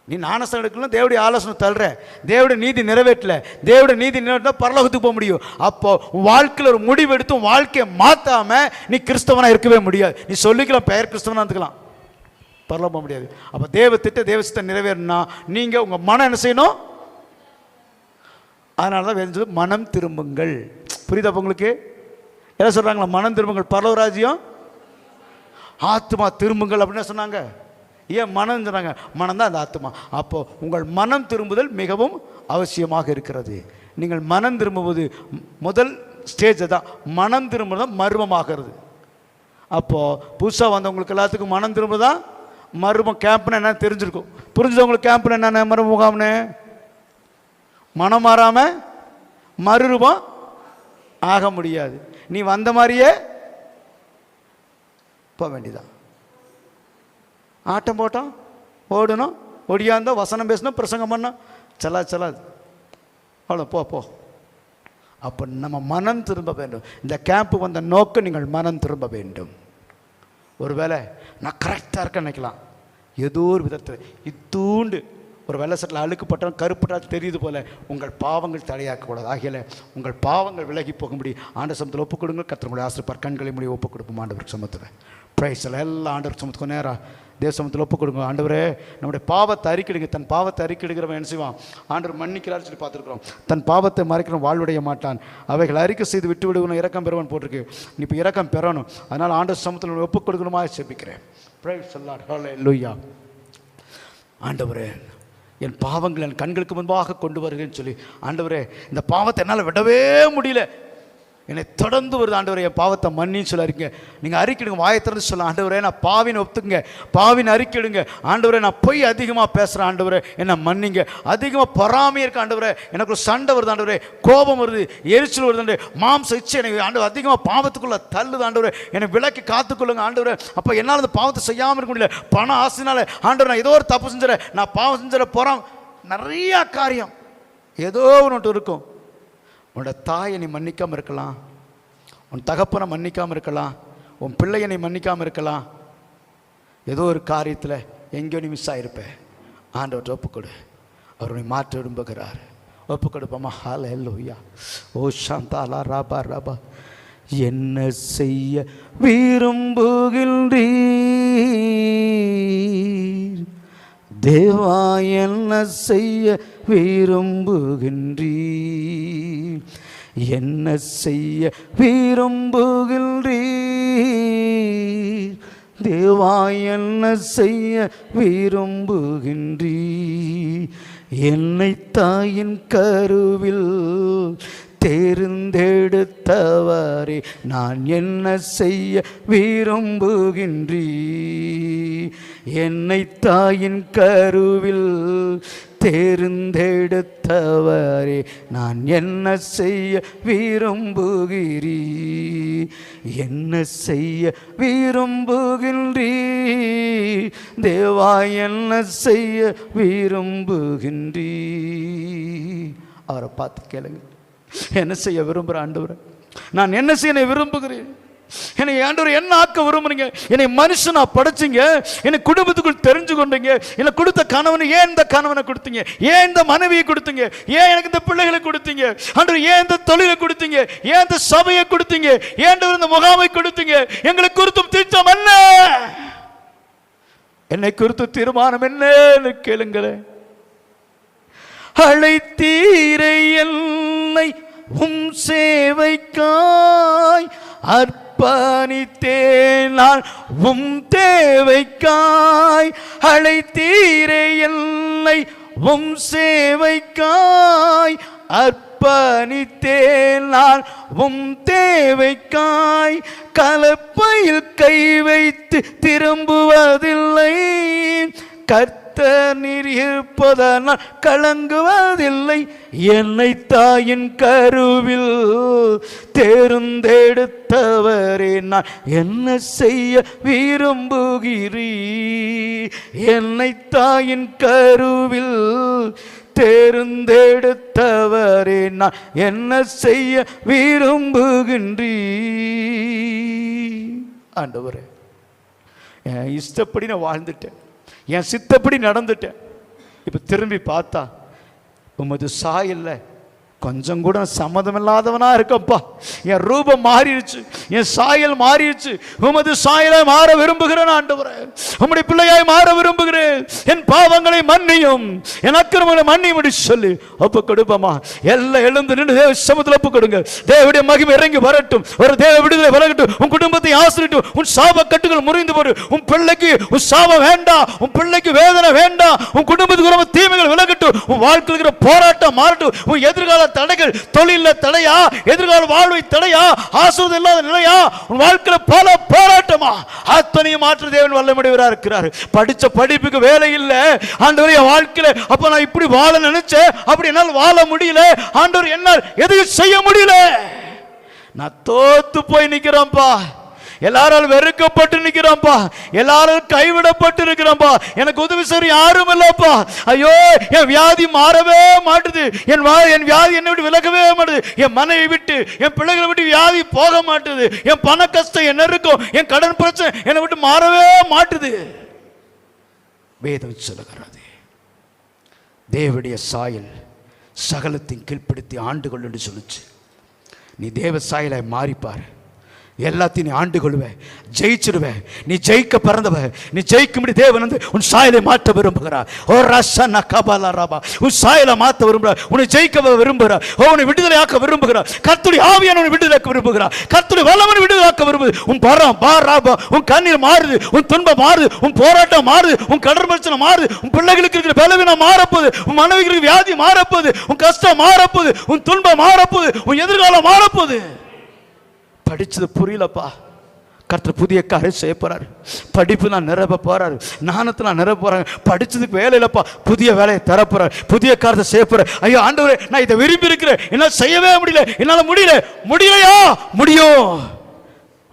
நீ ஞானஸ்தானம் எடுக்கலாம், தேவனுடைய ஆலோசனை தள்ளுற, தேவனுடைய நீதி நிறைவேற்றல, தேவனுடைய நீதி நிறைவேற்றா பரலோகத்துக்கு போக முடியும். அப்போ வாழ்க்கையில் ஒரு முடிவு எடுத்தும் வாழ்க்கையை மாற்றாம நீ கிறிஸ்தவனா இருக்கவே முடியாது. நீ சொல்லிக்கலாம் பெயர் கிறிஸ்தவனா இருந்துக்கலாம், பரலோகம் போக முடியாது. அப்போ தேவ சித்தம் நிறைவேறினா நீங்கள் உங்கள் மனம் என்ன செய்யணும்? அதனால தான் வேறு மனம் திரும்புங்கள். புரியுதா உங்களுக்கு? என்ன சொல்கிறாங்களா? மனம் திரும்புங்கள் பரலோக ராஜ்யம், ஆத்மா திரும்புங்கள் அப்படின்னு சொன்னாங்க. ஏன் மனம் சொன்னாங்க? மனம் தான் அந்த ஆத்மா. அப்போது உங்கள் மனம் திரும்புதல் மிகவும் அவசியமாக இருக்கிறது. நீங்கள் மனம் திரும்புவது முதல் ஸ்டேஜ் தான். மனம் திரும்புவது மர்மமாகிறது. அப்போது புதுசாக வந்தவங்களுக்கு எல்லாத்துக்கும் மனம் திரும்புதான் மர்மம். கேம்ப்னு என்ன தெரிஞ்சிருக்கும். புரிஞ்சவங்களுக்கு கேம்ப்னு என்னென்ன மர்ம முகாம்னு? மனம் மாறாமல் மறுரூபம் ஆக முடியாது. நீ வந்த மாதிரியே போக வேண்டியதான். ஆட்டம் போட்டோம், ஓடணும், ஒடியாந்தோம், வசனம் பேசணும், பிரசங்கம் பண்ணோம், செல்லாது அவ்வளோ போ. அப்போ நம்ம மனம் திரும்ப வேண்டும். இந்த கேம்ப்பு வந்த நோக்கம் நீங்கள் மனம் திரும்ப வேண்டும். ஒருவேளை நான் கரெக்டாக இருக்கேன்னு நினைக்கலாம், ஏதோ ஒரு விதத்தில் இத்தூண்டு ஒரு வெள்ளை சட்டில் அழுக்குப்பட்டாலும் கருப்பட்டால் தெரியுது போல உங்கள் பாவங்கள் தடையாக்கக்கூடாது. ஆகியல உங்கள் பாவங்கள் விலகி போகும்படி ஆண்டவர் சமத்தில் ஒப்புக் கொடுங்க. கர்த்தருடைய ஆசீர்வாதம் கண்களை முடிய ஒப்புக் கொடுப்போம் ஆண்டவருக்கு சமத்தில். பிரைஸ்ல எல்லாம் ஆண்டவர் சமத்துக்கு நேராக தேவ சமத்தில் ஒப்புக் கொடுங்க. ஆண்டவரே, நம்முடைய பாவத்தை அறிக்கிடுங்க. தன் பாவத்தை அறிக்கிடுகிறவன் என்ன செய்வான்? ஆண்டவர் மன்னிக்கிறார் சொல்லி பார்த்துருக்குறோம். தன் பாவத்தை மறைக்கிறவன் வாழ்வுடைய மாட்டான், அவைகள் அறிக்கை செய்து விட்டு விடுவனும் இரக்கம் பெறுவன் போட்டிருக்கு. நீ இப்போ இரக்கம் பெறணும். அதனால் ஆண்டவர் சமத்தில் ஒப்புக் கொடுக்கணுமா செபிக்கிறேன். பிரைஸ் லார்ட், ஹல்லேலூயா. ஆண்டவரே, என் பாவங்கள் என் கண்களுக்கு முன்பாக கொண்டு வருகிறேன்னு சொல்லி, ஆண்டவரே இந்த பாவத்தை என்னால் விடவே முடியல, என்னை தொடர்ந்து வருது ஆண்டவரே, என் பாவத்தை மன்னின்னு சொல்லாருங்க. நீங்கள் அறிக்கிடுங்க, வாயை திறந்து சொல்லலாம். ஆண்டவரே, நான் பாவினை ஒத்துக்குங்க, பாவினை அறிக்கிடுங்க. ஆண்டவரே, நான் போய் அதிகமாக பேசுகிறேன், ஆண்டவரே என்னை மன்னிங்க. அதிகமாக பொறாமையாக இருக்க ஆண்டவரே, எனக்கு ஒரு சண்டை வருது ஆண்டவரே, கோபம் வருது, எரிச்சல் வருது, மாம்ச இச்சை எனக்கு ஆண்டவர் அதிகமாக பாவத்துக்குள்ளே தள்ளுது ஆண்டவரே, என்னை விலக்கி காத்துக்கொள்ளுங்க ஆண்டவரே. அப்போ என்னால் அந்த பாவத்தை செய்யாமல் இருக்க முடியல. பண ஆசைனால ஆண்டவர் நான் ஏதோ ஒரு தப்பு செஞ்சுறேன், நான் பாவம் செஞ்சுறேன், போகிறோம், நிறையா காரியம் ஏதோ ஒன்று இருக்கும். உன்னோட தாயை நீ மன்னிக்காமல் இருக்கலாம், உன் தகப்பனை மன்னிக்காமல் இருக்கலாம், உன் பிள்ளையை நீ மன்னிக்காமல் இருக்கலாம். ஏதோ ஒரு காரியத்தில் எங்கேயோ நீ மிஸ் ஆகிருப்பேன். ஆண்டவர்கிட்ட ஒப்புக்கொடு, அவர் உன்னை மாற்ற விரும்புகிறார். ஒப்புக்கொடுப்போமா? ஹல்லேலூயா. ஓ சாந்தாலா ராபா ராபா. என்ன செய்ய விரும்புகின்றீர் தேவா, என்ன செய்ய விரும்புகின்றீர்? என்ன செய்ய விரும்புகின்றீர் தேவா, என்ன செய்ய விரும்புகின்றீர்? என்னை தாயின் கருவில் தேர்ந்தெடுத்தவரே, நான் என்ன செய்ய விரும்புகின்றீர்? என்னை தாயின் கருவில் தேர்ந்தெடுத்தவரே, நான் என்ன செய்ய விரும்புகிறீர்? என்ன செய்ய விரும்புகின்றீர் தேவா, என்ன செய்ய விரும்புகின்றீர்? அவரை பார்த்து கேளுங்க, என்ன செய்ய விரும்புகிற ஆண்டவரே? நான் என்ன செய்ய விரும்புகிறேன்? என்னை ஆண்டவர் என்ன ஆக்க விரும்புறீங்க? என்னை மனுஷனா படைச்சிங்க, என்னை குடும்பத்துக்குள் தெரிஞ்சு கொண்டீங்க, என்னை கொடுத்த கணவனை ஏன் இந்த கணவனை கொடுத்தீங்க? ஏன் இந்த மனைவியை கொடுத்தீங்க? ஏன் எனக்கு இந்த பிள்ளைகளை கொடுத்தீங்க? ஆண்டவர் ஏன் இந்த தொழிலை கொடுத்தீங்க? ஏன் இந்த சபையை கொடுத்தீங்க? ஏன் இந்த முகாமை கொடுத்தீங்க? எங்களை குறித்தும் திட்டம் என்ன? என்னை குறித்து தீர்மானம் என்னன்னு கேளுங்களேன். அழைத்தீரை என்னை உம் சேவைக்காய், அர்ப்பணித்தேன் நான் உம் தேவைக்காய். அழைத்தீரை என்னை உம் சேவைக்காய், அர்ப்பணித்தேன் நான் உம் தேவைக்காய். கலப்பையில் கை வைத்து திரும்புவதில்லை, கர்த்தர் நீர் இருப்பதனால் கலங்குவதில்லை. என்னை தாயின் கருவில் தேர்ந்தெடுத்தவரே, நான் என்ன செய்ய விரும்புகிறீர்? என்னை தாயின் கருவில் தேர்ந்தெடுத்தவரே, நான் என்ன செய்ய விரும்புகின்றீர்? ஆண்டவரே, என் இஷ்டப்படி நான் வாழ்ந்துட்டேன், என் சித்தப்படி நடந்துட்டேன். இப்போ திரும்பி பார்த்தா உமது சாயல்ல கொஞ்சம் கூட சம்மதமில்லாதவனா இருக்கப்பா. என் ரூபம் மாறிடுச்சு, என் சாயல் மாறிடுச்சு. உமது சாயலாய் மாற விரும்புகிறேன் ஆண்டவரே, உம்முடைய பிள்ளையாய் மாற விரும்புகிறேன். என் பாவங்களை மன்னியும், என் அக்கிரமங்களை மன்னியும் சொல்லி ஒப்பு கொடுப்போமா? எல்லாம் எழுந்து நின்று தேவ சமூகத்தில் ஒப்பு கொடுங்க. தேவனுடைய மகிமை இறங்கி வரட்டும், ஒரு தேவ விடுதலை வரட்டும். உன் குடும்பத்தை ஆசிரியட்டும், உன் சாப கட்டுகள் முறிந்து போடு. உன் பிள்ளைக்கு உன் சாபம் வேண்டாம், உன் பிள்ளைக்கு வேதனை வேண்டாம், உன் குடும்பத்துக்கு தீமைகள் விலகட்டும், உன் வாழ்க்கையில் இருக்கிற போராட்டம் மாறட்டும். உன் எதிர்கால தடைகள், தொழில தடையா, எதிர்கால வாழ்வை தடையா, ஆசீர்வாதம் இல்லாத நிலையா, உன் வாழ்க்கையில பல போராட்டமா, அத்தனையும் மாற்று தேவன் வல்லமையுடையவராக இருக்கிறார். படிச்ச படிப்புக்கு வேலை இல்லை ஆண்டவரே, என் வாழ்க்கையில அப்ப நான் இப்படி வாழ நினைச்சேன், அப்படி என்னால் வாழ முடியல ஆண்டவர், என்னால் எதையும் செய்ய முடியல, நான் தோத்து போய் நிக்கிறேன்ப்பா, எல்லாரும் வெறுக்கப்பட்டு நிற்கிறான்பா, எல்லாரும் கைவிடப்பட்டு இருக்கிறான்பா, எனக்கு உதவி செய்ய யாரும் இல்லப்பா. ஐயோ, என் வியாதி மாறவே மாட்டுது, என் வியாதி என்னை விட்டு விலகவே மாட்டுது, என் மனைவி விட்டு, என் பிள்ளைகளை விட்டு வியாதி போக மாட்டுது, என் பண கஷ்டம் என்ன இருக்கும், என் கடன் பிரச்சனை என்னை விட்டு மாறவே மாட்டுது. வேதம் சொல்லுகிறது, தேவனுடைய சாயல் சகலத்தையும் கீழ்ப்படுத்தி ஆண்டு கொள்ளு என்று சொல்லுச்சு. நீ தேவ சாயலாய் மாறிப்பார், எல்லாத்தையும் நீ ஆண்டு கொள்வேன், ஜெயிச்சிருவேன். நீ ஜெயிக்க பிறந்தவ, நீ ஜெயிக்கும்படி தேவன் வந்து உன் சாயலை மாற்ற விரும்புகிறார். ஓ ரசன கபால ரபா, உன் சாயலை மாற்ற விரும்புகிறார், உன்னை ஜெயிக்க விரும்புகிறார், உன்னை விடுதலையாக்க விரும்புகிறார். கர்த்தருடைய ஆவியான உன்னை விடுதலையாக்க விரும்புகிறார், கர்த்தருடைய வல்லமை விடுதலையாக்க விரும்புது. உன் பரம் பாராபா, உன் கண்ணீர் மாறுது, உன் துன்பம் மாறுது, உன் போராட்டம் மாறுது, உன் கடன் பிரச்சனை மாறுது, உன் பிள்ளைகளுக்கு இருக்கிற பலவீனம் மாறப்போது, உன் மனைவிக்கு வியாதி மாறப்போது, உன் கஷ்டம் மாறப்போது, உன் துன்பம் மாறப்போது, உன் எதிர்காலம் மாறப்போது. படிச்சது புரியலப்பா, கர்த்தர் புதிய காரியம் செய்ய போறாரு. படிப்பு நான் நிரப்ப போறாரு, ஞானத்தை நான் நிரப்ப போறேன். படிச்சதுக்கு வேலை இல்லப்பா, புதிய வேலையை தர போறாரு, புதிய காரியத்தை செய்ய போறேன். ஐயோ ஆண்டவரே, நான் இதை விரும்பி இருக்கிறேன், என்னால் செய்யவே முடியல, என்னால முடியலையா? முடியும்,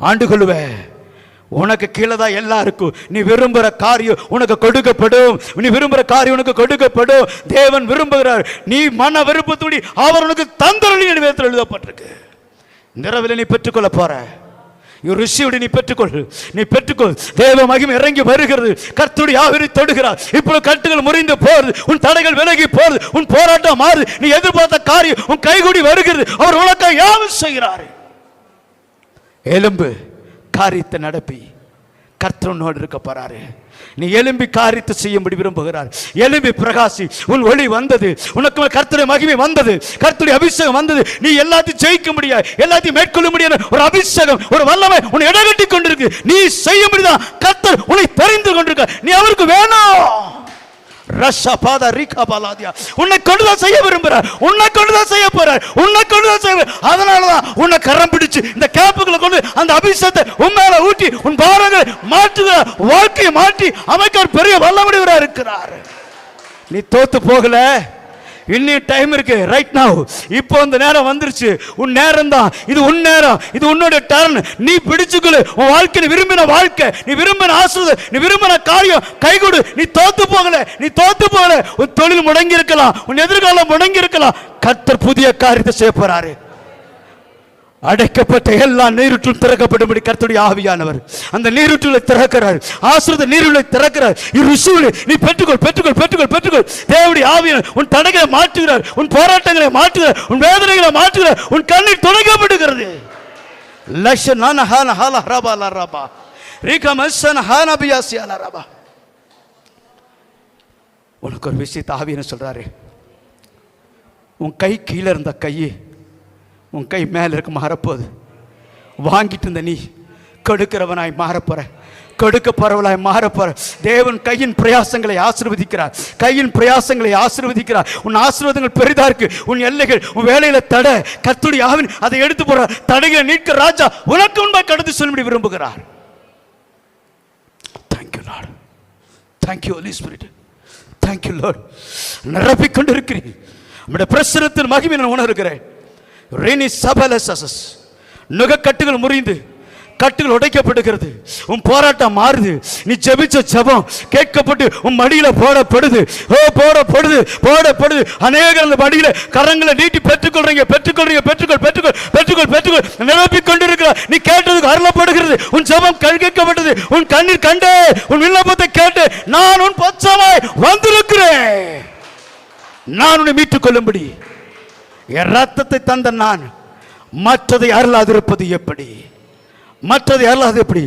ஆண்டு கொள்ளுவேன். உனக்கு கீழே தான் எல்லாம் இருக்கும். நீ விரும்புகிற காரியம் உனக்கு கொடுக்கப்படும், நீ விரும்புகிற காரியம் உனக்கு கொடுக்கப்படும். தேவன் விரும்புகிறார், நீ மன விருப்பத்தோடி அவர் உனக்கு தந்தரளி வேதத்தில் எழுதப்பட்டிருக்கு. நிறவில் நீ பெற்றுக்கொள்ள போற, நீ பெற்றுக்கொள், நீ பெற்றுக்கொள். தேவ மகிமை இறங்கி வருகிறது, கர்த்தருடைய ஆவியை தொடுகிறார். இப்பொழுது கட்டுகள் முறிந்து போறது, உன் தடைகள் விலகி போறது, உன் போராட்டம் மாறுது, நீ எதிர்பார்த்த காரியம் உன் கைகூடி வருகிறது. அவர் உனக்கு யாவும் செய்கிறார். எலும்பு காரியத்தை நடப்பி கர்த்தரோடு இருக்க போறாரு. நீ எலும்பி காரியத்தை செய்யும்படி விரும்புகிறார். எலும்பி பிரகாசி, உன் ஒளி வந்தது, உனக்கு கர்த்தருடைய மகிமை வந்தது, கர்த்தருடைய அபிஷேகம் வந்தது. நீ எல்லாத்தையும் ஜெயிக்க முடியாது, எல்லாத்தையும் மேற்கொள்ள முடியாது. ஒரு அபிஷேகம், ஒரு வல்லமை உன்னை இடகட்டி கொண்டிருக்கு. நீ செய்ய முடியுதான், கர்த்தர் உன்னை தெரிந்து கொண்டிருக்க. நீ அவருக்கு வேணும். உன்னை கொண்டுதான் செய்ய விரும்புகிறார், உன்னை கொண்டுதான் செய்ய போறார், உன்னை கொண்டுதான் செய்ய. அதனாலதான் உன்னை கரம் பிடிச்சு இந்த கேப்புகளை கொண்டு அந்த அபிஷேகத்தை உன் மேல ஊட்டி உன் பாரங்களை மாற்றுகிறார், வாழ்க்கையை மாற்றி அமைக்க ஒரு பெரிய வல்லமுடையவராக இருக்கிறார். நீ தோத்து போகல, இன்னும் டைம் இருக்கு. ரைட் நவ, இப்போ இந்த நேரம் வந்துருச்சு. உன் நேரம் தான் இது, உன் நேரம், இது உன்னுடைய டர்ன். நீ பிடிச்சுக்கொள்ளு. உன் வாழ்க்கை, நீ விரும்பின வாழ்க்கை, நீ விரும்பின ஆசீர்வாதம், நீ விரும்பின காரியம் கைகூடு. நீ தோத்து போகல, நீ தோத்து போகல. உன் தொழில் முடங்கி இருக்கலாம், உன் எதிர்காலம் முடங்கி இருக்கலாம். கர்த்தர் புதிய காரியத்தை செய்ய போறாரு. அடைக்கப்பட்ட எல்லா நீருற்றும் திறக்கப்படும்படி கர்த்தருடைய ஆவியானவர் அந்த நீருற்றுகளை திறக்கிறார். ஆசீர்வாத நீருகளை திறக்கிறார். நீ பெற்றுக்கொள், பெற்றுக்கொள், பெற்றுக்கொள், பெற்றுக்கொள். தேவனுடைய ஆவியானவர் உன் தடைகளை மாற்றுகிறார், உன் போராட்டங்களை மாற்றுகிறார், உன் வேதனைகளை மாற்றுகிறார். உன் கண்ணீர் துடைக்கப்படுகிறது. உனக்கு ஒரு விஷயத்தை ஆவியானவர் சொல்றாரு. உன் கை கீழே இருந்த கையை உன் கை மேல இருக்க மாறப்போகுது. வாங்கிட்டு இருந்த நீ கொடுக்கிறவனாய் மாறப்போற, கொடுக்க போறவளாய் மாறப்போற. தேவன் கையின் பிரயாசங்களை ஆசீர்வதிக்கிறார், கையின் பிரயாசங்களை ஆசீர்வதிக்கிறார். உன் ஆசீர்வாதங்கள் பெரிதா இருக்கு. உன் எல்லைகள், உன் வேலையில தடை, கர்த்தருடைய ஆவின் அதை எடுத்து போற தடைகளை நீக்க ராஜா உனக்கு முன்பாக கடந்து சொல்லும்படி விரும்புகிறார். Thank you Lord, thank you holy spirit, thank you Lord. நிரப்பிக்கொண்டிருக்கிறேன் நம்முடைய பிரசனத்தின் மகிமை நான் உணர்கிறேன். ரெனி சபலசஸ் நுகக்கட்டுகள் முறிந்து கட்டுகள் உடைக்கப்படுகிறது. உன் போராட்டம் மாறுது. நீ ஜெபிச்ச ஜெபம் கேட்கப்பட்டு உன் மடியில போடப்படுது. போடப்படுது போடப்படுது. அநேகர் அந்த மடியில கரங்களை நீட்டி பெற்றுக்கொள்றீங்க. பெற்றுக்கொள்றீங்க. பெற்றுக்கொள் பெற்றுக்கொள் பெற்றுக்கொள் பெற்றுக்கொள். நிரப்பிக் கொண்டிருக்கிறார். நீ கேட்டதுக்கு அருளப்படுகிறது. உன் ஜெபம் கேட்கப்பட்டது. உன் கண்ணீர் கண்டே, உன் விண்ணப்பத்தை கேட்டு நான் உன் பட்சமாய் வந்திருக்கிறேன். நான் உன்னை மீட்டுக் கொள்ளும்படி என் ரத்தத்தை தந்த நான் மற்றதை அருளாதிருப்பது எப்படி? மற்றது அல்லாது எப்படி?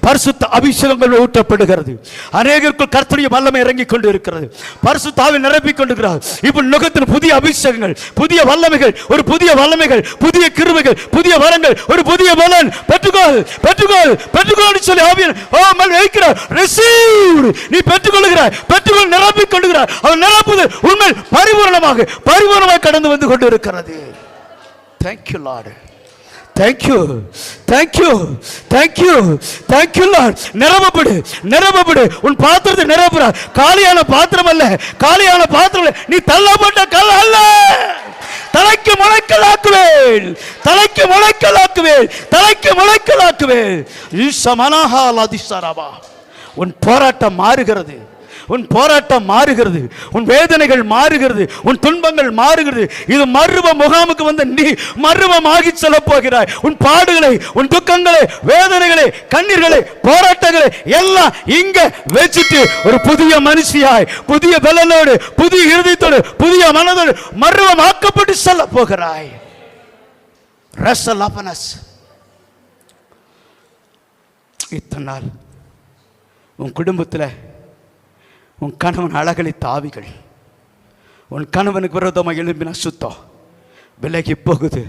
பரிசுத்த அபிஷேகங்கள் ஊற்றப்படுகிறது. அநேகருக்குள் கர்த்தருடைய வல்லமை இறங்கிக் கொண்டு இருக்கிறது. பரிசுத்த ஆவி நிரப்பிக் கொண்டிருக்கிறார். இப்போ நுகத்தின் புதிய அபிஷேகங்கள், புதிய வல்லமைகள், ஒரு புதிய வல்லமைகள், புதிய கிருபைகள், புதிய வரங்கள், ஒரு புதிய பலன் பெற்றுக்கொள் பெற்றுக்கொள் பெற்றுக்கொள் சொல்லி ஆவியன் மேல் வைக்கிறார். ரிசீவ். நீ பெற்றுக்கொள்கிறாய். பெற்றுக்கொள். நிரப்பிக் கொள்கிறார். அவர் நிரப்புது உண்மை பரிபூரணமாக கடந்து வந்து கொண்டு இருக்கிறது. Thank you Lord. Thank you, thank you, thank you, thank you Lord. நிரப்பப்படு நிரப்பப்படு. உன் பாத்திரத்தை நிரப்புறார். காலியான பாத்திரம் அல்ல, காலியான பாத்திரம் அல்ல. நீ தள்ளப்பட்ட கல் அல்ல. தலைக்கு முளைக்கலாக்குவேன், தலைக்கு முளைக்கலாக்குவேன், தலைக்கு முளைக்கலாக்குவேன். ஈசமனஹாலதிசரபா. உன் போராட்டம் மாறுகிறது. உன் போராட்டம் மாறுகிறது. உன் வேதனைகள் மாறுகிறது. உன் துன்பங்கள் மாறுகிறது. இது மர்ம முகாமுக்கு வந்த நீ மர்மமாகி செல்ல போகிறாய். உன் பாடுகளை, உன் துக்கங்களை, வேதனைகளை, கண்ணீர்களை, போராட்டங்களை எல்லாம் இங்க வச்சுட்டு ஒரு புதிய மனுஷியாய், புதிய பலனோடு, புதிய இருதயத்தோடு, புதிய மனதோடு மர்மமாக்கப்பட்டு செல்ல போகிறாய். இத்தனை நாள் உன் குடும்பத்தில் உன் கணவன் அழகழித்த ஆவிகள், உன் கணவனுக்கு விரோதமாக எழும்பின சுத்தம் விலகி போகுது,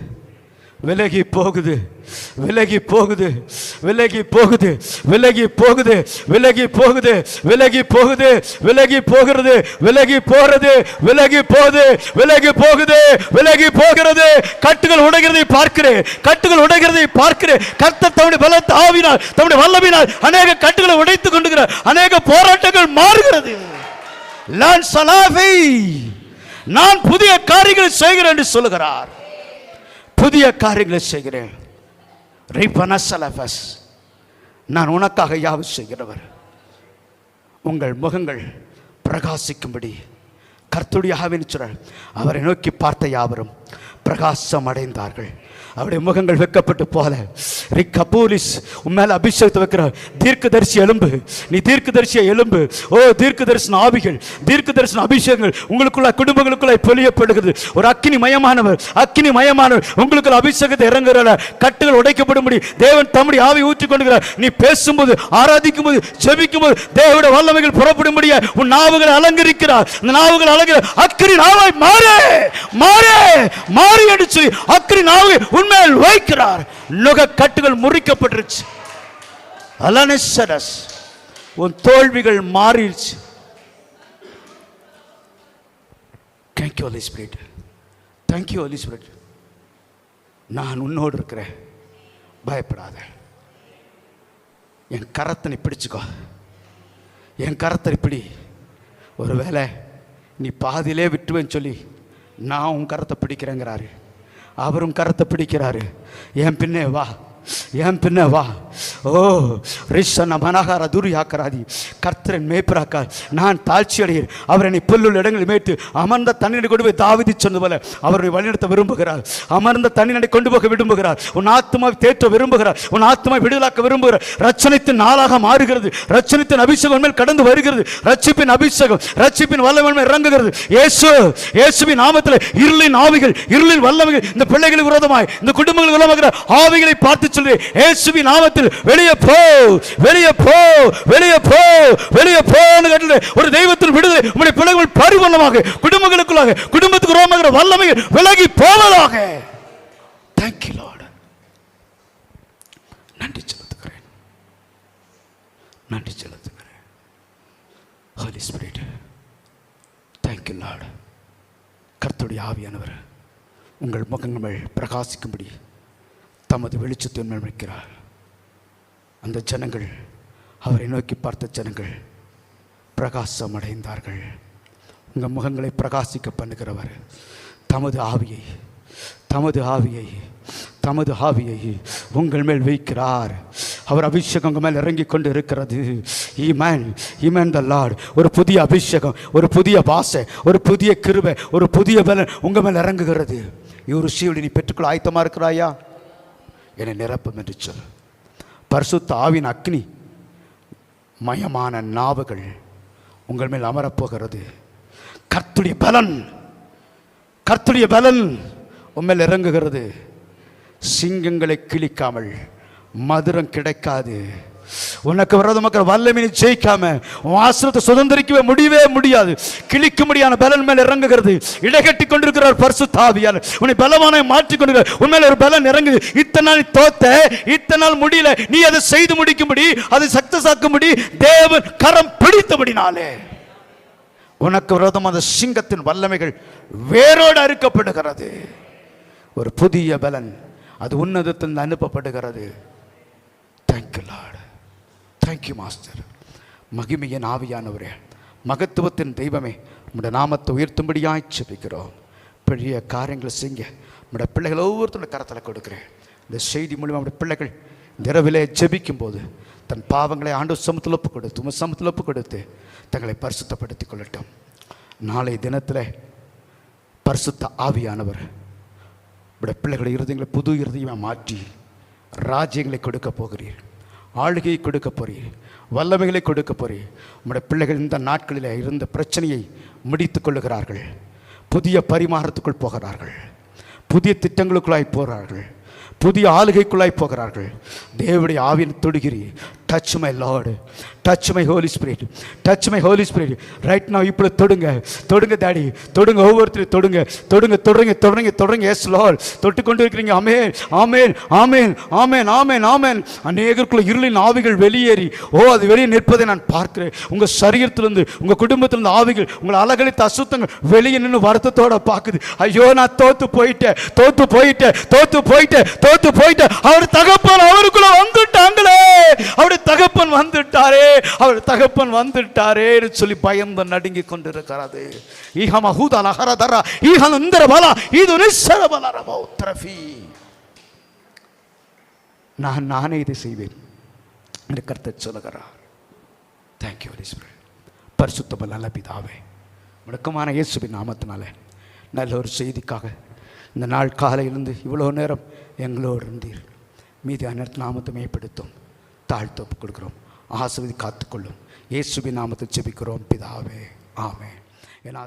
விலகி போகுது, விலகி போகுது, விலகி போகுது, விலகி போகுது, விலகி போகுது, விலகி போகுது, விலகி போகிறது, விலகி போறது, விலகி போகுது, விலகி போகுது, விலகி போகிறது. கட்டுகள் உடைகிறதை பார்க்கிறேன். கட்டுகள் உடைகிறதை பார்க்கிறேன். கர்த்தர் தம்முடைய பலத்த ஆவினால், தம்முடைய வல்லமையினால் அநேக கட்டுகளை உடைத்துக் கொண்டிருக்கிறார். அநேக போராட்டங்கள் மாறுகிறது. நான் புதிய காரியங்களை செய்கிறேன் என்று சொல்லுகிறார். புதிய காரியங்களை செய்கிறேன். நான் உனக்காக யாவும் செய்கிறவர். உங்கள் முகங்கள் பிரகாசிக்கும்படி கர்த்தருடைய ஆவியின் சுடர் அவரை நோக்கி பார்த்த யாவரும் பிரகாசம் அடைந்தார்கள். அவருடைய முகங்கள் வைக்கப்பட்டு போல ரிக்கபூலிஸ் உண்மையில அபிஷேகத்தை வைக்கிறார். தீர்க்கதரிசி எலும்பு, நீ தீர்க்கதரிசியை எலும்பு. ஓ தீர்க்க தரிசன ஆவிகள், தீர்க்க தரிசன அபிஷேகங்கள் உங்களுக்குள்ள குடும்பங்களுக்குள்ள பொழியப்படுகிறது. ஒரு அக்கினி மயமானவர், அக்கினி மயமானவர் உங்களுக்குள்ள அபிஷேகத்தை இறங்குறார். கட்டுகள் உடைக்கப்படும்படி தேவன் தம்முடைய ஆவி ஊற்றிக் கொண்டிருக்கிறார். நீ பேசும்போது, ஆராதிக்கும் போது, ஜெபிக்கும் போது தேவனுடைய வல்லமைகள் புறப்படும்படியா உன் நாவுகளை அலங்கரிக்கிறார். இந்த நாவுகள் அலங்கர அக்கினி நாவாய் மாறு மாறு மாறி அடிச்சு அக்கினி நாவை உண்மையில் வைக்கிறார். நுக கட்டுகள் முறிக்கப்பட்டுருச்சு. அலனெசரஸ் உன் தோல்விகள் மாறிடுச்சு. Thank you Holy Spirit. Thank you Holy Spirit. நான் உன்னோடு இருக்கிறேன், பயப்படாத. என் கரத்தை நீ பிடிச்சுக்கோ, என் கரத்தை இப்படி. ஒருவேளை நீ பாதியிலே விட்டுவேன்னு சொல்லி நான் உன் கரத்தை பிடிக்கிறேங்கிறாரு. அவரும் கரத்தை பிடிக்கிறாரு. என் பின்னே வா, என் பின்ன வா. ஓ ரிஷன மனகார துரியாக்கராதி கர்த்தரன் மேய்ப்பராக்கார். நான் தாழ்ச்சி அடைகிறேன். அவர் என்னை புல்லுள்ள இடங்களில் மேய்த்து அமர்ந்த தண்ணீரை கொண்டு போய் தாவீது சொன்னது போல அவரை வழிநடத்த விரும்புகிறார். அமர்ந்த தண்ணீரை கொண்டு போக விரும்புகிறார். உன் ஆத்மாவை தேற்ற விரும்புகிறார். உன் ஆத்மாவை விடுதலாக்க விரும்புகிறார். ரட்சணித்தின் நாளாக மாறுகிறது. ரட்சணித்தின் அபிஷேகம் மேல் கடந்து வருகிறது. ரட்சிப்பின் அபிஷேகம், ரட்சிப்பின் வல்லமை இறங்குகிறது. இயேசுவின் நாமத்தில் இருளின் ஆவிகள், இருளின் வல்லமைகள் இந்த பிள்ளைகளுக்கு விரோதமாய், இந்த குடும்பங்களுக்கு விரோதமாக ஆவிகளை பார்த்து சொல்றேன். இயேசுவின் நாமத்தில் வெளியே போ, வெளியே போ, வெளியே போ, வெளியே போன்னு கேட்டது. ஒரு தெய்வத்தின் விடுதலை உங்களுடைய பிள்ளைகள் பரிபூர்ணமாக குடும்பங்களுக்குள்ளாக, குடும்பத்துக்கு விரோதமாக வல்லமைகள் விலகி போவதாக. Thank you Lord. நன்றி செலுத்துகிறேன், நன்றி செலுத்துகிறேன். Holy Spirit, thank you Lord. கர்த்தருடைய ஆவியானவர் உங்கள் முகங்கள் பிரகாசிக்கும்படி தமது வெளிச்சத்தை வைக்கிறார். அந்த ஜனங்கள், அவரை நோக்கி பார்த்த ஜனங்கள் பிரகாசம் அடைந்தார்கள். உங்கள் முகங்களை பிரகாசிக்க பண்ணுகிறவர் தமது ஆவியை தமது ஆவியை தமது ஆவியை உங்கள் மேல் வைக்கிறார். அவர் அபிஷேகம் உங்கள் மேல் இறங்கி கொண்டு இருக்கிறது. ஈமேன் த லார்ட். ஒரு புதிய அபிஷேகம், ஒரு புதிய பாசை, ஒரு புதிய கிருபை, ஒரு புதிய பலன் உங்கள் மேல் இறங்குகிறது. ஒரு சீவடி நீ பெற்றுக்கொள்ள ஆயத்தமாக இருக்கிறாயா? என்னை நிரப்பும் என்று சொல். பரிசுத்த ஆவின் அக்னி மயமான நாவுகள் உங்கள் மேல் அமரப்போகிறது. கர்த்தருடைய பலன் உண்மையில் இறங்குகிறது. சிங்கங்களை கிழிக்காமல் மதுரம் கிடைக்காது. உனக்கு விரோதமாக வல்லமை ஜெயிக்காம ஆசிரத்தை சுதந்திரிக்கவே முடியாது. கிழிக்க முடியாத பலன் மேல் இறங்குகிறது. இடைகட்டி கொண்டிருக்கிறார் பரிசுத்த ஆவியானவர். உன்னை பலவான மாற்றிக் கொண்டிருக்கிறார். உண்மையில ஒரு பலன் இறங்குது. இத்தனை நாள் தோத்த, இத்தனை நாள் முடியல, நீ அதை செய்து முடிக்கும்படி, அதை சக்சஸ் ஆக்கும்படி தேவன் கரம் பிடித்தபடினாலே உனக்கு விரோதமான சிங்கத்தின் வல்லமைகள் வேரோடு அறுக்கப்படுகிறது. ஒரு புதிய பலன் அது உன்னதத்தில் அனுப்பப்படுகிறது. Thank you Lord, thank you master. மகிமையின் ஆவியானவரே, மகத்துவத்தின் தெய்வமே, உம்முடைய நாமத்தை உயர்த்தும்படியாய் ஜெபிக்கிறோம். பெரிய காரியங்களை செய்ய உம்முடைய பிள்ளைகள் ஒவ்வொருத்தருடைய கரத்தில் கொடுக்கிறேன். இந்த செய்தி மூலமாக நம்முடைய பிள்ளைகள் இந்த இரவிலே ஜெபிக்கும் போது தன் பாவங்களை ஆண்டவர் சமூகத்தில் ஒப்பு கொடுத்து, உங்கள் சமூகத்தில் ஒப்பு கொடுத்து தங்களை பரிசுத்தப்படுத்திக் கொள்ளட்டும். நாளை தினத்தில் பரிசுத்த ஆவியானவர் உடைய பிள்ளைகளை இருதயங்களை புது இருதயமாக மாற்றி ராஜ்யங்களை கொடுக்க போகிறீர், ஆளுகையை கொடுக்க போகிறீர், வல்லமைகளை கொடுக்க போகிறீர். உடைய பிள்ளைகள் இந்த நாட்களில் இருந்த பிரச்சனையை முடித்து கொள்ளுகிறார்கள். புதிய பரிமாறத்துக்குள் போகிறார்கள். புதிய திட்டங்களுக்குள்ளாய் போகிறார்கள். புதிய ஆளுகைக்குள்ளாய் போகிறார்கள். தேவனுடைய ஆவியை தொடுகிறீர். Touch my Lord, touch my holy spirit, touch my holy spirit right now. இப்படி தொடுங்க டாடி, தொடுங்க, ஒவ்வொருத்தரும் தொடுங்க. எஸ் லார்ட், தொட்டு கொண்டு இருக்கிறீங்க. ஆமென், ஆமென், ஆமென், ஆமென், ஆமென், ஆமென். அநேகருக்குள்ள இருளின் ஆவிகள் வெளியேறி அது வெளியே நிற்பதை நான் பார்க்கிறேன். உங்கள் சரீரத்திலிருந்து, உங்கள் குடும்பத்திலிருந்து ஆவிகள், உங்கள் அலகழித்த அசுத்தங்கள் வெளியே நின்று வருத்தத்தோட பார்க்குது. ஐயோ, நான் தோத்து போயிட்டேன். அவர் தகப்பன் அவருக்குள்ள வந்துட்டாங்களே, அவருடைய தகப்பன் வந்துட்டாரே சொல்லி பயந்து நடுங்கி கொண்டிருக்கிறது. நானே இதை செய்வேன் என்று கர்த்தர் சொல்லுகிறார். Thank you holy spirit. பரிசுத்த நல்ல பிதாவே, முடக்கமான இயேசுவின் நாமத்தினால நல்ல ஒரு செய்திக்காக இந்த நாள் காலையிலிருந்து இவ்வளோ நேரம் எங்களோடு இருந்தீர். மீதி அனைத்து நாமத்தை மேம்படுத்தும், தாழ்த்து ஒப்புக் கொடுக்கிறோம். ஆசீர்வதி காத்துக்கொள்ளும். இயேசுவின் நாமத்தை ஜெபிக்கிறோம் பிதாவே, ஆமென். ஏன்னா